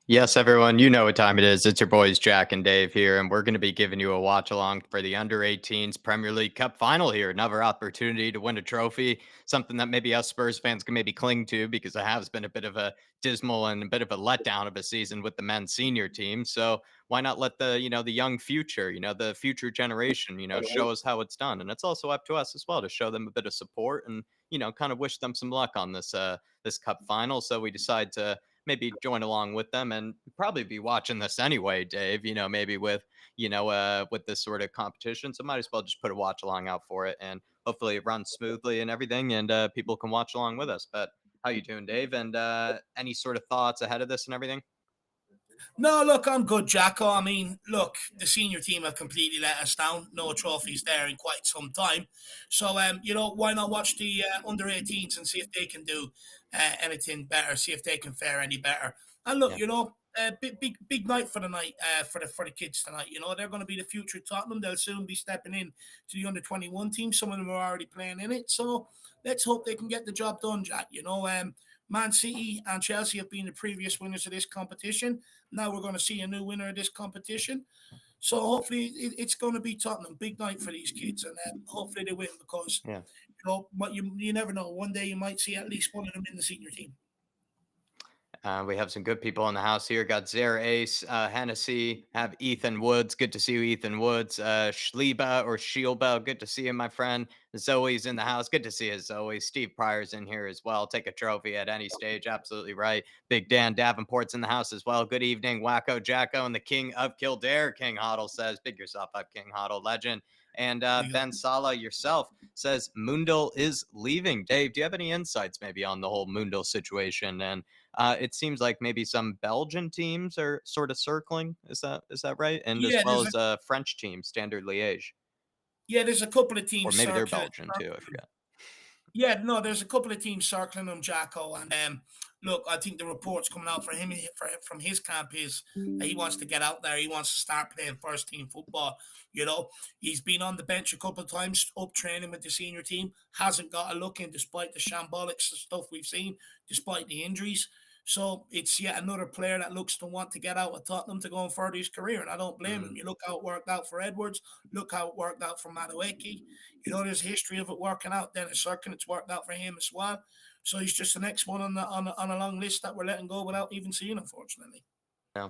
Yes, everyone, you know what time it is. It's your boys Jack and Dave here, and we're going to be giving you a watch along for the under 18s Premier League Cup final here. Another opportunity to win a trophy, something that maybe us Spurs fans can maybe cling to because it has been a bit of a dismal and a bit of a letdown of a season with the men's senior team. So why not let the young future, the future generation, show us how it's done. And it's also up to us as well to show them a bit of support and, kind of wish them some luck on this cup final. So we decide to maybe join along with them and probably be watching this anyway, Dave, maybe with this sort of competition. So might as well just put a watch along out for it and hopefully it runs smoothly and everything and people can watch along with us. But how you doing, Dave? And any sort of thoughts ahead of this and everything? No, look, I'm good, Jacko. I mean, look, the senior team have completely let us down. No trophies there in quite some time. So, why not watch the under 18s and see if they can do anything better, see if they can fare any better. And look, Yeah. big night for the night for the kids tonight. You know, they're going to be the future of Tottenham. They'll soon be stepping in to the under 21 team. Some of them are already playing in it. So let's hope they can get the job done, Jack. Man City and Chelsea have been the previous winners of this competition. Now we're going to see a new winner of this competition. So hopefully it's going to be Tottenham. Big night for these kids, and hopefully they win because Yeah. but you never know. One day you might see at least one of them in the senior team. We have some good people in the house here. Got Zare Ace, Hennessy, have Ethan Woods. Good to see you, Ethan Woods. Schlieba or Shielba. Good to see you, my friend. Zoe's in the house. Good to see you, Zoe. Steve Pryor's in here as well. Take a trophy at any stage. Absolutely right. Big Dan Davenport's in the house as well. Good evening, Wacko Jacko and the King of Kildare. King Hoddle says, big yourself up, King Hoddle, legend. And Ben Sala yourself says Mundell is leaving. Dave, do you have any insights maybe on the whole Mundell situation and it seems like maybe some Belgian teams are sort of circling. Is that right? And as Yeah, well as a French team, Standard Liège, there's a couple of or teams maybe they're circling. Belgian too. I forget. Yeah, no, there's a couple of teams circling him, Jacko. And look, I think the reports coming out for him from his camp is that he wants to get out there. He wants to start playing first team football. You know, he's been on the bench a couple of times, up training with the senior team. Hasn't got a look in, despite the shambolic stuff we've seen, despite the injuries. So it's yet another player that looks to want to get out of Tottenham to go and further his career, and I don't blame him. Mm, You look how it worked out for Edwards. Look how it worked out for Madueke. There's a history of it working out. Dennis Cirkin, it's worked out for him as well. So he's just the next one on a long list that we're letting go without even seeing, unfortunately. yeah.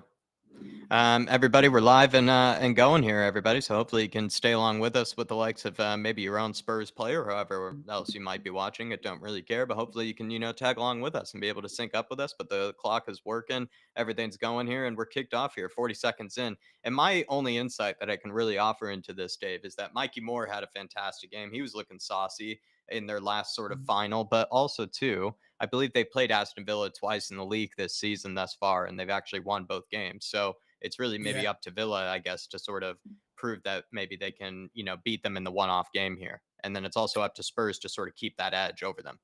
Everybody, we're live and going here, everybody. So hopefully you can stay along with us with the likes of maybe your own Spurs player, or whoever else you might be watching it. Don't really care, but hopefully you can tag along with us and be able to sync up with us. But the clock is working, everything's going here, and we're kicked off here, 40 seconds in. And my only insight that I can really offer into this, Dave, is that Mikey Moore had a fantastic game. He was looking saucy in their last sort of final, but also too. I believe they played Aston Villa twice in the league this season thus far, and they've actually won both games. So it's really Yeah. maybe up to Villa, I guess, to sort of prove that maybe they can, beat them in the one-off game here. And then it's also up to Spurs to sort of keep that edge over them.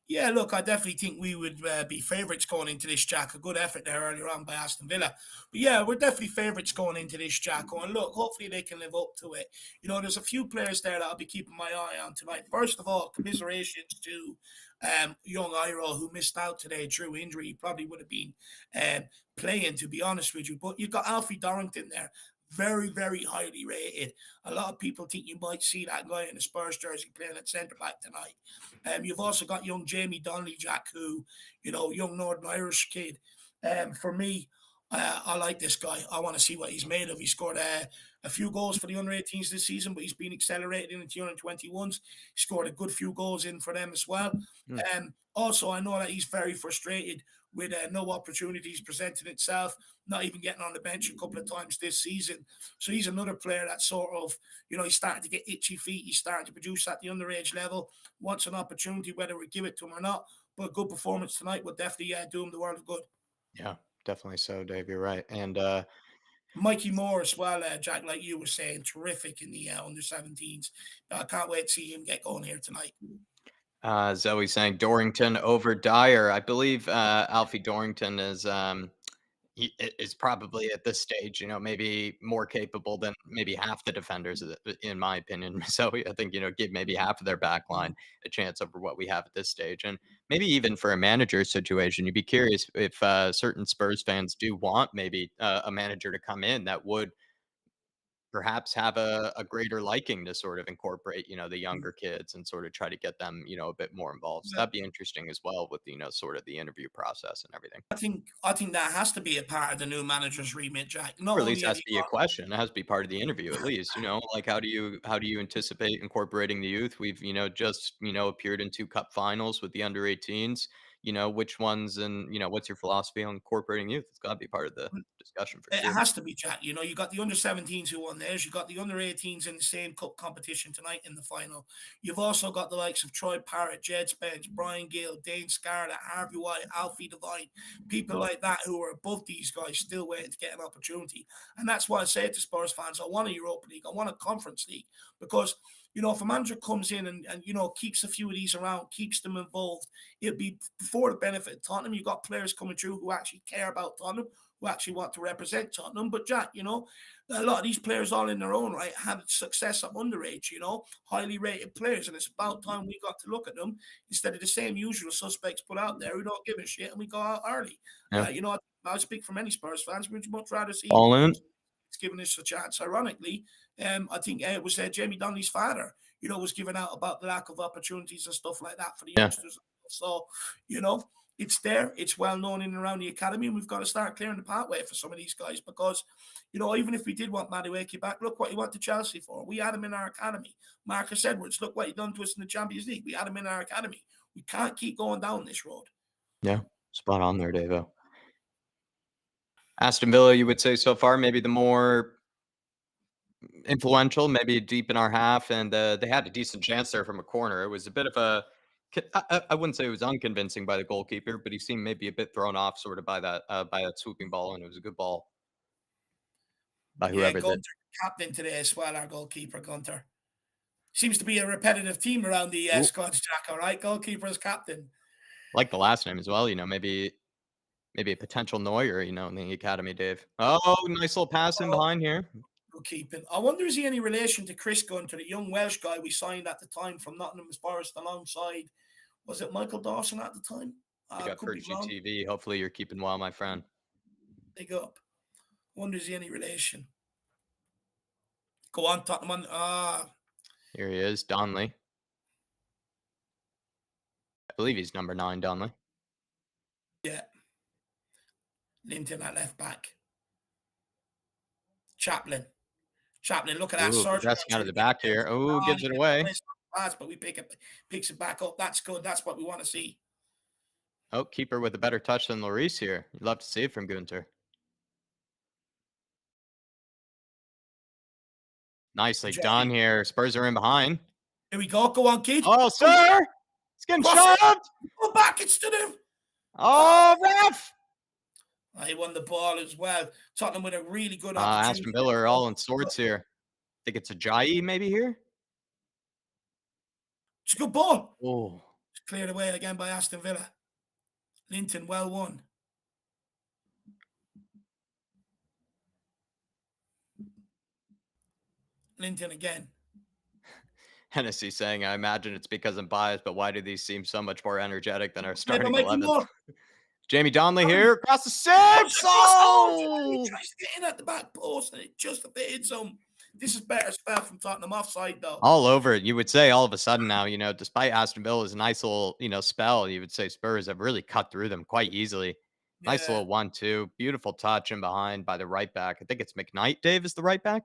Yeah, look, I definitely think we would be favourites going into this, Jack. A good effort there earlier on by Aston Villa. But yeah, we're definitely favourites going into this, Jack. And look, hopefully they can live up to it. There's a few players there that I'll be keeping my eye on tonight. First of all, commiserations to young Iro who missed out today through injury. He probably would have been playing, to be honest with you. But you've got Alfie Dorrington there. Very, very highly rated. A lot of people think you might see that guy in the Spurs jersey playing at centre back tonight. You've also got young Jamie Donnelly, Jack, who, young Northern Irish kid. For me, I like this guy. I want to see what he's made of. He scored a few goals for the under 18s this season, but he's been accelerated into the under 21s. He scored a good few goals in for them as well. Mm, Also, I know that he's very frustrated with no opportunities presenting itself, not even getting on the bench a couple of times this season. So he's another player that sort of, he's starting to get itchy feet. He's starting to produce at the underage level. Wants an opportunity, whether we give it to him or not. But a good performance tonight would definitely do him the world of good. yeah, definitely so, Dave. You're right. And Mikey Moore as well, Jack, like you were saying, terrific in the under 17s. I can't wait to see him get going here tonight. Zoe saying Dorrington over Dyer. I believe Alfie Dorrington is Is probably at this stage, maybe more capable than maybe half the defenders, in my opinion. So I think, give maybe half of their back line Mm. a chance over what we have at this stage. And maybe even for a manager situation, you'd be curious if certain Spurs fans do want maybe a manager to come in that would perhaps have a greater liking to sort of incorporate, the Mm. younger kids and sort of try to get them, a bit more involved. So Yeah. that'd be interesting as well with, sort of the interview process and everything. I think that has to be a part of the new manager's remit, Jack. Not Or at least only have has you to be a got question. It has to be part of the interview at least, like how do you anticipate incorporating the youth? We've, just, appeared in 2 cup finals with the under 18s. Which ones and, what's your philosophy on incorporating youth? It's gotta be part of the discussion for it sure. has to be, Jack. You got the under 17s who won theirs. You got the under 18s in the same cup competition tonight in the final. You've also got the likes of Troy Parrott, Jed Spence, Brian Gill, Dane Scarlett, Harvey White, Alfie Devine, people like that who are above these guys, still waiting to get an opportunity. And that's why I say to Spurs fans, I want a Europa League, I want a Conference League, because if a manager comes in and keeps a few of these around, keeps them involved, it'll be for the benefit of Tottenham. You've got players coming through who actually care about Tottenham, who actually want to represent Tottenham. But Jack, a lot of these players all in their own right had success at underage, highly rated players. And it's about time we got to look at them instead of the same usual suspects put out there who don't give a shit and we go out early. Yeah. I speak for many Spurs fans. We'd much rather see All in. it's giving us a chance. Ironically, I think it was Jamie Donnelly's father, was giving out about the lack of opportunities and stuff like that for the Yeah. youngsters. So, you know, it's there. It's well known in and around the academy, and we've got to start clearing the pathway for some of these guys because, even if we did want Madueke back, look what he went to Chelsea for. We had him in our academy. Marcus Edwards, look what he done to us in the Champions League. We had him in our academy. We can't keep going down this road. Yeah. Spot on there, Davo. Aston Villa, you would say so far, maybe the more influential, maybe deep in our half, and they had a decent chance there from a corner. It was a bit of a I wouldn't say it was unconvincing by the goalkeeper, but he seemed maybe a bit thrown off sort of by that swooping ball, and it was a good ball by Yeah, whoever that Gunter, captain today as well, our goalkeeper, Gunter. Seems to be a repetitive theme around the ooh, Scottish Jack, all right? Goalkeeper as captain. like the last name as well, maybe a potential Neuer, in the academy, Dave. Oh, nice little pass in Oh, behind here. good keeping. I wonder is he any relation to Chris Gunter, the young Welsh guy we signed at the time from Nottingham Forest alongside, was it Michael Dawson at the time? Pick up Could for be wrong. GTV. Hopefully you're keeping well, my friend. Big up. Wonder is he any relation? Go on, Tottenham. Here he is, Donley. I believe he's number 9, Donley. Yeah. Linton at left back. Chaplin. Chaplin, look at that Ooh, surgery on progressing out of through the the back defense. here. Ooh, gives He it gets away. away fast, but we picks it back up. That's good. That's what we want to see. Oh, keeper with a better touch than Lloris here. You'd love to see it from Gunter. Nicely done Jay. here. Spurs are in behind. Here we go. Go on, kid. Oh, Go on. sir! It's getting Cross it. shoved! Go back. It's to them. Oh, Oh, ref! he won the ball as well. Tottenham with a really good opportunity. Aston Villa are all in sorts here. Think it's a Jai maybe here? It's a good ball. Oh, It's cleared away again by Aston Villa. Linton, well won. Linton again. Hennessy saying, I imagine it's because I'm biased, but why do these seem so much more energetic than our Maybe starting Michael 11? Moore. Jamie Donnelly Hurry. here across the Push six. across the hole. He Oh! tries to get in at the back post and it just a bit hits him. This is better spell from Tottenham offside though. All over it. You would say all of a sudden now, despite Aston Villa's nice little, spell, you would say Spurs have really cut through them quite easily. Nice Yeah. little 1-2. Beautiful touch in behind by the right back. I think it's McKnight, Dave, is the right back.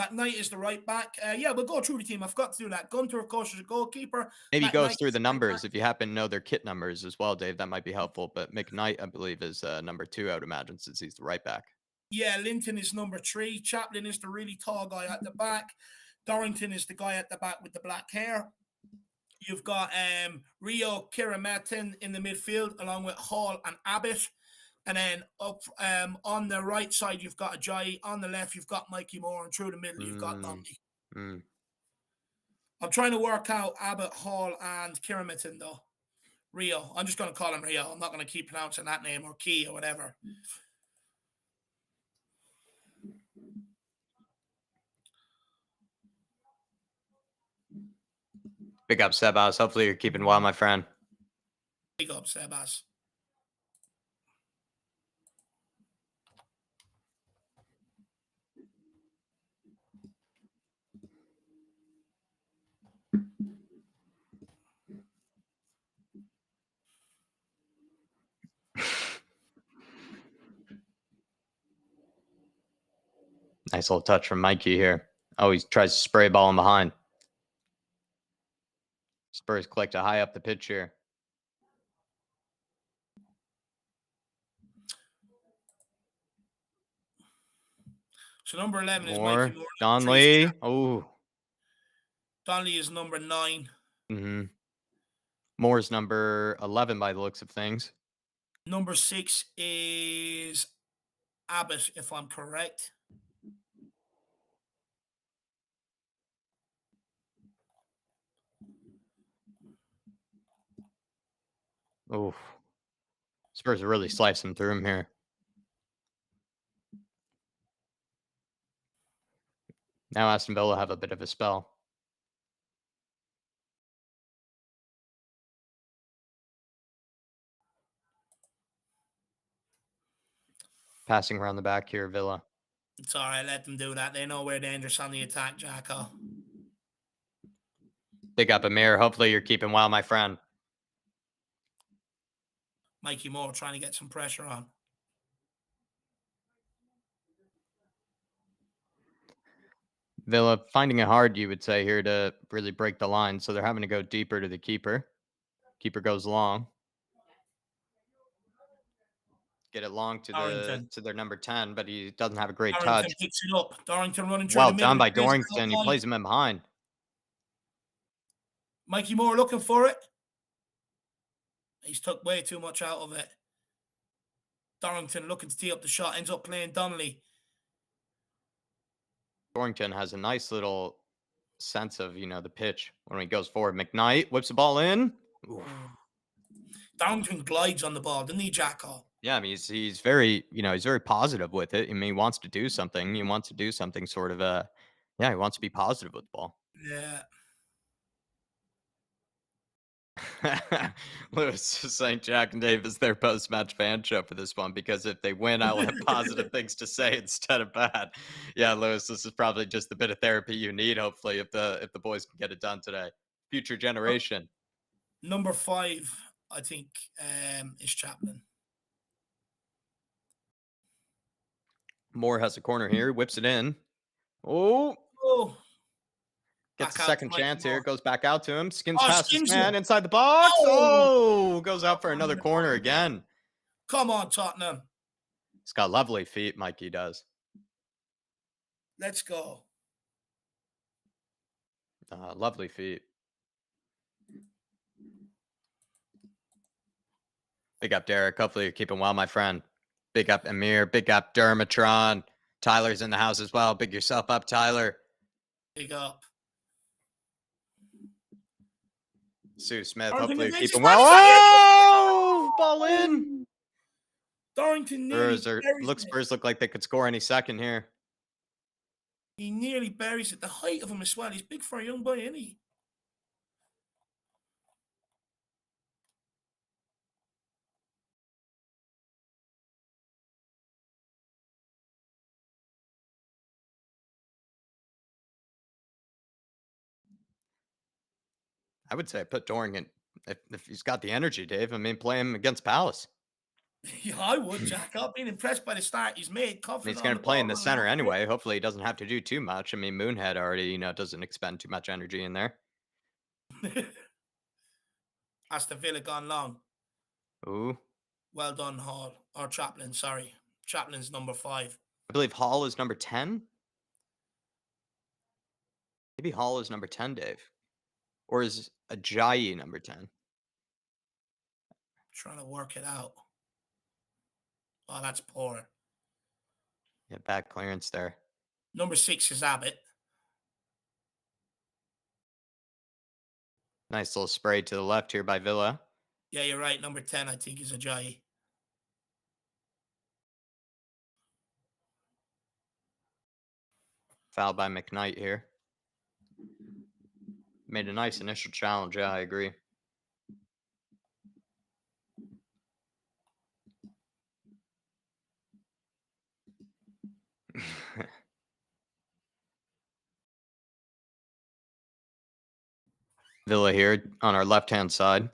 McKnight is the right back. Yeah, we'll go through the team. I've got to do that. Gunter, of course, is a goalkeeper. Maybe goes McKnight through is the the right back. numbers if you happen to know their kit numbers as well, Dave. That might be helpful. But McKnight, I believe, is number 2, I would imagine, since he's the right back. Yeah, Linton is number 3. Chaplin is the really tall guy at the back. Dorrington is the guy at the back with the black hair. You've got Rio Kirametin in the midfield, along with Hall and Abbott. And then up on the right side, you've got Ajayi. On the left, you've got Mikey Moore. And through the middle, you've got Mm, Donnelly. mm. I'm trying to work out Abbott, Hall, and Kirametin, though. Rio. I'm just going to call him Rio. I'm not going to keep pronouncing that name or Key or whatever. Big up, Sebas. Hopefully you're keeping well, my friend. Big up, Sebas. Nice little touch from Mikey here. Oh, he tries to spray ball in behind. Spurs collect a high up the pitch here. So number 11 is Mikey More. Moore. Number 3 is Donley. Jack. Oh. Donnelly is number 9. Mm-hmm. Moore's number 11 by the looks of things. Number 6 is Abbott, if I'm correct. Oh. Spurs are really slicing through him here. Now Aston Villa have a bit of a spell. Passing around the back here, Villa. It's all right. Let them do that. They know we're dangerous on the attack, Jacko. Big up Amir. Hopefully you're keeping well, my friend. Mikey Moore trying to get some pressure on. Villa finding it hard, you would say, here to really break the line. So they're having to go deeper to the keeper. Keeper goes long. Get it long Dorrington. to their number 10, but he doesn't have a great touch. Dorrington picks it up. Dorrington running through Well the middle. done by Dorrington. He plays him in behind. Mikey Moore looking for it. He's took way too much out of it. Dorrington looking to tee up the shot. Ends up playing Donnelly. Dorrington has a nice little sense of, the pitch when he goes forward. McKnight whips the ball in. Oof. Dorrington glides on the ball, doesn't he, Jacko? Yeah, I mean, he's very, he's very positive with it. I mean, he wants to do something. He wants to do something sort of, yeah, he wants to be positive with the ball. Yeah. Lewis is saying Jack and Dave is their post-match fan show for this one because if they win, I'll have positive things to say instead of bad. Yeah, Lewis, this is probably just the bit of therapy you need. Hopefully, if the boys can get it done today, future generation. Number 5, I think, is Chaplin. Moore has a corner here, whips it in. Oh, gets a second chance here. Goes back out to him. Skins past his man inside the box. Oh, goes out for another corner again. Come on, Tottenham. He's got lovely feet, Mikey does. Let's go. Lovely feet. Big up, Derek. Hopefully you're keeping well, my friend. Big up, Amir. Big up, Dermatron. Tyler's in the house as well. Big yourself up, Tyler. Big up. Sue Smith, hopefully you're keeping well. Oh! Ball in. Dorrington Spurs look like they could score any second here. He nearly buries it. The height of him as well. He's big for a young boy, isn't he? I would say put Dorrington if he's got the energy, Dave. I mean, play him against Palace. Yeah, I would, Jack. I've been impressed by the start he's made. Confident He's going on to the play in ball, the center anyway. Hopefully, he doesn't have to do too much. I mean, Moonhead already, doesn't expend too much energy in there. Aston Villa gone long. Ooh. Well done, Hall. Or Chaplin, sorry. Chaplin's number 5. I believe Hall is number 10. Maybe Hall is number 10, Dave. Or is Ajayi number 10? Trying to work it out. Oh, that's poor. Yeah, bad clearance there. Number 6 is Abbott. Nice little spray to the left here by Villa. Yeah, you're right. Number 10, I think, is Ajayi. Foul by McKnight here. Made a nice initial challenge. Yeah, I agree. Villa here on our left hand side.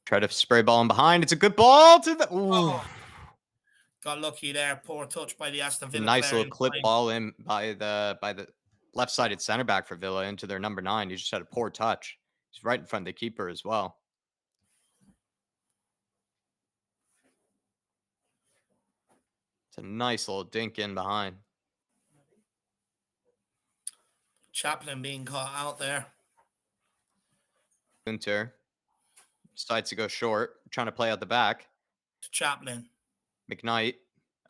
Try to spray ball in behind. It's a good ball to the. Ooh. Oh, got lucky there. Poor touch by the Aston A Villa nice player little in clip time. ball in by the left-sided center back for Villa into their number 9. He just had a poor touch. He's right in front of the keeper as well. It's a nice little dink in behind. Chaplin being caught out there. Gunter decides to go short, trying to play out the back. To Chaplin. McKnight.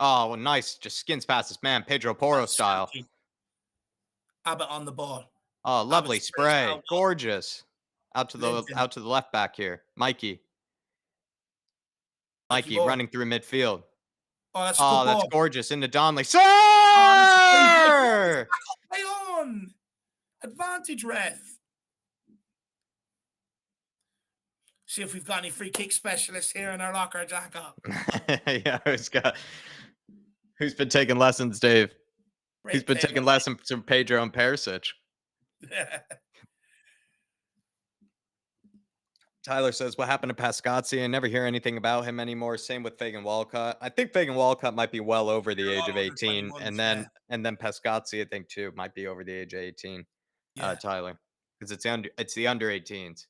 Oh, well, nice. Just skins past this man, Pedro Porro That's style. silky. Abbott on the ball. Oh, Abbott lovely sprays it spray. out. Gorgeous. Linton. Out to the left back here. Mikey. Mikey Mikey Moore. running through midfield. Oh, that's a good Oh, that's ball. gorgeous. Into Donnelly. Oh, that's a very good ball. Sir! Play on. Advantage, ref. See if we've got any free kick specialists here in our locker, Jacko. Yeah, who's been taking lessons, Dave? Who's Great been play, taking lessons from Pedro and Perisic? Tyler says, "What happened to Pascazzi? I never hear anything about him anymore. Same with Fagan Walcott. I think Fagan Walcott might be well over the They're age all of under 18, 21s, yeah. and then Pascazzi, I think too, might be over the age of 18. Yeah. Tyler, because it's the under 18s.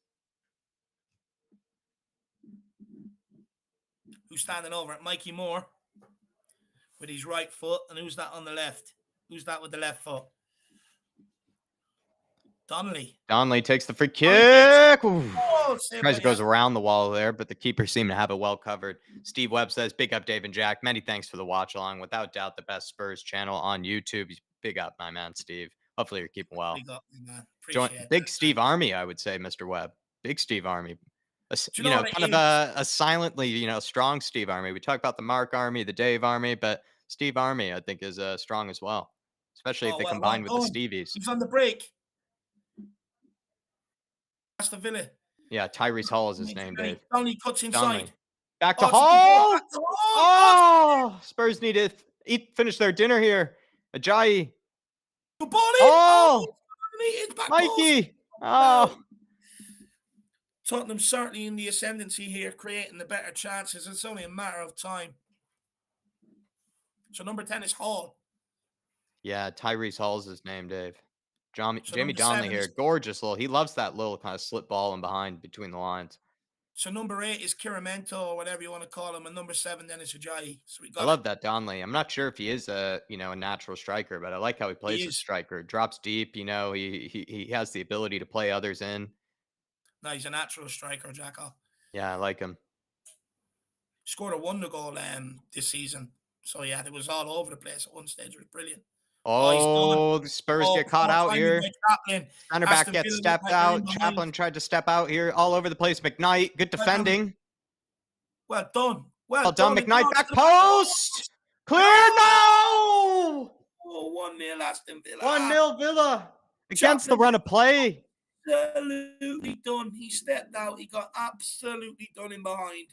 Who's standing over it? Mikey Moore with his right foot. And who's that on the left? Who's that with the left foot? Donnelly. Donnelly takes the free Donnelly gets it. kick. Ooh. Oh, saved by Tries the goes Aston around the wall there, but the keeper seemed to have it well covered. Steve Webb says, "Big up, Dave and Jack. Many thanks for the watch along. Without doubt, the best Spurs channel on YouTube. Big up, my man, Steve. Hopefully, you're keeping well. Big up, man. Join Appreciate big that, man. Steve Army, I would say, Mr. Webb. Big Steve Army. Do you know what Kind it of is? a silently, strong Steve Army. We talk about the Mark Army, the Dave Army, but Steve Army, I think, is strong as well, especially if Oh, they well combine with the done. Stevies. He's on the break. Aston Villa. Yeah, Tyrese Hall is his name, Dave. Donnelly cuts Donnelly. inside. Back to Oh, it's a good ball. Hall. Back to Hall. Oh, Spurs need to finish their dinner here. Ajayi. Good ball in. Oh, It's back post. Mikey. Wow. Oh, Tottenham certainly in the ascendancy here, creating the better chances. It's only a matter of time. So number 10 is Hall. yeah, Tyrese Hall's his name, Dave. So Jamie number Donnelly 7 here. is Gorgeous little. He loves that little kind of slip ball in behind between the lines. so number 8 is Kiramento or whatever you want to call him, and number 7 then is Ajayi. So we I got love that Donnelly. I'm not sure if he is a natural striker, but I like how he plays He as a is. striker. Drops deep, he has the ability to play others in. No, he's a natural striker, Jacko. Yeah, I like him. Scored a wonder goal this season. So yeah, it was all over the place at one stage. It was brilliant. Oh, he's done. Oh, the Spurs Oh, get caught poor out timing here. by Chaplin. Center back Aston gets Villa look stepped like they're in out. behind. Chaplin tried to step out here all over the place. McKnight, good Well done. defending. Well done. Well done, It McKnight. belongs Back to the back post. Clear. No. Oh, 1-0 Aston Villa. 1-0 Villa against the Chaplin run of play. absolutely done. He stepped out. He got absolutely done in behind.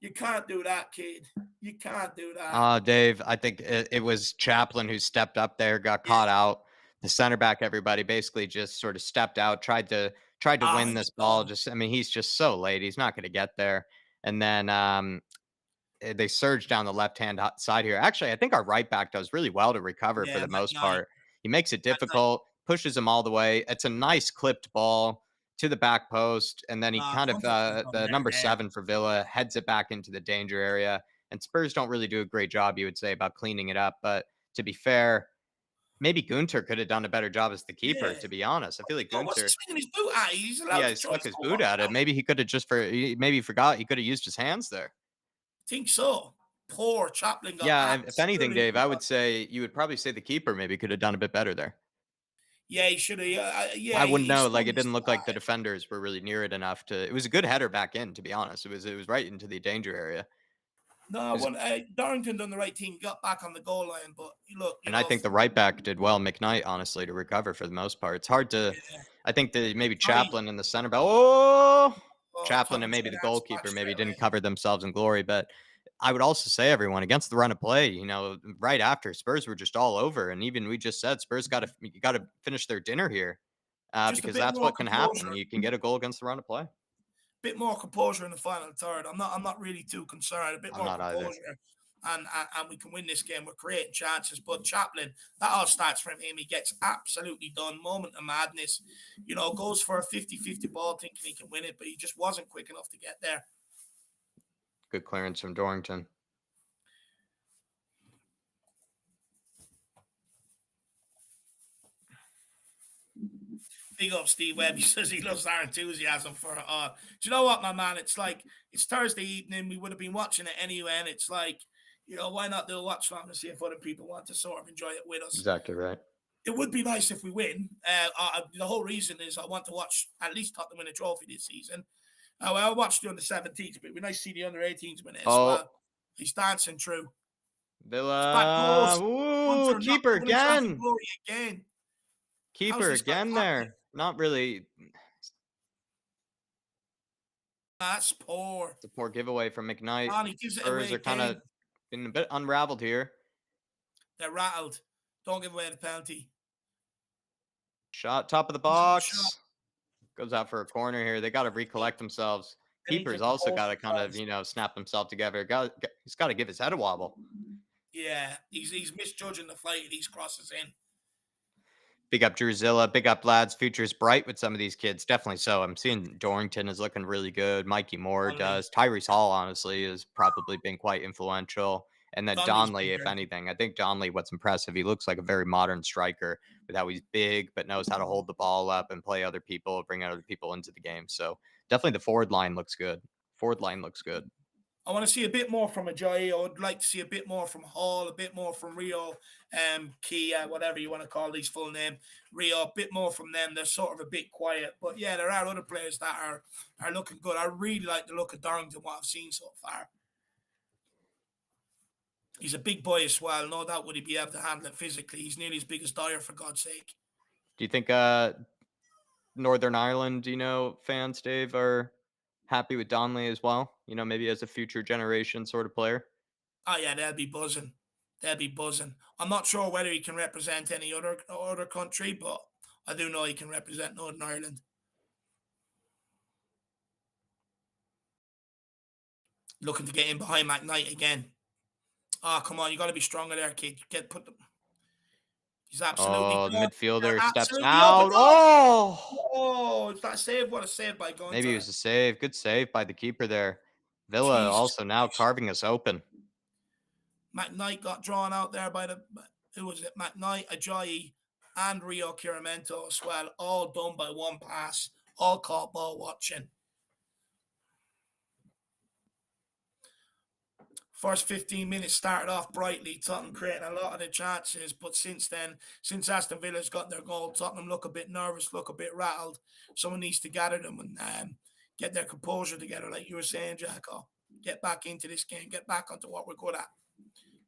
You can't do that, kid. You can't do that. Dave, I think it was Chaplin who stepped up there, got caught out. The center back, everybody basically just sort of stepped out, tried to win this ball. Done. I mean, he's just so late. He's not going to get there. And then they surge down the left-hand side here. Actually, I think our right back does really well to recover for the most part. He makes it difficult, pushes him all the way. It's a nice clipped ball to the back post, and then he kind of the number 7 for Villa heads it back into the danger area. And Spurs don't really do a great job, you would say, about cleaning it up. But to be fair, maybe Gunter could have done a better job as the keeper. Yeah. To be honest, I feel like What's he Gunter. swinging his boot at? He's allowed Yeah, to he stuck try his score boot at it. one. Maybe he could have maybe he forgot he could have used his hands there. Think so. Poor Chaplin got Yeah, if anything, absolutely Dave, I done. would say you would probably say the keeper maybe could have done a bit better there. Yeah, he should have. Yeah, I wouldn't he know. swung Like it his didn't look like the side. defenders were really near it enough to. It was a good header back in, to be honest. It was right into the danger area. No, well, Darrington done the right thing. He got back on the goal line, but look, And I think the right back did well, McKnight, honestly, to recover for the most part. It's hard to yeah, I think that maybe Johnny, Chaplin in the center back. Oh! Chaplin Tottenham and maybe tried the to answer back goalkeeper maybe straight didn't away. cover themselves in glory, but I would also say, everyone, against the run of play, right after, Spurs were just all over, and even we just said Spurs gotta finish their dinner here, Just a because bit that's more what can happen. composure, You can get a goal against the run of play. bit more composure in the final third. I'm not really too concerned. A bit I'm more not either. composure, and we can win this game. We're creating chances. But Chaplin, that all starts from him. He gets absolutely done. Moment of madness. Goes for a 50-50 ball, thinking he can win it, but he just wasn't quick enough to get there. Good clearance from Dorrington. Big up Steve Webb. He says he loves our enthusiasm for it. Do you know what, my man? It's like it's Thursday evening. We would have been watching it anyway, and it's like, why not do a watch along and see if other people want to sort of enjoy it with us? Exactly right. It would be nice if we win. The whole reason is I want to watch at least Tottenham win a trophy this season. Well, I watched the under 17s, but it'd be nice to see the under 18s win it as well. Oh, He's dancing through. It's back Villa. post. Ooh, Hunter not keeper giving himself in again. glory again. How's Keeper this guy again tackling? there. Not really. That's poor. It's a poor giveaway from McKnight. And he gives it Spurs away are kind of again. been a bit unraveled here. They're rattled. Don't give away the penalty. Shot top of the Easy shot. box. Goes out for a corner here. They got to recollect themselves. They need to Keeper's also compose got to kind of, themselves. snap himself together. He's got to give his head a wobble. Yeah, he's misjudging the flight these crosses in. Big up Druzilla. Big up lads. Future's bright with some of these kids. Definitely so. I'm seeing Dorrington is looking really good. Mikey Moore Donnelly. does. Tyrese Hall, honestly, has probably been quite influential. And then Donnelly's been Donley, if very good. anything. I think Donley, what's impressive, he looks like a very modern striker with how he's big, but knows how to hold the ball up and play other people, bring other people into the game. So definitely the forward line looks good. Forward line looks good. I want to see a bit more from Ajayi. I would like to see a bit more from Hall, a bit more from Rio, Kia, whatever you want to call these full name. Rio, a bit more from them. They're sort of a bit quiet. But yeah, there are other players that are looking good. I really like the look of Darrington, what I've seen so far. He's a big boy as well. No doubt would he be able to handle it physically. He's nearly as big as Dyer, for God's sake. Do you think Northern Ireland, fans, Dave, are happy with Donley as well? Maybe as a future generation sort of player. Oh yeah, they'll be buzzing. They'll be buzzing. I'm not sure whether he can represent any other country, but I do know he can represent Northern Ireland. Looking to get in behind McKnight again. Oh, come on, you got to be stronger there, kid. Put them. He's absolutely Oh, the good. They're midfielder steps absolutely open. out. Oh, Oh, is that a save? What a save by maybe it Gunter. was a save. Good save by the keeper there. Villa Jesus also now Christ. carving us open. McKnight got drawn out there by who was it? McKnight, Ajayi, and Rio Chiramento as well. All done by one pass. All caught ball watching. First 15 minutes started off brightly, Tottenham creating a lot of the chances, but since then, since Aston Villa's got their goal, Tottenham look a bit nervous, look a bit rattled. Someone needs to gather them and get their composure together, like you were saying, Jacko. Get back into this game, get back onto what we're good at.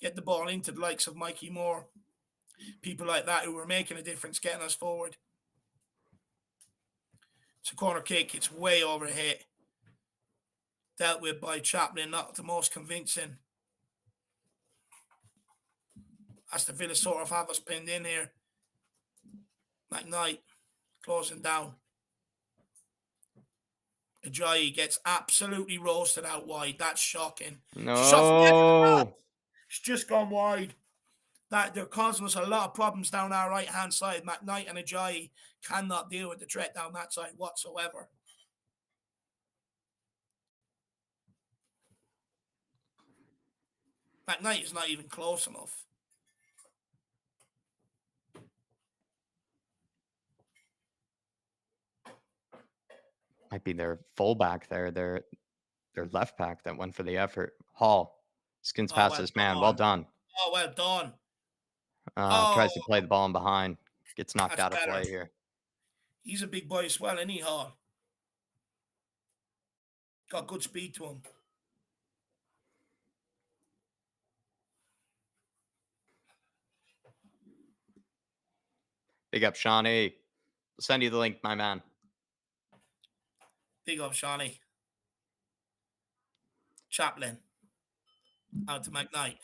Get the ball into the likes of Mikey Moore, people like that who are making a difference, getting us forward. It's a corner kick, it's way overhit. Dealt with by Chaplin, not the most convincing. Aston Villa sort of have us pinned in here. McKnight closing down. Ajayi gets absolutely roasted out wide. That's shocking. She shot from the edge of the box. No. It's just gone wide. That they're causing us a lot of problems down our right hand side. McKnight and Ajayi cannot deal with the threat down that side whatsoever. McKnight is not even close enough. Might be their fullback there. Their left back that went for the effort. Hall skins Oh, past well this man. Well done. done. Oh, well done. Tries to Oh, play the ball in behind. Gets knocked that's out of better. play here. He's a big boy as well, isn't he, Hall? Got good speed to him. Big up, Shawnee. I'll send you the link, my man. Big up, Shawnee. Chaplin out to McKnight.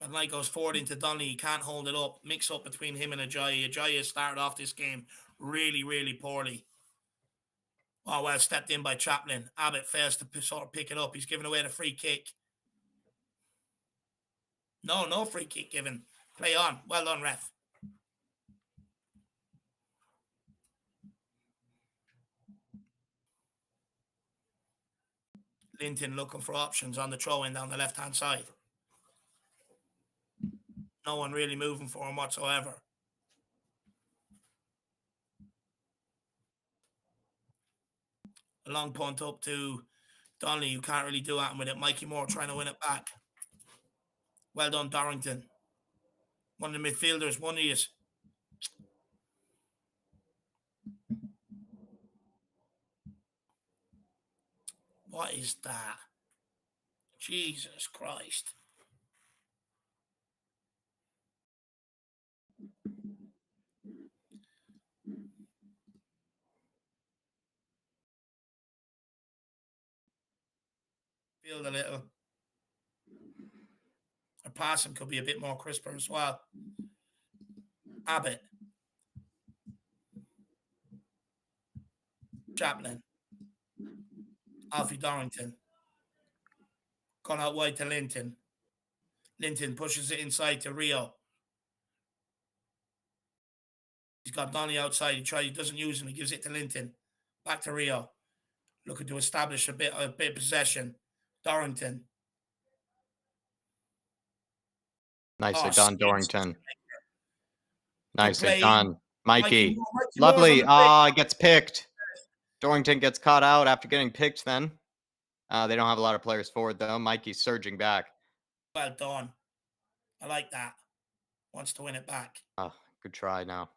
McKnight goes forward into Donnelly. He can't hold it up. Mix up between him and Ajayi. Ajayi has started off this game really, really poorly. Oh, well stepped in by Chaplin. Abbott fails to sort of pick it up. He's giving away the free kick. No free kick given. Play on. Well done, ref. Linton looking for options on the throw-in down the left-hand side. No one really moving for him whatsoever. A long punt up to Donnelly, who can't really do anything with it. Mikey Moore trying to win it back. Well done, Dorrington. One of the midfielders, one of you. What is that? Jesus Christ. Field a little. Our passing could be a bit more crisper as well. Abbott. Chaplin. Alfie Dorrington. Gone out wide to Linton. Linton pushes it inside to Rio. He's got Donny outside. He doesn't use him. He gives it to Linton. Back to Rio. Looking to establish a bit of possession. Dorrington. Nicely done, Dorrington. Nicely play. done, Mikey. Mikey Lovely. Gets picked. Dorrington gets caught out after getting picked then. They don't have a lot of players forward, though. Mikey's surging back. Well done. I like that. Wants to win it back. Oh, good try now.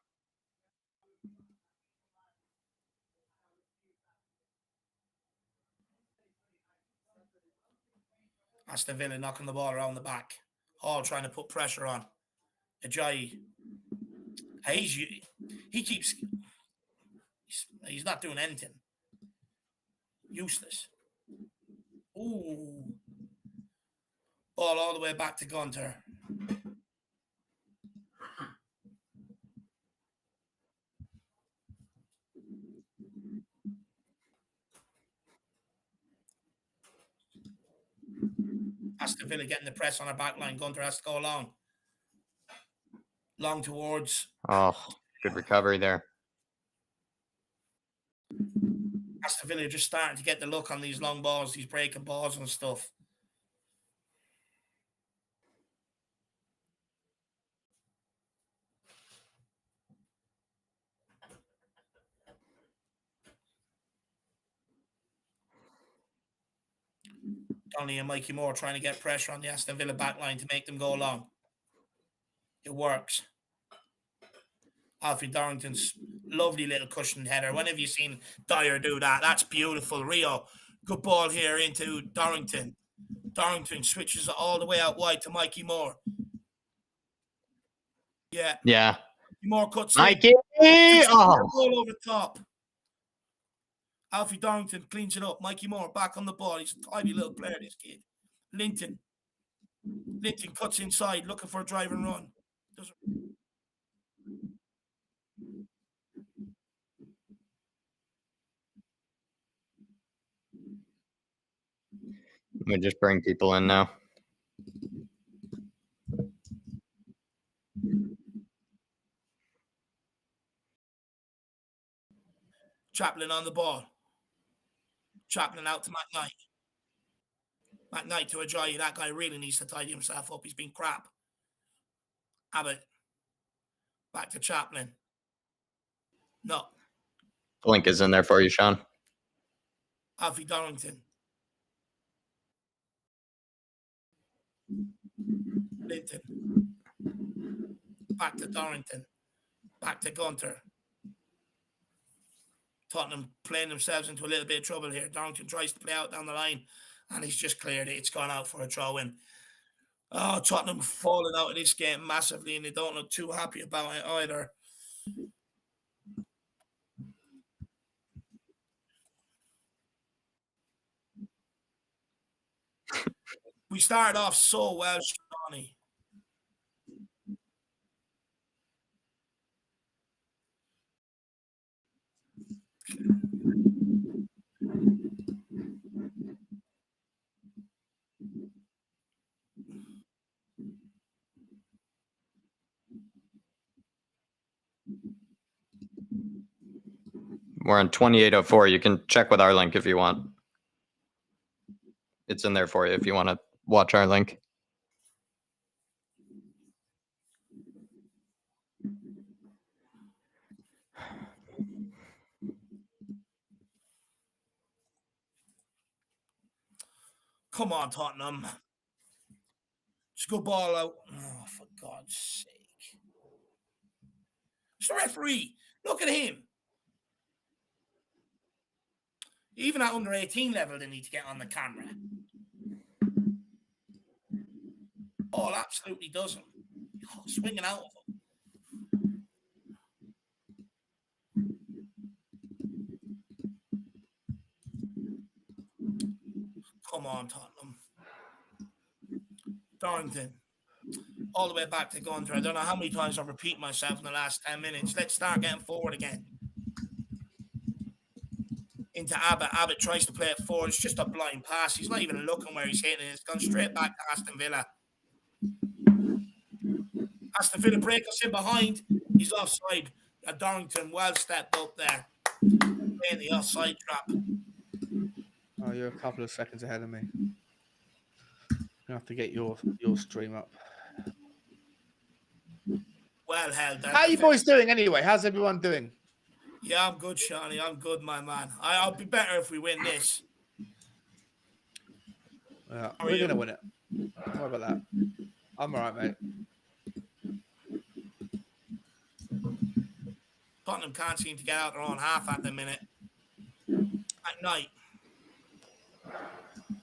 Aston Villa knocking the ball around the back. Hall trying to put pressure on. Ajayi. He keeps... He's not doing anything. Useless. Ooh. Ball all the way back to Gunter. Aston Villa getting the press on our back line. Gunter has to go long. Long towards... Oh, good recovery there. Aston Villa just starting to get the look on these long balls, these breaking balls and stuff. Donny and Mikey Moore trying to get pressure on the Aston Villa backline to make them go long. It works. Alfie Dorrington's lovely little cushion header. When have you seen Dyer do that? That's beautiful. Rio, good ball here into Dorrington. Dorrington switches it all the way out wide to Mikey Moore. Yeah. Yeah. Moore cuts Mikey! Oh. Ball over top. Alfie Dorrington cleans it up. Mikey Moore back on the ball. He's a tiny little player, this kid. Linton cuts inside, looking for a drive and run. We just bring people in now. Chaplin on the ball. Chaplin out to McKnight. McKnight to Ajayi. That guy really needs to tidy himself up. He's been crap. Abbott. Back to Chaplin. No. Link is in there for you, Sean. Alfie Dorrington. Linton. Back to Dorrington. Back to Gunter. Tottenham playing themselves into a little bit of trouble here. Dorrington tries to play out down the line, and he's just cleared it. It's gone out for a throw-in. Oh, Tottenham falling out of this game massively, and they don't look too happy about it either. We started off so well, Shawnee. We're on 2804. You can check with our link if you want. It's in there for you if you want to watch our link. Come on, Tottenham. Just go ball out. Oh, for God's sake. It's the referee. Look at him. Even at under 18 level, they need to get on the camera. Ball absolutely doesn't. Oh, swinging out of him. Come on, Tottenham. Darrington. All the way back to Gunter. I don't know how many times I've repeated myself in the last 10 minutes. Let's start getting forward again. Into Abbott. Abbott tries to play it forward. It's just a blind pass. He's not even looking where he's hitting it. It's gone straight back to Aston Villa. Aston Villa break us in behind. He's offside. Darrington well stepped up there. Playing the offside trap. Oh, you're a couple of seconds ahead of me. You have to get your stream up. Well held. How are you boys doing anyway? How's everyone doing? Yeah, I'm good, Shawnee. I'm good, my man. I'll be better if we win this. We're going to win it. Don't worry about that. I'm all right, mate. Tottenham can't seem to get out their own half at the minute. At night.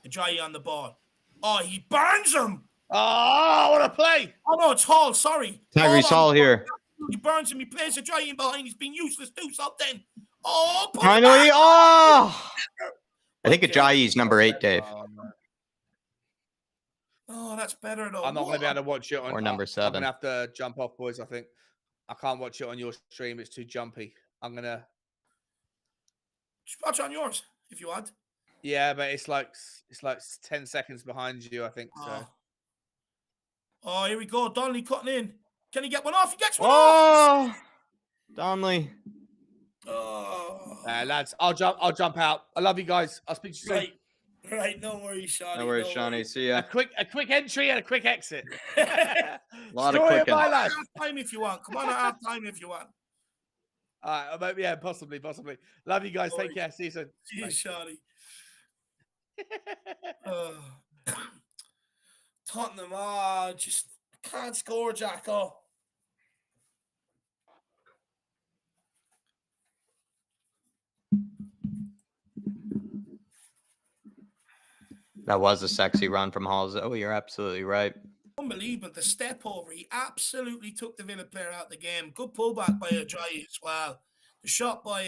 Ajayi on the ball. Oh, he burns him. Oh, what a play. Oh, no, it's Hall. Sorry. Tyrese Hall here. He burns him. He plays Ajayi in behind. He's been useless. Do something. Oh, finally. Oh, I think Ajayi's number 8, Dave. Oh, that's better though. I'm not going to be able to watch it on. Or number 7. I'm going to have to jump off, boys. I think I can't watch it on your stream. It's too jumpy. I'm going to just watch on yours if you want. Yeah, but it's like 10 seconds behind you, I think. So. Oh, here we go. Donnelly cutting in. Can he get one off? He gets one off. Donnelly. Oh, lads, I'll jump out. I love you guys. I'll speak to you soon. Right. No worries, Shawnee. No worries, Shawnee. See ya. A quick entry and a quick exit. A lot Story of of my life. Half time if you want. Come on at half time if you want. All right, yeah, possibly. Love you guys. Take care. See you soon. See you, Shawnee. Tottenham, just can't score, Jacko. That was a sexy run from Halls. Oh, you're absolutely right. Unbelievable. The step over. He absolutely took the Villa player out of the game. Good pullback by Ajayi as well. The shot by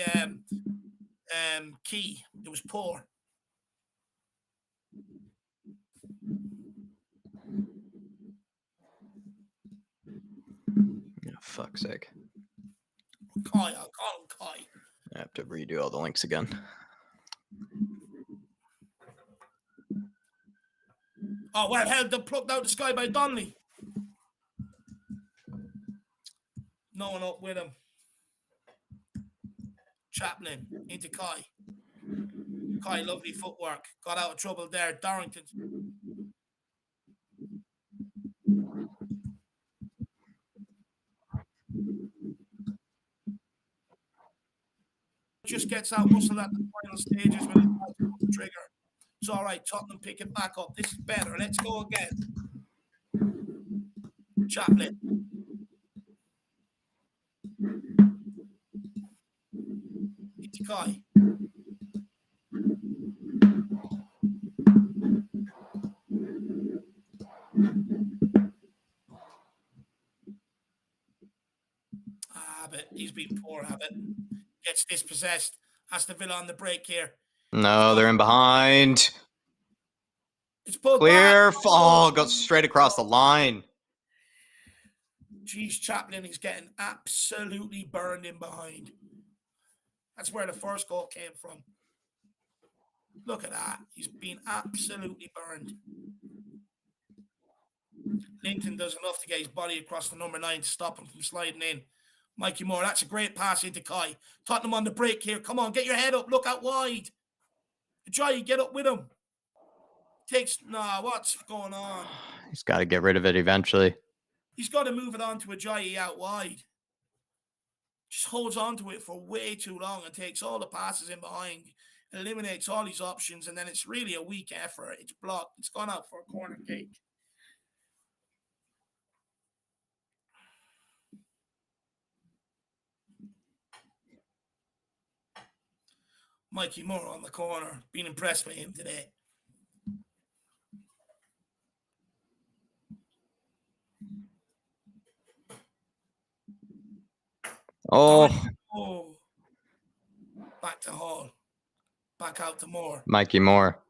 Key. It was poor. Oh, fuck's sake. Kai, I'll call him Kai. I have to redo all the links again. Oh, well held up, plucked out the sky by Donnelly. No one up with him. Chaplin into Kai. Kai, lovely footwork. Got out of trouble there. Darrington. Just gets out muscle at the final stages when it has the trigger. It's all right. Tottenham pick it back up. This is better. Let's go again. Chaplin. Into Kai. Abbott. He's been poor, Abbott. Gets dispossessed. Aston Villa on the break here. No, they're in behind. It's pulled Clear. back. Oh, goes straight across the line. Geez, Chaplin is getting absolutely burned in behind. That's where the first goal came from. Look at that. He's been absolutely burned. Linton does enough to get his body across the number 9 to stop him from sliding in. Mikey Moore, that's a great pass into Kai. Tottenham on the break here. Come on, get your head up. Look out wide. Ajayi, get up with him. What's going on? He's got to get rid of it eventually. He's got to move it on to Ajayi out wide. Just holds on to it for way too long and takes all the passes in behind, eliminates all his options, and then it's really a weak effort. It's blocked. It's gone out for a corner kick. Mikey Moore on the corner. Been impressed with him today. Oh. Back to Hall. Back out to Moore. Mikey Moore.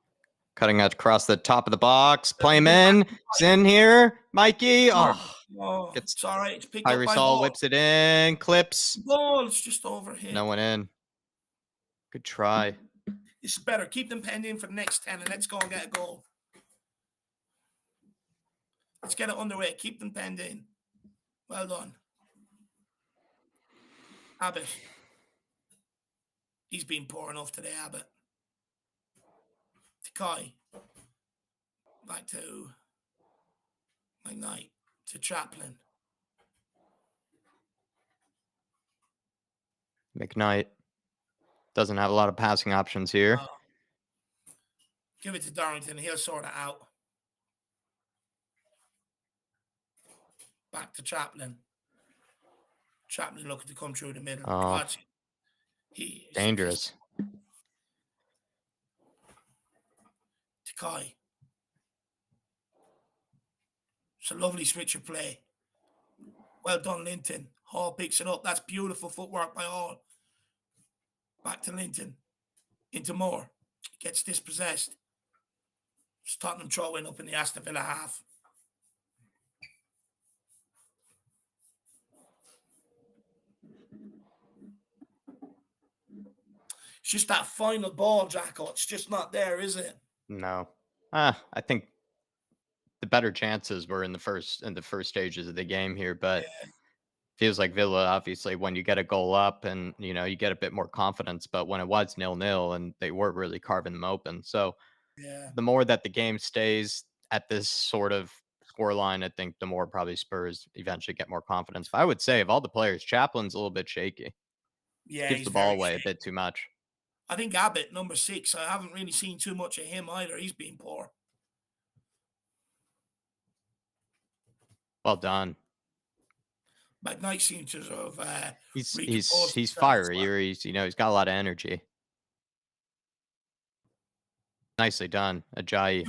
Cutting out across the top of the box. Play him in. It's in here. Mikey. It's all right. It's picked up by Tyrese Hall. whips it in. Clips. Ball. It's just over here. No one in. Good try. This is better. Keep them penned in for the next 10 and let's go and get a goal. Let's get it underway. Keep them penned in. Well done. Abbott. He's been poor enough today, Abbott. To Kai. Back to McKnight. To Chaplin. McKnight doesn't have a lot of passing options here. Give it to Darrington. He'll sort it out. Back to Chaplin. Chaplin looking to come through the middle. He is dangerous. To Kai. It's a lovely switch of play. Well done, Linton. Hall picks it up. That's beautiful footwork by Hall. Back to Linton. Into Moore. Gets dispossessed. It's Tottenham throwing up in the Aston Villa half. It's just that final ball, Jacko. It's just not there, is it? No. I think the better chances were in the first stages of the game here, but feels like Villa, obviously, when you get a goal up and you get a bit more confidence, but when it was 0-0 and they were really carving them open. So the more that the game stays at this sort of scoreline, I think the more probably Spurs eventually get more confidence. But I would say of all the players, Chaplin's a little bit shaky. Yeah, Gives he's the ball very away shaky. a bit too much. I think Abbott, number 6, I haven't really seen too much of him either. He's been poor. Well done. McKnight seems to have he's fiery. Well. He's got a lot of energy. Nicely done, Ajayi.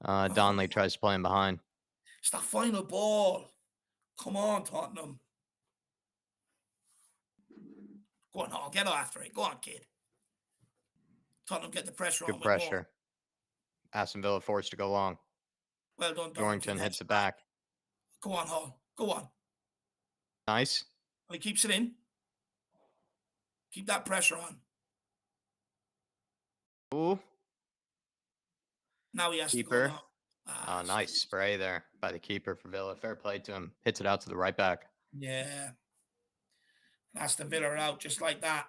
Donnelly tries to play him behind. It's that final ball. Come on, Tottenham. Go on, Hall. Get after it. Go on, kid. Tottenham get the pressure on. Good pressure. Aston Villa forced to go long. Well done, Dorrington hits it back. Go on, Hall. Go on. Nice. Well, he keeps it in. Keep that pressure on. Ooh. Now he has keeper. To go now. Nice spray there by the keeper for Villa. Fair play to him. Hits it out to the right back. Yeah. Aston Villa are out just like that.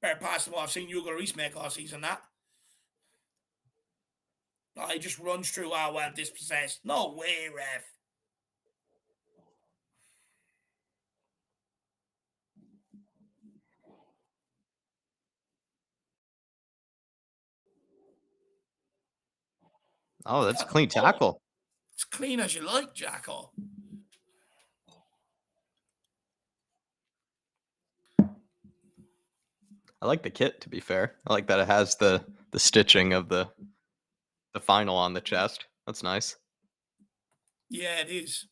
Better pass than what I've seen Hugo Lloris make all season, that. Oh, he just runs through. Oh, well, dispossessed. No way, ref. Oh, that's a clean tackle. It's clean as you like, Jacko. I like the kit, to be fair. I like that it has the stitching of the final on the chest. That's nice. Yeah, it is.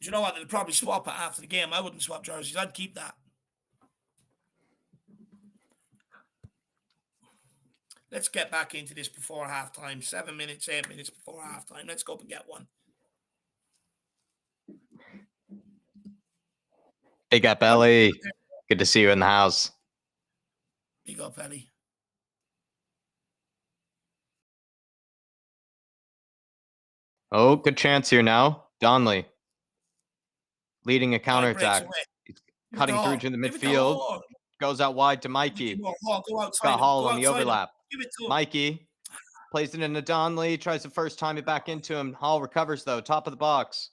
You know what? They'll probably swap it after the game. I wouldn't swap jerseys. I'd keep that. Let's get back into this before halftime. 7 minutes, 8 minutes before halftime. Let's go up and get one. Big up, Ellie. Good to see you in the house. Big up, Ellie. Oh, good chance here now. Donnelly leading a counterattack. Cutting through to the midfield. Goes out wide to Mikey. Go outside. Got Hall on the outside overlap. Give it to him. Mikey plays it into Donnelly. Tries to first time it back into him. Hall recovers, though. Top of the box.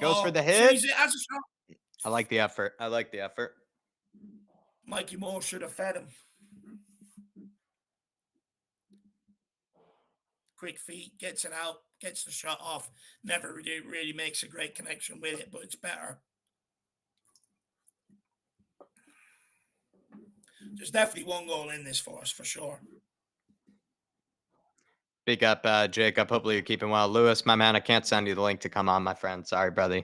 Goes for the hit. I like the effort. I like the effort. Mikey Moore should have fed him. Quick feet, gets it out, gets the shot off. Never really makes a great connection with it, but it's better. There's definitely one goal in this for us, for sure. Big up, Jacob. Hopefully you're keeping well. Lewis, my man, I can't send you the link to come on, my friend. Sorry, brother.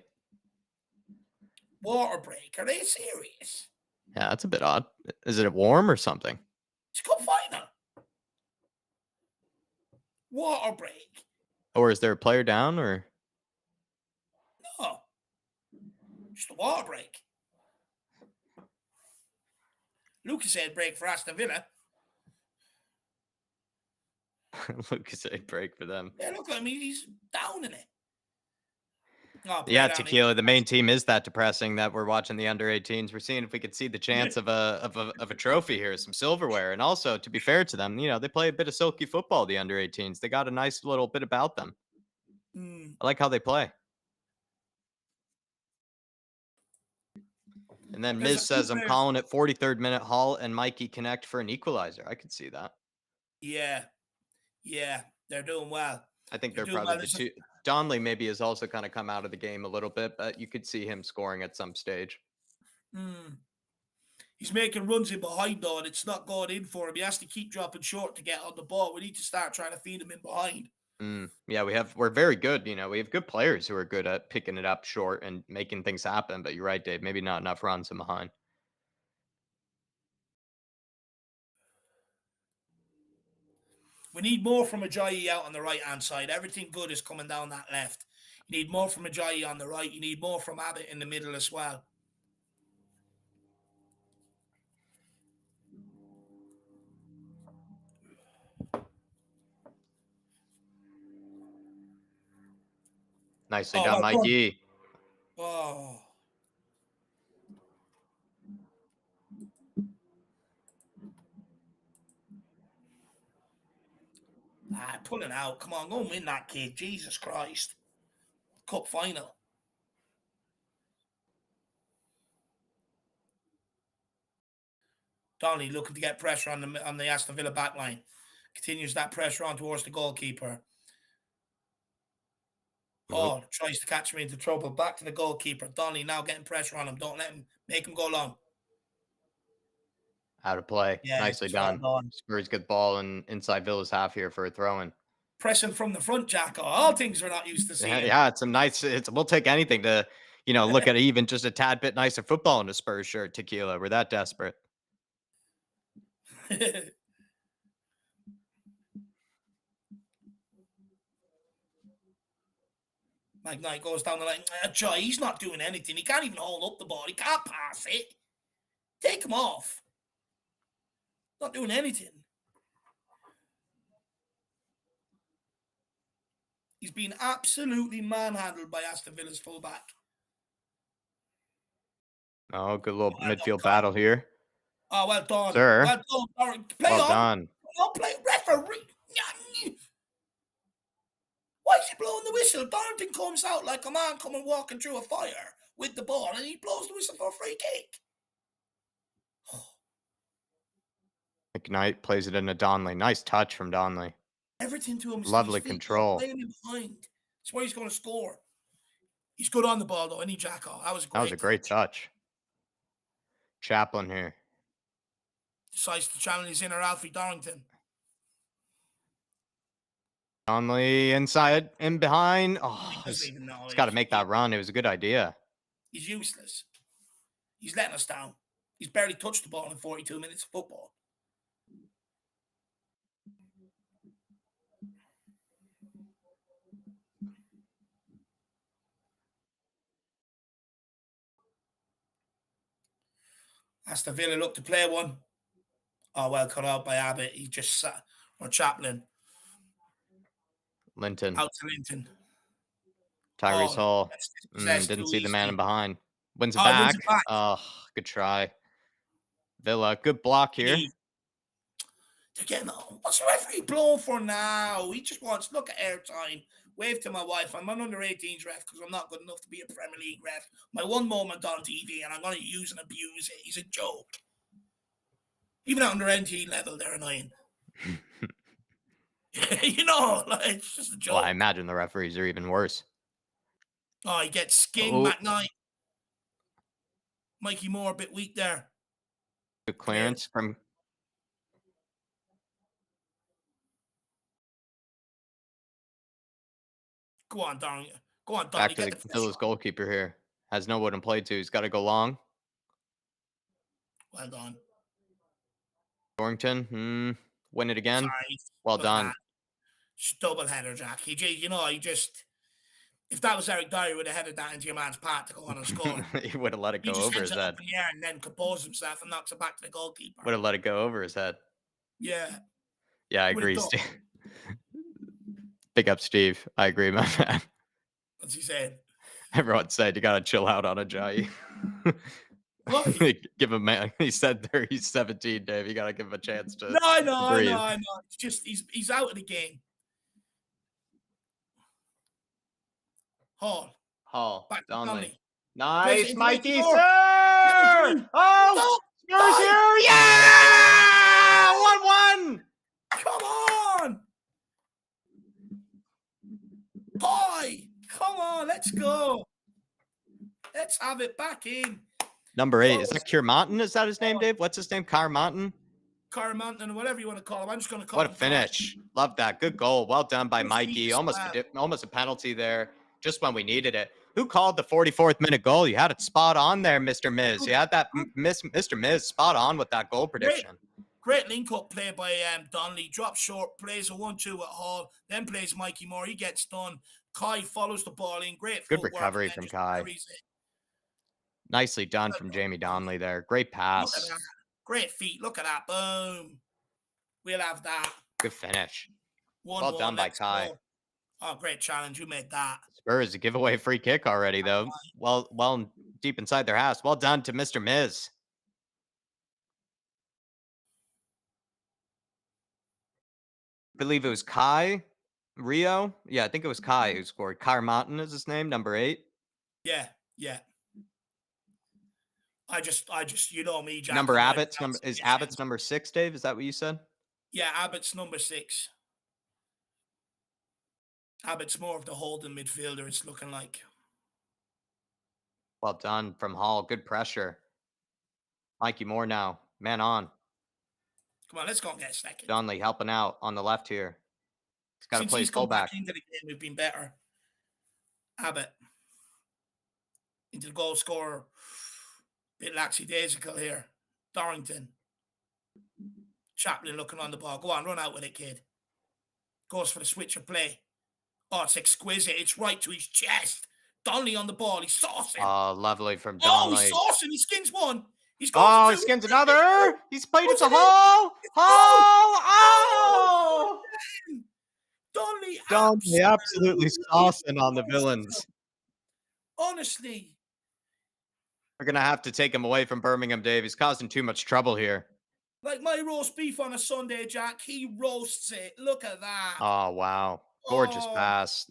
Water break. Are they serious? Yeah, that's a bit odd. Is it warm or something? It's cup final. Water break. Or is there a player down or? No. Just a water break. Lucas said break for Aston Villa. Lucas said break for them. Yeah, look, I mean, he's down in it. Oh, yeah, Tequila. The main team is that depressing that we're watching the under 18s. We're seeing if we could see the chance of a trophy here, some silverware, and also to be fair to them, they play a bit of silky football. The under 18s, they got a nice little bit about them. I like how they play. And then Miz says, "I'm calling it 43rd minute. Hall and Mikey connect for an equalizer." I could see that. Yeah, they're doing well. I think they're probably the two. Donnelly maybe has also kind of come out of the game a little bit, but you could see him scoring at some stage. He's making runs in behind, though, and it's not going in for him. He has to keep dropping short to get on the ball. We need to start trying to feed him in behind. Yeah, we're very good. We have good players who are good at picking it up short and making things happen. But you're right, Dave. Maybe not enough runs in behind. We need more from Ajayi out on the right-hand side. Everything good is coming down that left. You need more from Ajayi on the right. You need more from Abbott in the middle as well. Nicely done, Mikey. Oh. Pulling out. Come on, go and win that, kid. Jesus Christ. Cup final. Donnelly looking to get pressure on the Aston Villa backline. Continues that pressure on towards the goalkeeper. Hall tries to catch him into trouble. Back to the goalkeeper. Donnelly now getting pressure on him. Don't let him make him go long. Out of play. Yeah, nicely done. Spurs get the ball inside Villa's half here for a throw-in. Pressing from the front, Jack. All things we're not used to seeing. Yeah, it's some nice. We'll take anything to, look at even just a tad bit nicer football in a Spurs shirt. Tequila, we're that desperate. Mike Knight goes down the line. Joy, he's not doing anything. He can't even hold up the ball. He can't pass it. Take him off. Not doing anything. He's been absolutely manhandled by Aston Villa's fullback. Oh, good little midfield battle here. Oh, well done. Sir. Well done. Play well on. done. Well play. Referee. Why is he blowing the whistle? Darlington comes out like a man coming walking through a fire with the ball, and he blows the whistle for a free kick. McKnight plays it into Donnelly. Nice touch from Donnelly. Everything to him. Lovely control. Playing him behind. That's where he's going to score. He's good on the ball, though. Any Jacko. That was a great touch. Chaplin here. Decides to challenge his inner Alfie Darlington. Donnelly inside and behind. Oh, He doesn't even know. he's got to make that run. It was a good idea. He's useless. He's letting us down. He's barely touched the ball in 42 minutes of football. Aston Villa look to play one. Oh, well cut out by Abbott. He just sat, or Chaplin. Linton. Out to Linton. Tyrese Hall. That's Didn't too see the man easy. in behind. Wins it Oh, back. wins it back. Oh, good try. Villa, good block here. Again, what's the referee blowing for now? He just wants, look at airtime. Wave to my wife. I'm an under 18s ref because I'm not good enough to be a Premier League ref. My one moment on TV and I'm going to use and abuse it. He's a joke. Even at under 18 level, they're annoying. You know, like, it's just a joke. Well, I imagine the referees are even worse. Oh, he gets skinned, McKnight. Mikey Moore a bit weak there. Good clearance from... Go on, Donny. Go on, Back Donny. to the Villa's goalkeeper here. Has no one to play to. He's got to go long. Well done. Dorrington, win it again. Sorry. Well done. Double header, Jack. He just, if that was Eric Dyer, would have headed that into your man's path to go on and score. He would have let it go over his head. Up in the air and then composes himself and knocks it back to the goalkeeper. Would have let it go over his head. Yeah. Yeah, I agree, Steve. Big up, Steve. I agree, my man. What's he saying? Everyone said you gotta chill out on Ajayi. Give him, man. He said there he's 17, Dave. You gotta give him a chance to. I know. It's just he's out of the game. Hall. Back to Donnelly. Nice, Nice, Mikey, sir! Oh, Spurs here! Yeah! 1-1! Come on! Boy! Come on, let's go. Let's have it back in. Number 8. Is that Kiermonton? Is that his name, Dave? What's his name? Kiermonton? Kiermonton, or whatever you want to call him. I'm just going to call him. What a finish. Love that. Good goal. Well done by Mikey. Almost a penalty there, just when we needed it. Who called the 44th minute goal? You had it spot on there, Mr. Miz. You had that Mr. Miz spot on with that goal prediction. Great link-up play by Donnelly. Drops short, plays a 1-2 at Hall, then plays Mikey Moore. He gets done. Kai follows the ball in. Great good recovery from Kai. Nicely done from Jamie Donnelly there. Great pass. Great feet. Look at that. Boom. We'll have that. Good finish. 1-1. Well done by Kai. Oh, great challenge. You made that. Spurs to give away a free kick already, though. Well, deep inside their house. Well done to Mr. Miz. I believe it was Kai Rio. Yeah, I think it was Kai who scored. Kiermonton is his name, number 8. Yeah. I just, you know me, Jack. Number Abbott's number is Abbott's number 6, Dave. Is that what you said? Yeah, Abbott's number 6. Abbott's more of the holding midfielder, it's looking like. Well done from Hall. Good pressure. Mikey Moore now. Man on. Come on, let's go and get a second. Donnelly helping out on the left here. He's got to play his fullback. Into the game, we've been better. Abbott. Into the goal scorer. Bit lackadaisical here. Dorrington. Chaplin looking on the ball. Go on, run out with it, kid. Goes for the switch of play. Oh, it's exquisite. It's right to his chest. Donnelly on the ball. He's saucing. Oh, lovely from Donnelly. Oh, he's saucing. He skins one. He skins another. He's played it to Hall. Oh! Donnelly absolutely saucing on the villains. Honestly. We're going to have to take him away from Birmingham, Dave. He's causing too much trouble here. Like my roast beef on a Sunday, Jack. He roasts it. Look at that. Oh, wow. Gorgeous pass.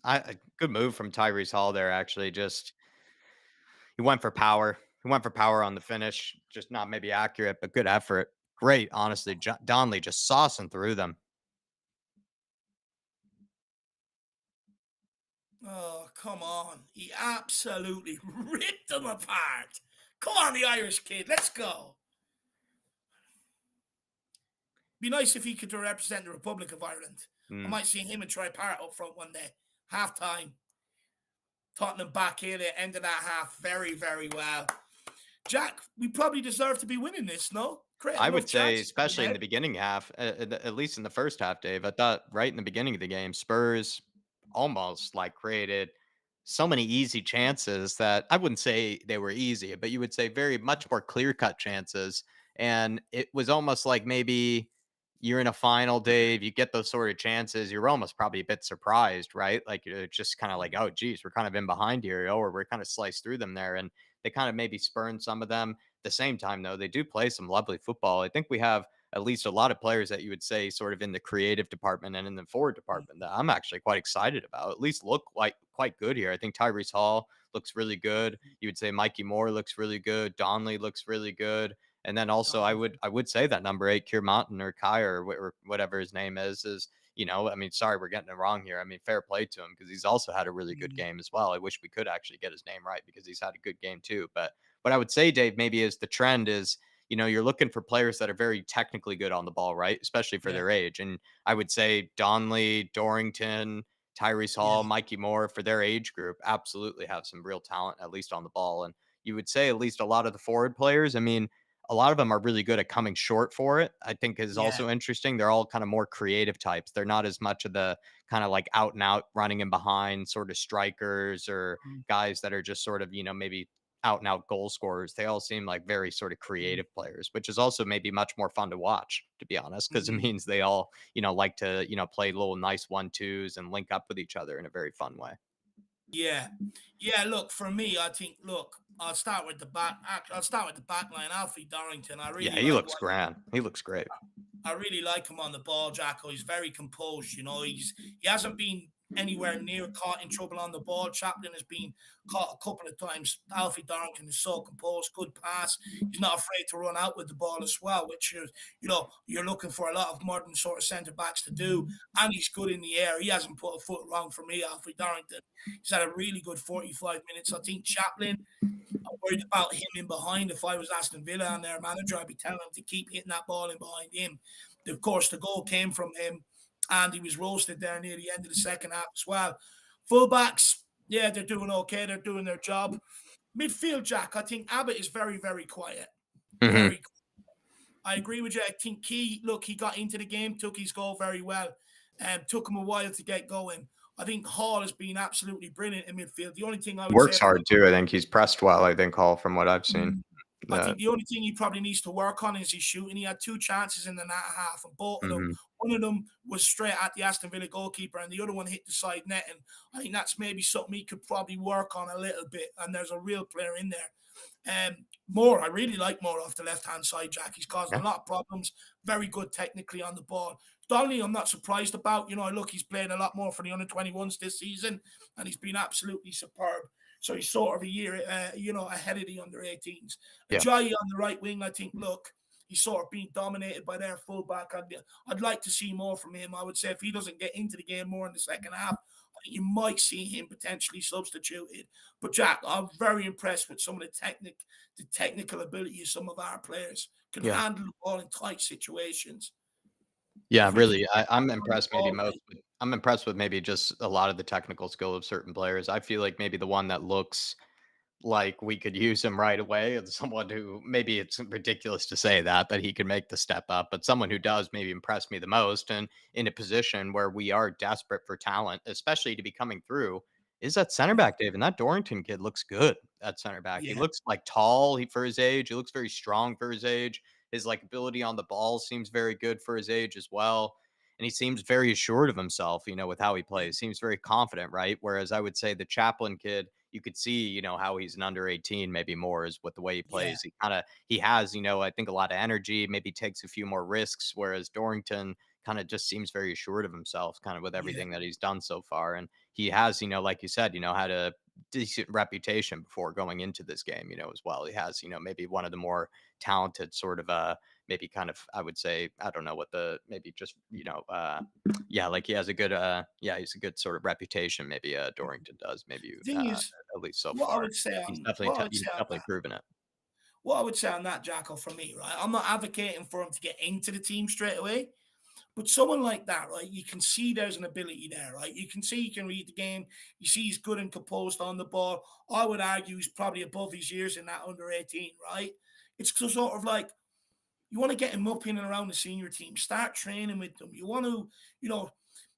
Good move from Tyrese Hall there, actually. He went for power. He went for power on the finish. Just not maybe accurate, but good effort. Great, honestly. Donnelly just saucing through them. Oh, come on. He absolutely ripped them apart. Come on, the Irish kid. Let's go. Be nice if he could represent the Republic of Ireland. I Mm. might see him and Troy Parrott up front one day. Half time, Tottenham back in it, end of that half very, very well. Jack, we probably deserve to be winning this, no? Create I enough would say, chances to especially in win the beginning half, at least in the first half, Dave, I thought right in the beginning of the game, Spurs almost like created so many easy chances that I wouldn't say they were easy, but you would say very much more clear cut chances. And it was almost like maybe you're in a final, Dave, you get those sort of chances, you're almost probably a bit surprised, right? Like you're just kind of like, oh, geez, we're kind of in behind here, or we're kind of sliced through them there. And they kind of maybe spurn some of them. At the same time, though, they do play some lovely football. I think we have at least a lot of players that you would say sort of in the creative department and in the forward department that I'm actually quite excited about. At least look like quite good here. I think Tyrese Hall looks really good. You would say Mikey Moore looks really good. Donley looks really good. And then also I would say that number 8, Kier Mountain or Kai or whatever his name is, I mean, sorry, we're getting it wrong here. I mean, fair play to him because he's also had a really good game as well. I wish we could actually get his name right because he's had a good game too. But what I would say, Dave, maybe is the trend is, you're looking for players that are very technically good on the ball, right? Especially for Yeah, their age. And I would say Donley, Dorrington, Tyrese yeah, Hall, Mikey Moore for their age group absolutely have some real talent, at least on the ball. And you would say at least a lot of the forward players, I mean, a lot of them are really good at coming short for it. I think is yeah. also interesting. They're all kind of more creative types. They're not as much of the kind of like out and out running in behind sort of strikers or Mm, guys that are just sort of, maybe out and out goal scorers. They all seem like very sort of mm, creative players, which is also maybe much more fun to watch, to be honest, because it mm. means they all, like to, play little nice 1-2s and link up with each other in a very fun way. Yeah. Yeah, look, for me, I think, look, I'll start with the back line. Alfie Dorrington, I Yeah, really he like looks what grand. He looks great. I really like him on the ball, Jacko. He's very composed. He hasn't been anywhere near caught in trouble on the ball. Chaplin has been caught a couple of times. Alfie Dorrington is so composed, good pass. He's not afraid to run out with the ball as well, which is, you're looking for a lot of modern sort of centre backs to do. And he's good in the air. He hasn't put a foot wrong for me, Alfie Dorrington. He's had a really good 45 minutes. I think Chaplin, I'm worried about him in behind. If I was Aston Villa and their manager, I'd be telling him to keep hitting that ball in behind him. Of course, the goal came from him, and he was roasted there near the end of the second half as well. Fullbacks, yeah, they're doing okay. They're doing their job. Midfield, Jack, I think Abbott is very, very quiet. Hmm. Very. I agree with you. I think he got into the game, took his goal very well, and took him a while to get going. I think Hall has been absolutely brilliant in midfield. The only thing I would say Works about hard too. I think he's pressed well. I think Hall, from what I've seen. I Uh, think the only thing he probably needs to work on is his shooting. He had two chances in the net half, and both of them, mhm. one of them was straight at the Aston Villa goalkeeper, and the other one hit the side net. And I think that's maybe something he could probably work on a little bit. And there's a real player in there. Moore, I really like Moore off the left hand side, Jack. He's causing Yeah, a lot of problems. Very good technically on the ball. Donnelly, I'm not surprised about. Look, he's playing a lot more for the under 21s this season, and he's been absolutely superb. So he's sort of a year, ahead of the under 18s. yeah, Ajayi on the right wing, I think, look, he's sort of being dominated by their fullback. I'd like to see more from him. I would say if he doesn't get into the game more in the second half, I think you might see him potentially substituted. But Jack, I'm very impressed with some of the technical ability of some of our players. Can yeah. handle the ball in tight situations. Yeah, If we can really. get I'm on the impressed maybe ball, most right? with I'm impressed with maybe just a lot of the technical skill of certain players. I feel like maybe the one that looks like we could use him right away and someone who maybe it's ridiculous to say that he could make the step up, but someone who does maybe impress me the most and in a position where we are desperate for talent, especially to be coming through, is that center Mm, back, Dave. And that Dorrington kid looks good at center back. He yeah, looks like tall for his age. He looks very strong for his age. His like ability on the ball seems very good for his age as well. And he seems very assured of himself, with how he yeah, plays. Seems very confident, right? Whereas I would say the Chaplin kid, you could see, how he's an under 18, maybe more is with the way he yeah, plays. He has, I think a lot of energy, maybe takes a few more risks, whereas Dorrington kind of just seems very assured of himself, kind of with yeah, everything that he's done so far. And he has, like you said, had a decent reputation before going into this game, as well. He has, maybe one of the more talented sort of maybe kind of I would say, I don't know what the maybe just, yeah, like he has a good yeah, he's a good sort of reputation, maybe Dorrington does, maybe the thing is, at least so what I far. would say He's on definitely what I would he's say on definitely that proven it. what I would say on that, Jacko, for me, right? I'm not advocating for him to get into the team straight away, But someone like that, right? You can see there's an ability there, right? You can see he can read the game. You see he's good and composed on the ball. I would argue he's probably above his years in that under 18, right? It's sort of like you want to get him up in and around the senior team, start training with them. You want to, you know,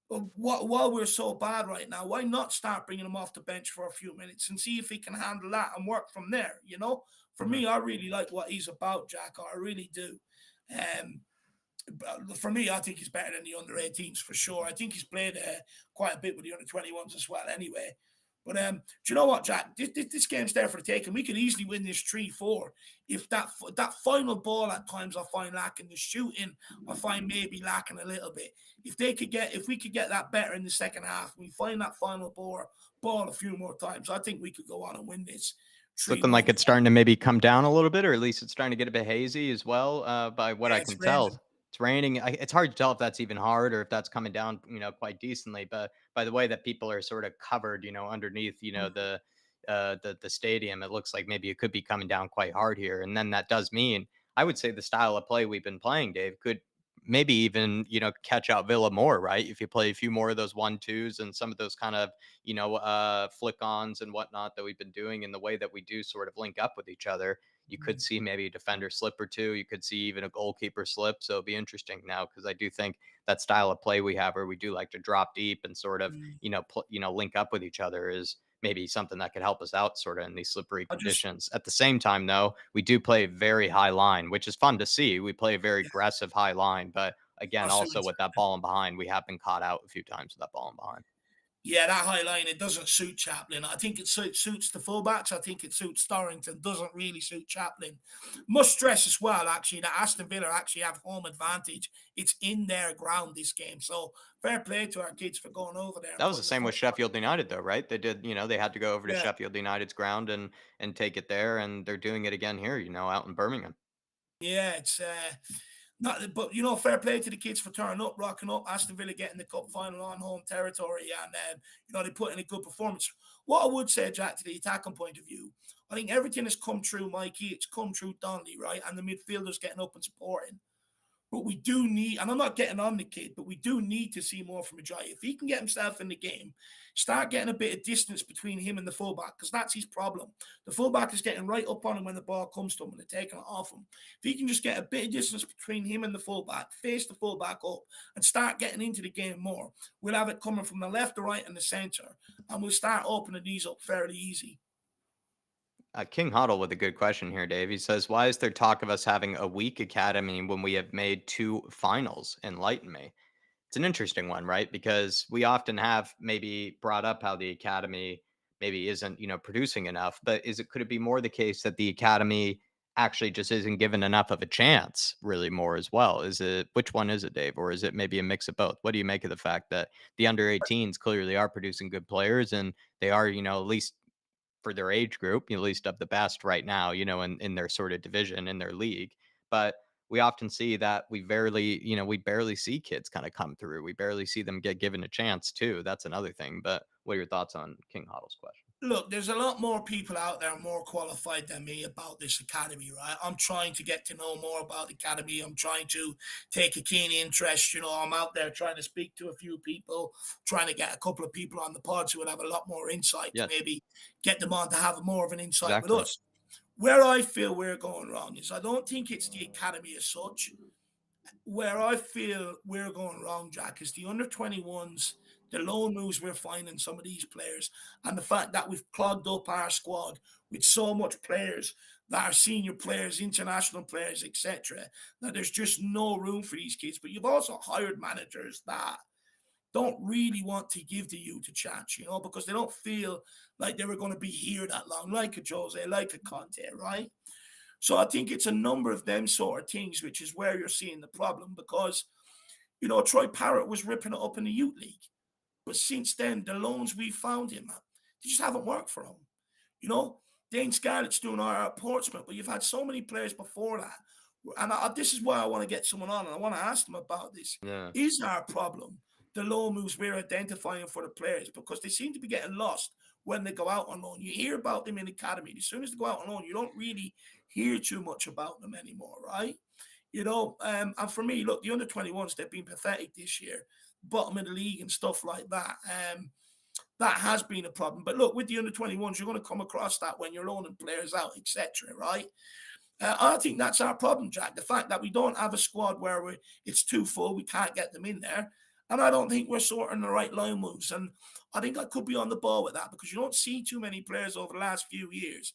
while we're so bad right now, why not start bringing him off the bench for a few minutes and see if he can handle that and work from there? You know, for Mhm. me, I really like what he's about, Jack. I really do. Um, for me, I think he's better than the under 18s for sure. I think he's played quite a bit with the under 21s as well, anyway. But do you know what, Jack? This game's there for the taking. We could easily win this 3-4 if that final ball at times I find lacking. The shooting I find maybe lacking a little bit. If we could get that better in the second half, we find that final ball a few more times. I think we could go on and win this It's three looking like one. it's starting to maybe come down a little bit, or at least it's starting to get a bit hazy as well, by what Yeah, I it's can tell. raining. It's raining. It's hard to tell if that's even hard or if that's coming down, quite decently. But by the way that people are sort of covered, underneath, the stadium, it looks like maybe it could be coming down quite hard here. And then that does mean I would say the style of play we've been playing, Dave, could maybe even catch out Villa more, right? If you play a few more of those 1-2s and some of those kind of flick ons and whatnot that we've been doing in the way that we do sort of link up with each other, you could see maybe a defender slip or two. You could see even a goalkeeper slip. So it'll be interesting now because I do think that style of play we have, where we do like to drop deep and sort of, Mm. link up with each other, is maybe something that could help us out sort of in these slippery I just conditions. At the same time, though, we do play a very high line, which is fun to see. We play a very Yeah, aggressive high line, but again, that's also suited. with that ball in behind, we have been caught out a few times with that ball in behind. Yeah, that high line, it doesn't suit Chaplin. I think it suits the fullbacks. I think it suits Storrington. Doesn't really suit Chaplin. Must stress as well, actually, that Aston Villa actually have home advantage. It's in their ground this game. So fair play to our kids for going over there That and was the putting the same with foot. Sheffield United, though, right? They did, they had to go over to Yeah, Sheffield United's ground and take it there, and they're doing it again here, out in Birmingham. yeah, it's not, but fair play to the kids for turning up, rocking up. Aston Villa getting the cup final on home territory, and they put in a good performance. What I would say, Jack, to the attacking point of view, I think everything has come through Mikey. It's come through Donnelly, right, and the midfielders getting up and supporting. But we do need, and I'm not getting on the kid, but we do need to see more from Ajayi. If he can get himself in the game, start getting a bit of distance between him and the fullback, because that's his problem. The fullback is getting right up on him when the ball comes to him and they're taking it off him. If he can just get a bit of distance between him and the fullback, face the fullback up, and start getting into the game more, we'll have it coming from the left, the right, and the centre, and we'll start opening these up fairly easy. King Huddle with a good question here, Dave. He says, "Why is there talk of us having a weak academy when we have made two finals? Enlighten me." It's an interesting one, right? Because we often have maybe brought up how the academy maybe isn't, producing enough, but could it be more the case that the academy actually just isn't given enough of a chance, really more as well? Which one is it, Dave? Or is it maybe a mix of both? What do you make of the fact that the under 18s clearly are producing good players and they are, at least for their age group, at least of the best right now, in their sort of division, in their league. But we often see that we barely see kids kind of come through. We barely see them get given a chance too. That's another thing. But what are your thoughts on King Hoddle's question? Look, there's a lot more people out there more qualified than me about this academy, right? I'm trying to get to know more about the academy. I'm trying to take a keen interest. I'm out there trying to speak to a few people, trying to get a couple of people on the pods who will have a lot more insight to Yes, maybe get them on to have more of an insight with exactly. us. Where I feel we're going wrong is I don't think it's the academy as such. Where I feel we're going wrong, Jack, is the under 21s, the loan moves we're finding some of these players, and the fact that we've clogged up our squad with so much players that are senior players, international players, etc., that there's just no room for these kids. But you've also hired managers that don't really want to give the youth a chance, because they don't feel like they were going to be here that long, like a Jose, like a Conte, right? So I think it's a number of them sort of things, which is where you're seeing the problem because, Troy Parrott was ripping it up in the youth league. But since then, the loans we found him at, they just haven't worked for him. You know, Dane Scarlett's doing all right at Portsmouth, but you've had so many players before that. And this is why I want to get someone on and I want to ask them about this. Yeah. Is our problem the loan moves we're identifying for the players? Because they seem to be getting lost when they go out on loan. You hear about them in the academy. As soon as they go out on loan, you don't really hear too much about them anymore, right? And for me, look, the under 21s, they've been pathetic this year, bottom of the league and stuff like that. That has been a problem. But look, with the under 21s, you're going to come across that when you're loaning players out, etc. Right? I think that's our problem, Jack. The fact that we don't have a squad where it's too full, we can't get them in there. And I don't think we're sorting the right line moves. And I think I could be on the ball with that because you don't see too many players over the last few years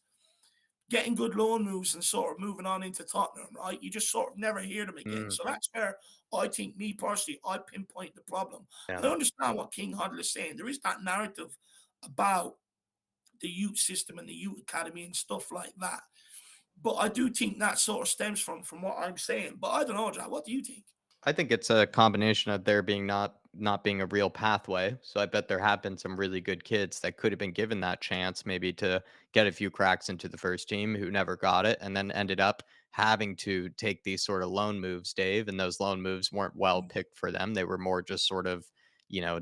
getting good loan moves and sort of moving on into Tottenham, right? You just sort of never hear them again. Mm, So that's where I think, me personally, I pinpoint the problem. yeah. I understand what King Huddle is saying. There is that narrative about the youth system and the youth academy and stuff like that. But I do think that sort of stems from what I'm saying. But I don't know, Jack. What do you think? I think it's a combination of there being not being a real pathway. So I bet there have been some really good kids that could have been given that chance maybe to get a few cracks into the first team who never got it and then ended up having to take these sort of loan moves, Dave, and those loan moves weren't well Mm, picked for them. They were more just sort of,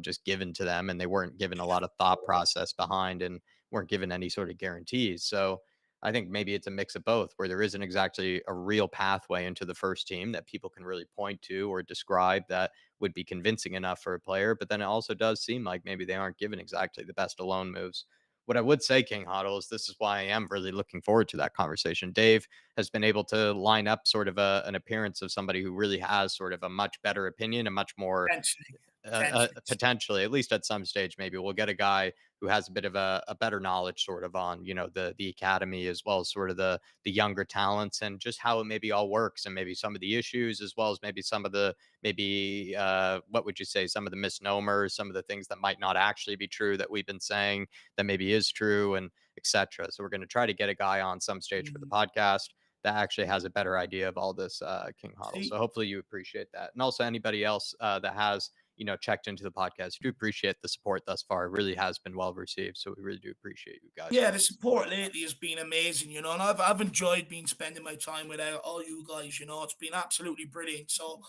just given to them and they weren't given a lot of thought process behind and weren't given any sort of guarantees. So I think maybe it's a mix of both, where there isn't exactly a real pathway into the first team that people can really point to or describe that would be convincing enough for a player. But then it also does seem like maybe they aren't given exactly the best of loan moves. What I would say, King Huddle, is this is why I am really looking forward to that conversation. Dave has been able to line up sort of an appearance of somebody who really has sort of a much better opinion, a much more potentially, potentially. potentially, at least at some stage, maybe we'll get a guy who has a bit of a better knowledge sort of on, the academy as well as sort of the younger talents and just how it maybe all works and maybe some of the issues as well as maybe some of the maybe what would you say, some of the misnomers, some of the things that might not actually be true that we've been saying that maybe is true and etc. So we're going to try to get a guy on some stage for the Mm. podcast that actually has a better idea of all this, King Huddle. So See, hopefully you appreciate that. And also anybody else that has checked into the podcast. Do appreciate the support thus far. It really has been well received. So we really do appreciate you guys. yeah, the support lately has been amazing, and I've enjoyed spending my time with all you guys. It's been absolutely brilliant. So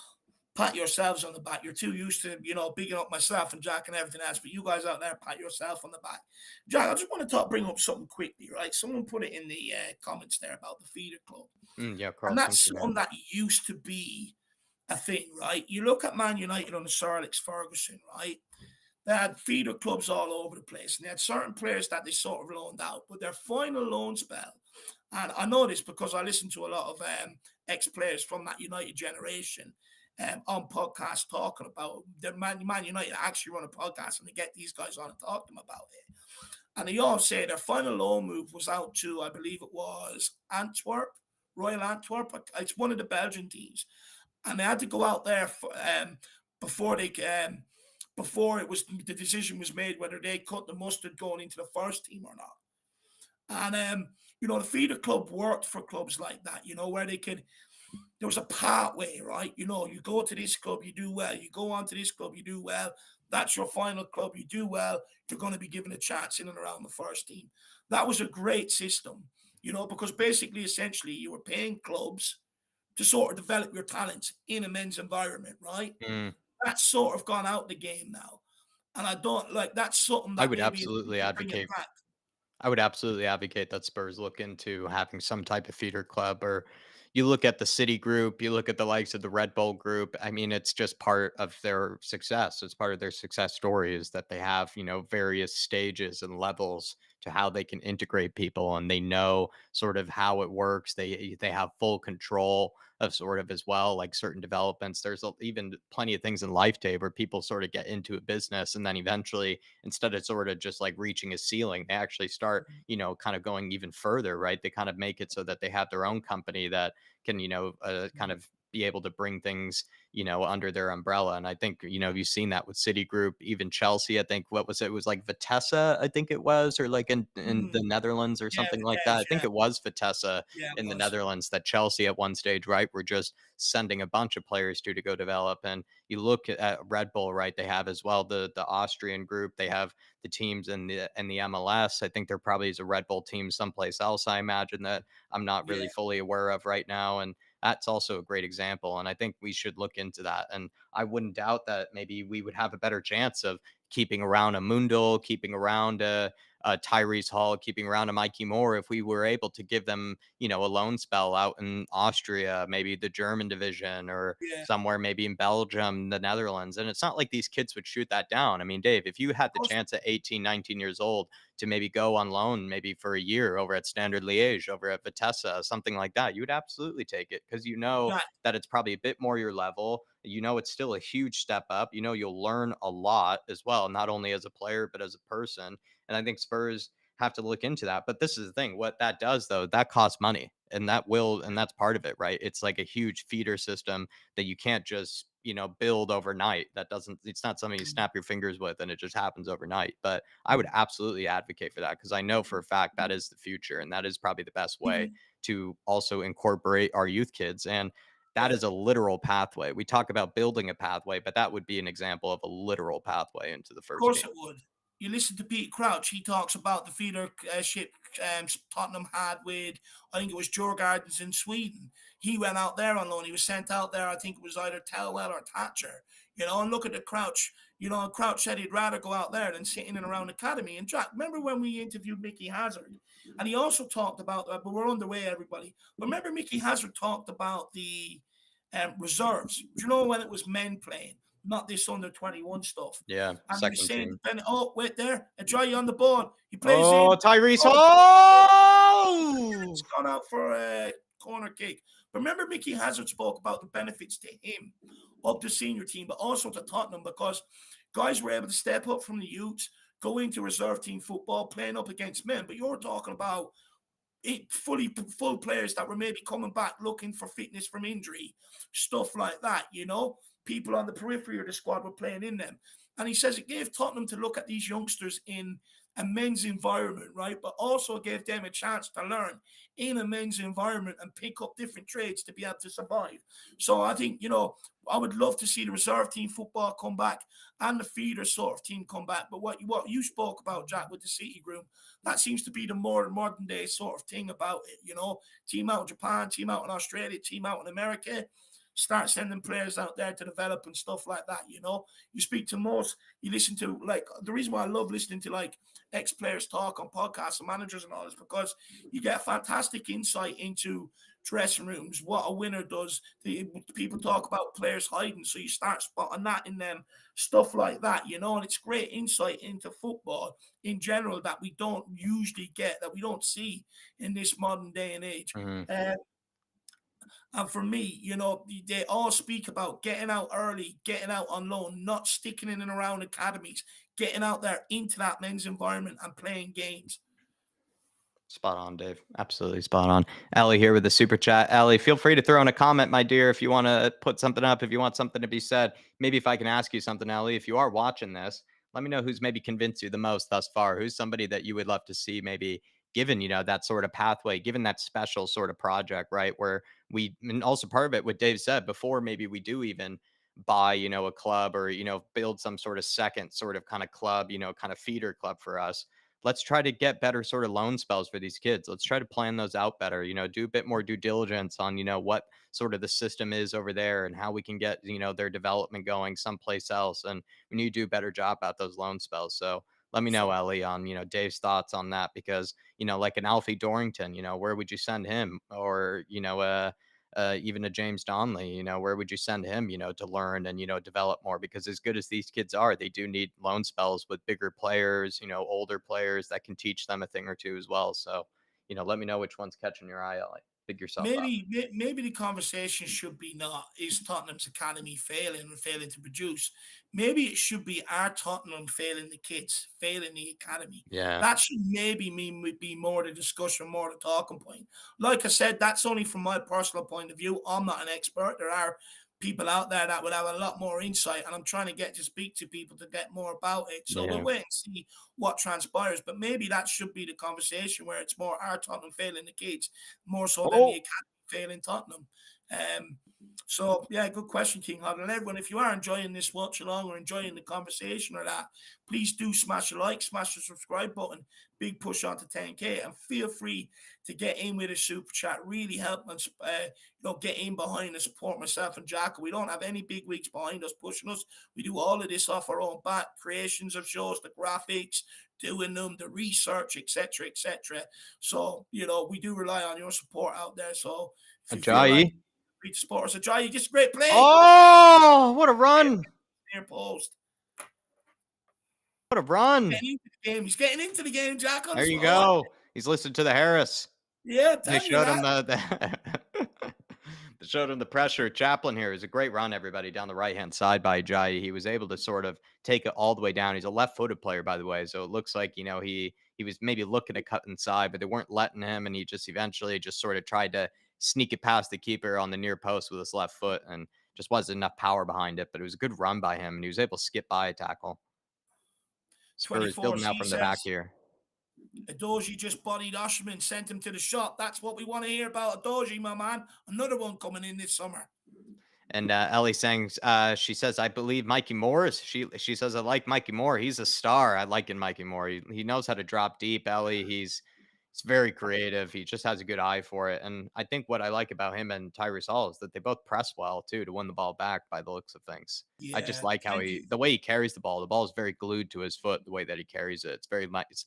pat yourselves on the back. You're too used to, bigging up myself and Jack and everything else, but you guys out there, pat yourself on the back. Jack, I just want to bring up something quickly, right? Someone put it in the comments there about the feeder club, Yeah, and Carl, thank that's you, man. something that used to be a thing, right? You look at Man United under Sir Alex Ferguson, right? They had feeder clubs all over the place, and they had certain players that they sort of loaned out. But their final loan spell, and I know this because I listen to a lot of ex-players from that United generation on podcasts talking about the Man United actually run a podcast and they get these guys on and talk to them about it. And they all say their final loan move was out to, I believe it was Antwerp, Royal Antwerp. It's one of the Belgian teams, and they had to go out there before they before the decision was made whether they cut the mustard going into the first team or not. And the feeder club worked for clubs like that, where they could. There was a pathway, right? You go to this club, you do well. You go on to this club, you do well. That's your final club, you do well. You're going to be given a chance in and around the first team. That was a great system, because basically, essentially, you were paying clubs to sort of develop your talents in a men's environment, right? Mm, That's sort of gone out the game now. And I don't like that's something I that would maybe if we absolutely could bring it advocate back. I would absolutely advocate that Spurs look into having some type of feeder club or you look at the City group, you look at the likes of the Red Bull group. I mean, it's just part of their success. It's part of their success story is that they have, various stages and levels to how they can integrate people and they know sort of how it works. They have full control of sort of as well like certain developments. There's even plenty of things in life, Dave, where people sort of get into a business and then eventually instead of sort of just like reaching a ceiling, they actually start, kind of going even further, right? They kind of make it so that they have their own company that can, kind of be able to bring things, under their umbrella. And I think, you've seen that with Citigroup, even Chelsea. I think what was it? It was like Vitesse, I think it was, or like in the Mm, Netherlands or yeah, something like that. I Vitesse, think yeah. it was Vitesse Yeah, it in the was. Netherlands that Chelsea at one stage, right, were just sending a bunch of players to go develop. And you look at Red Bull, right? They have as well the Austrian group. They have the teams in the MLS. I think there probably is a Red Bull team someplace else. I imagine that I'm not Yeah. really fully aware of right now. And that's also a great example. And I think we should look into that. And I wouldn't doubt that maybe we would have a better chance of keeping around a Mundel, keeping around a Tyrese Hall, keeping around a Mikey Moore, if we were able to give them, a loan spell out in Austria, maybe the German division, or Yeah, of somewhere maybe in Belgium, the Netherlands. And it's not like these kids would shoot that down. I mean, Dave, if you had the course. chance at 18, 19 years old to maybe go on loan maybe for a year over at Standard Liège, over at Vitesse, something like that, you would absolutely take it, because you know Yeah, that it's probably a bit more your level. You know, it's still a huge step up. You know, you'll learn a lot as well, not only as a player, but as a person. And I think Spurs have to look into that. But this is the thing, what that does though, that costs money. And that's part of it, right? It's like a huge feeder system that you can't just, build overnight. That doesn't, it's not something you mm, snap your fingers with and it just happens overnight. But I would absolutely advocate for that, because I know for a fact that is the future. And that is probably the best way even to also incorporate our youth kids. And that yeah. is a literal pathway. We talk about building a pathway, but that would be an example of a literal pathway into the Of first course game. it would. You listen to Pete Crouch, he talks about the feeder ship Tottenham had with, I think it was Djurgårdens in Sweden. He went out there on loan. He was sent out there, I think it was either Telwell or Thatcher. And look at the Crouch. Crouch said he'd rather go out there than sitting in around academy. And Jack, remember when we interviewed Mickey Hazard? And he also talked about, but we're on the way, everybody. But remember Mickey Hazard talked about the reserves. Do you know when it was men playing? Not this under 21 stuff. Yeah, And he was second saying, team. oh, wait there, enjoy you on the ball. He plays in. Oh, Tyrese Oh, Hall! it's gone out for a corner kick. Remember, Mickey Hazard spoke about the benefits to him of the senior team, but also to Tottenham, because guys were able to step up from the youths, go into reserve team football, playing up against men. But you're talking about full players that were maybe coming back looking for fitness from injury, stuff like that. People on the periphery of the squad were playing in them. And he says it gave Tottenham to look at these youngsters in a men's environment, right? But also gave them a chance to learn in a men's environment and pick up different trades to be able to survive. So I think, I would love to see the reserve team football come back and the feeder sort of team come back. But what you spoke about, Jack, with the City Group, that seems to be the more modern day sort of thing about it. Team out in Japan, team out in Australia, team out in America. Start sending players out there to develop and stuff like that. You speak to most, you listen to, like, the reason why I love listening to like ex-players talk on podcasts and managers and all is because you get a fantastic insight into dressing rooms, what a winner does. People talk about players hiding, so you start spotting that in them, stuff like that. And it's great insight into football in general that we don't usually get, that we don't see in this modern day and age. Mhm. And for me, they all speak about getting out early, getting out on loan, not sticking in and around academies, getting out there into that men's environment and playing games. Spot on, Dave. Absolutely spot on. Ellie here with the super chat. Ellie, feel free to throw in a comment, my dear, if you want to put something up, if you want something to be said. Maybe if I can ask you something, Ellie, if you are watching this, let me know who's maybe convinced you the most thus far. Who's somebody that you would love to see maybe given, that sort of pathway, given that special sort of project, right? Where and also part of it, what Dave said before, maybe we do even buy, a club, or, build some sort of second sort of kind of club, kind of feeder club for us. Let's try to get better sort of loan spells for these kids. Let's try to plan those out better, do a bit more due diligence on, what sort of the system is over there and how we can get, their development going someplace else. And we need to do a better job at those loan spells. So let me know, So Ellie, on, Dave's thoughts on that, because, like an Alfie Dorrington, where would you send him? Or, even a James Donnelly, where would you send him, to learn and, develop more? Because as good as these kids are, they do need loan spells with bigger players, older players that can teach them a thing or two as well. So, let me know which one's catching your eye. I'll figure yourself out. maybe the conversation should be not is Tottenham's academy failing and failing to produce. Maybe it should be our Tottenham failing the kids, failing the academy. Yeah. That should maybe mean would be more the discussion, more the talking point. Like I said, that's only from my personal point of view. I'm not an expert. There are people out there that would have a lot more insight, and I'm trying to get to speak to people to get more about it. So we'll Yeah. wait and see what transpires. But maybe that should be the conversation where it's more our Tottenham failing the kids more so than the Oh, academy failing Tottenham. Um, so yeah, good question, King Hog. And everyone, if you are enjoying this watch along or enjoying the conversation or that, please do smash a like, smash the subscribe button, big push on to 10K, and feel free to get in with a super chat. Really help us, get in behind and support myself and Jack. We don't have any big wigs behind us pushing us. We do all of this off our own back, creations of shows, the graphics, doing them, the research, etc., etc. So we do rely on your support out there. So if you feel like Ajayi. Reach Sports. So, Jai, just great play. Oh, what a run. Near post. What a run. Getting into the game. He's getting into the game, Jack. There you I like go. He's listened to the Harris. Yeah, They tell you showed him that. they showed him the pressure. Chaplin here is a great run, everybody, down the right-hand side by Ajayi. He was able to sort of take it all the way down. He's a left-footed player, by the way, so it looks like, he was maybe looking to cut inside, but they weren't letting him, and he just eventually just sort of tried to sneak it past the keeper on the near post with his left foot, and just wasn't enough power behind it, but it was a good run by him, and he was able to skip by a tackle. Spurs 24 building out C from the back says here. Adoji just bodied Osherman, sent him to the shop. That's what we want to hear about Adoji, my man. Another one coming in this summer. And Ellie saying, she says, I believe Mikey Moore is. She says, I like Mikey Moore. He's a star. I like in Mikey Moore. He knows how to drop deep. Ellie, he's very creative. He just has a good eye for it. And I think what I like about him and Tyrese Hall is that they both press well too to win the ball back by the looks of things. I just Yeah, like how plenty. the way he carries the ball. The ball is very glued to his foot. The way that he carries it, it's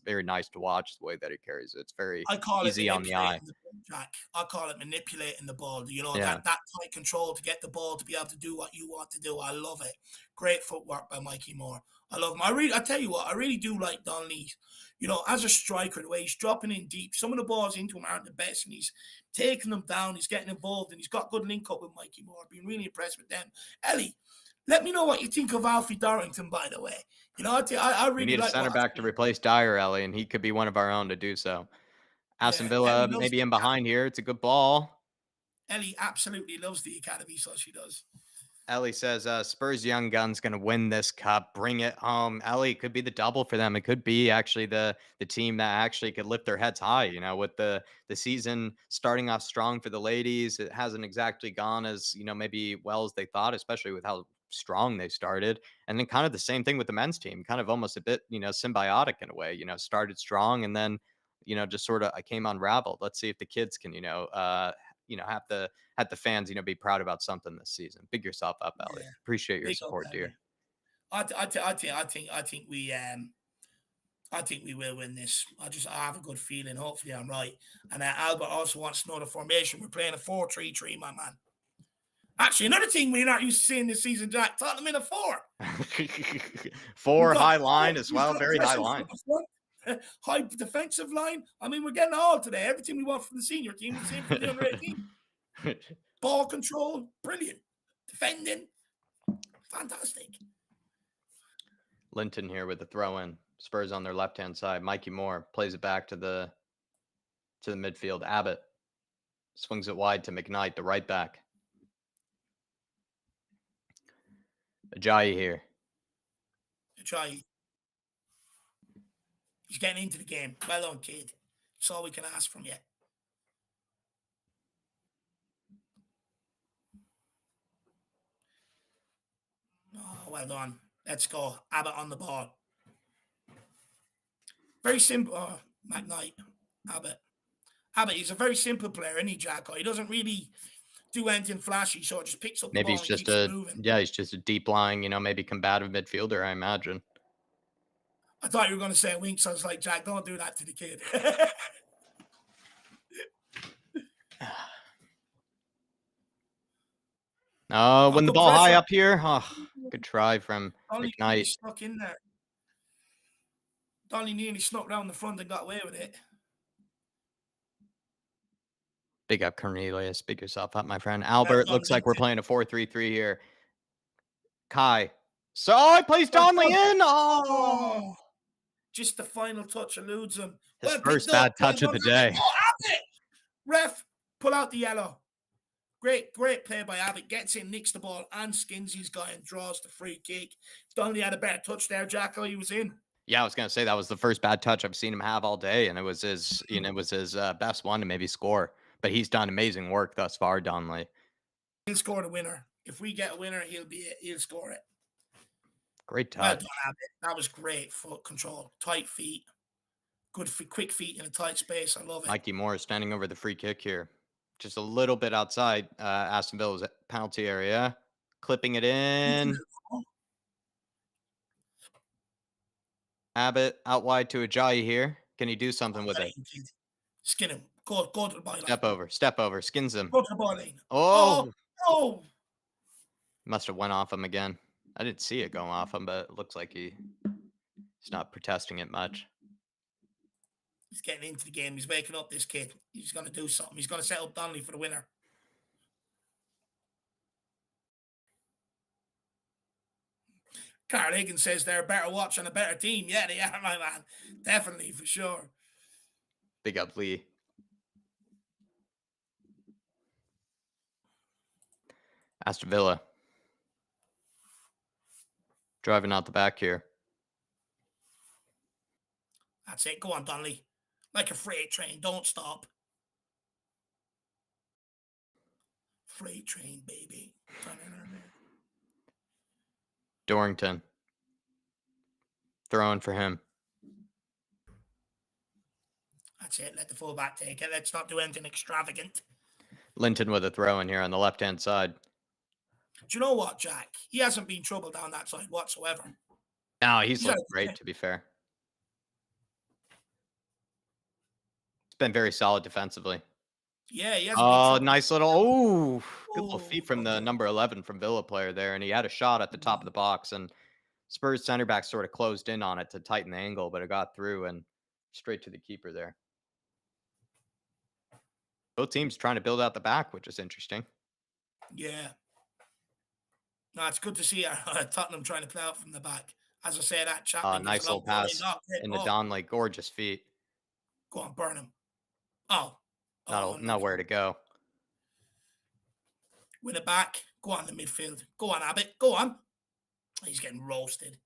very nice to watch. The way that he carries it, it's very I call it easy on the eye. manipulating the ball, Jack. I call it manipulating the ball. Yeah. That tight control to get the ball to be able to do what you want to do. I love it. Great footwork by Mikey Moore. I love him. I tell you what, I really do like Donnelly. As a striker, the way he's dropping in deep. Some of the balls into him aren't the best, and he's taking them down. He's getting involved, and he's got good link up with Mikey Moore. I've been really impressed with them. Ellie, let me know what you think of Alfie Dorrington, by the way. I We really need a like center what I've back to seen. replace Dyer, Ellie, and he could be one of our own to do so. Aston Yeah, Ellie Villa loves maybe the in academy. behind here. It's a good ball. Ellie absolutely loves the academy, so she does. Ellie says, Spurs young gun's gonna win this cup. Bring it home. Ellie could be the double for them. It could be actually the team that actually could lift their heads high, with the season starting off strong for the ladies. It hasn't exactly gone as, maybe well as they thought, especially with how strong they started. And then kind of the same thing with the men's team, kind of almost a bit, symbiotic in a way, started strong and then, just sort of I came unraveled. Let's see if the kids can, have the fans, be proud about something this season. Big yourself up, Ellie. Yeah, Appreciate your big up, support, dear. Ellie. I think we will win this. I have a good feeling. Hopefully, I'm right. And Albert also wants to know the formation. We're playing a 4-3-3, my man. Actually, another thing we're not used to seeing this season, Jack. Tottenham in a 4. We've Four got high four. line as We've well, got very high pressure from line. the front, high defensive line. I mean, we're getting all today. Everything we want from the senior team, we're seeing from the under 18. Ball control, brilliant. Defending, fantastic. Linton here with the throw in. Spurs on their left hand side. Mikey Moore plays it back to the midfield. Abbott swings it wide to McKnight, the right back. Ajayi here. Ajayi. He's getting into the game. Well done, kid. That's all we can ask from you. Oh, well done. Let's go. Abbott on the ball. Very simple. Oh, McKnight. Abbott. He's a very simple player, isn't he, Jacko? He doesn't really do anything flashy, so it just picks up the Maybe ball he's and just keeps it moving. he's just a deep lying, maybe combative midfielder, I imagine. I thought you were going to say Winks. I was like, Jack, don't do that to the kid. When the Good ball high pressure. up here, good try from Donny McKnight. snuck in there. Donny nearly snuck round the front and got away with it. Big up Cornelius. Big yourself up, my friend. Albert, Well done, looks like we're Linton. playing a 4-3-3 here. Kai. So he plays Well Donley done. in. Oh, Oh, just the final touch eludes him. his Well picked first bad up. Well touch of done, the Abbott. day. Oh, Abbott! Ref, pull out the yellow. Great play by Abbott. Gets in, nicks the ball, and skins his guy and draws the free kick. If Donnelly had a better touch there, Jacko, he was in. Yeah, I was gonna say that was the first bad touch I've seen him have all day, and it was his, best one to maybe score. But he's done amazing work thus far, Donley. He'll score the winner. If we get a winner, he'll score it. Great Well touch. done, Abbott. That was great foot control. Tight feet. Good feet, quick feet in a tight space. I love it. Mikey Moore standing over the free kick here. Just a little bit outside Aston Villa's penalty area. Clipping it in. Abbott out wide to Ajayi here. Can he do something with it? Skin him. Go to the byline. Step over. Skins him. Go to the byline. Oh! Oh! Must have went off him again. I didn't see it go off him, but it looks like he's not protesting it much. He's getting into the game. He's waking up, this kid. He's going to do something. He's going to set up Donnelly for the winner. Carl Higgins says they're a better watch and a better team. Yeah, they are, my man. Definitely, for sure. Big up, Lee. Aston Villa. Driving out the back here. That's it. Go on, Donnelly. Like a freight train. Don't stop. Freight train, baby. Dorrington. Throwing for him. That's it. Let the fullback take it. Let's not do anything extravagant. Linton with a throw in here on the left-hand side. Do you know what, Jack? He hasn't been trouble down that side whatsoever. No, he's looked great, to be fair. It's been very solid defensively. Yeah, he hasn't nice little, good little feet from the number 11 from Villa player there. And he had a shot at the top of the box. And Spurs center back sort of closed in on it to tighten the angle, but it got through and straight to the keeper there. Both teams trying to build out the back, which is interesting. Yeah. No, it's good to see Tottenham trying to play out from the back. As I say, that Chapman. Nice little pass into Donnelly. Gorgeous feet. Go on, burn him. Oh. Nowhere to go. Win it back. Go on the midfield. Go on, Abbott. Go on. He's getting roasted.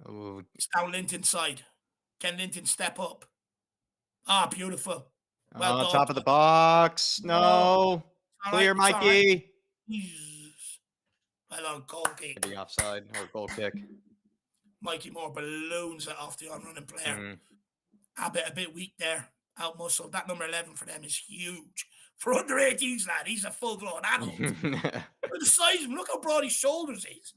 Ooh. It's down Linton's side. Can Linton step up? Beautiful. Well done. Top of the box. No. Clear, Mikey. Jesus. Well on, goal kick. Maybe offside or goal kick. Mikey Moore balloons it off the on-running player. Abbott a bit weak there. Out muscle. That number 11 for them is huge. For under 18s, lad, he's a full-grown adult. Look at the size of him. Look how broad his shoulders is.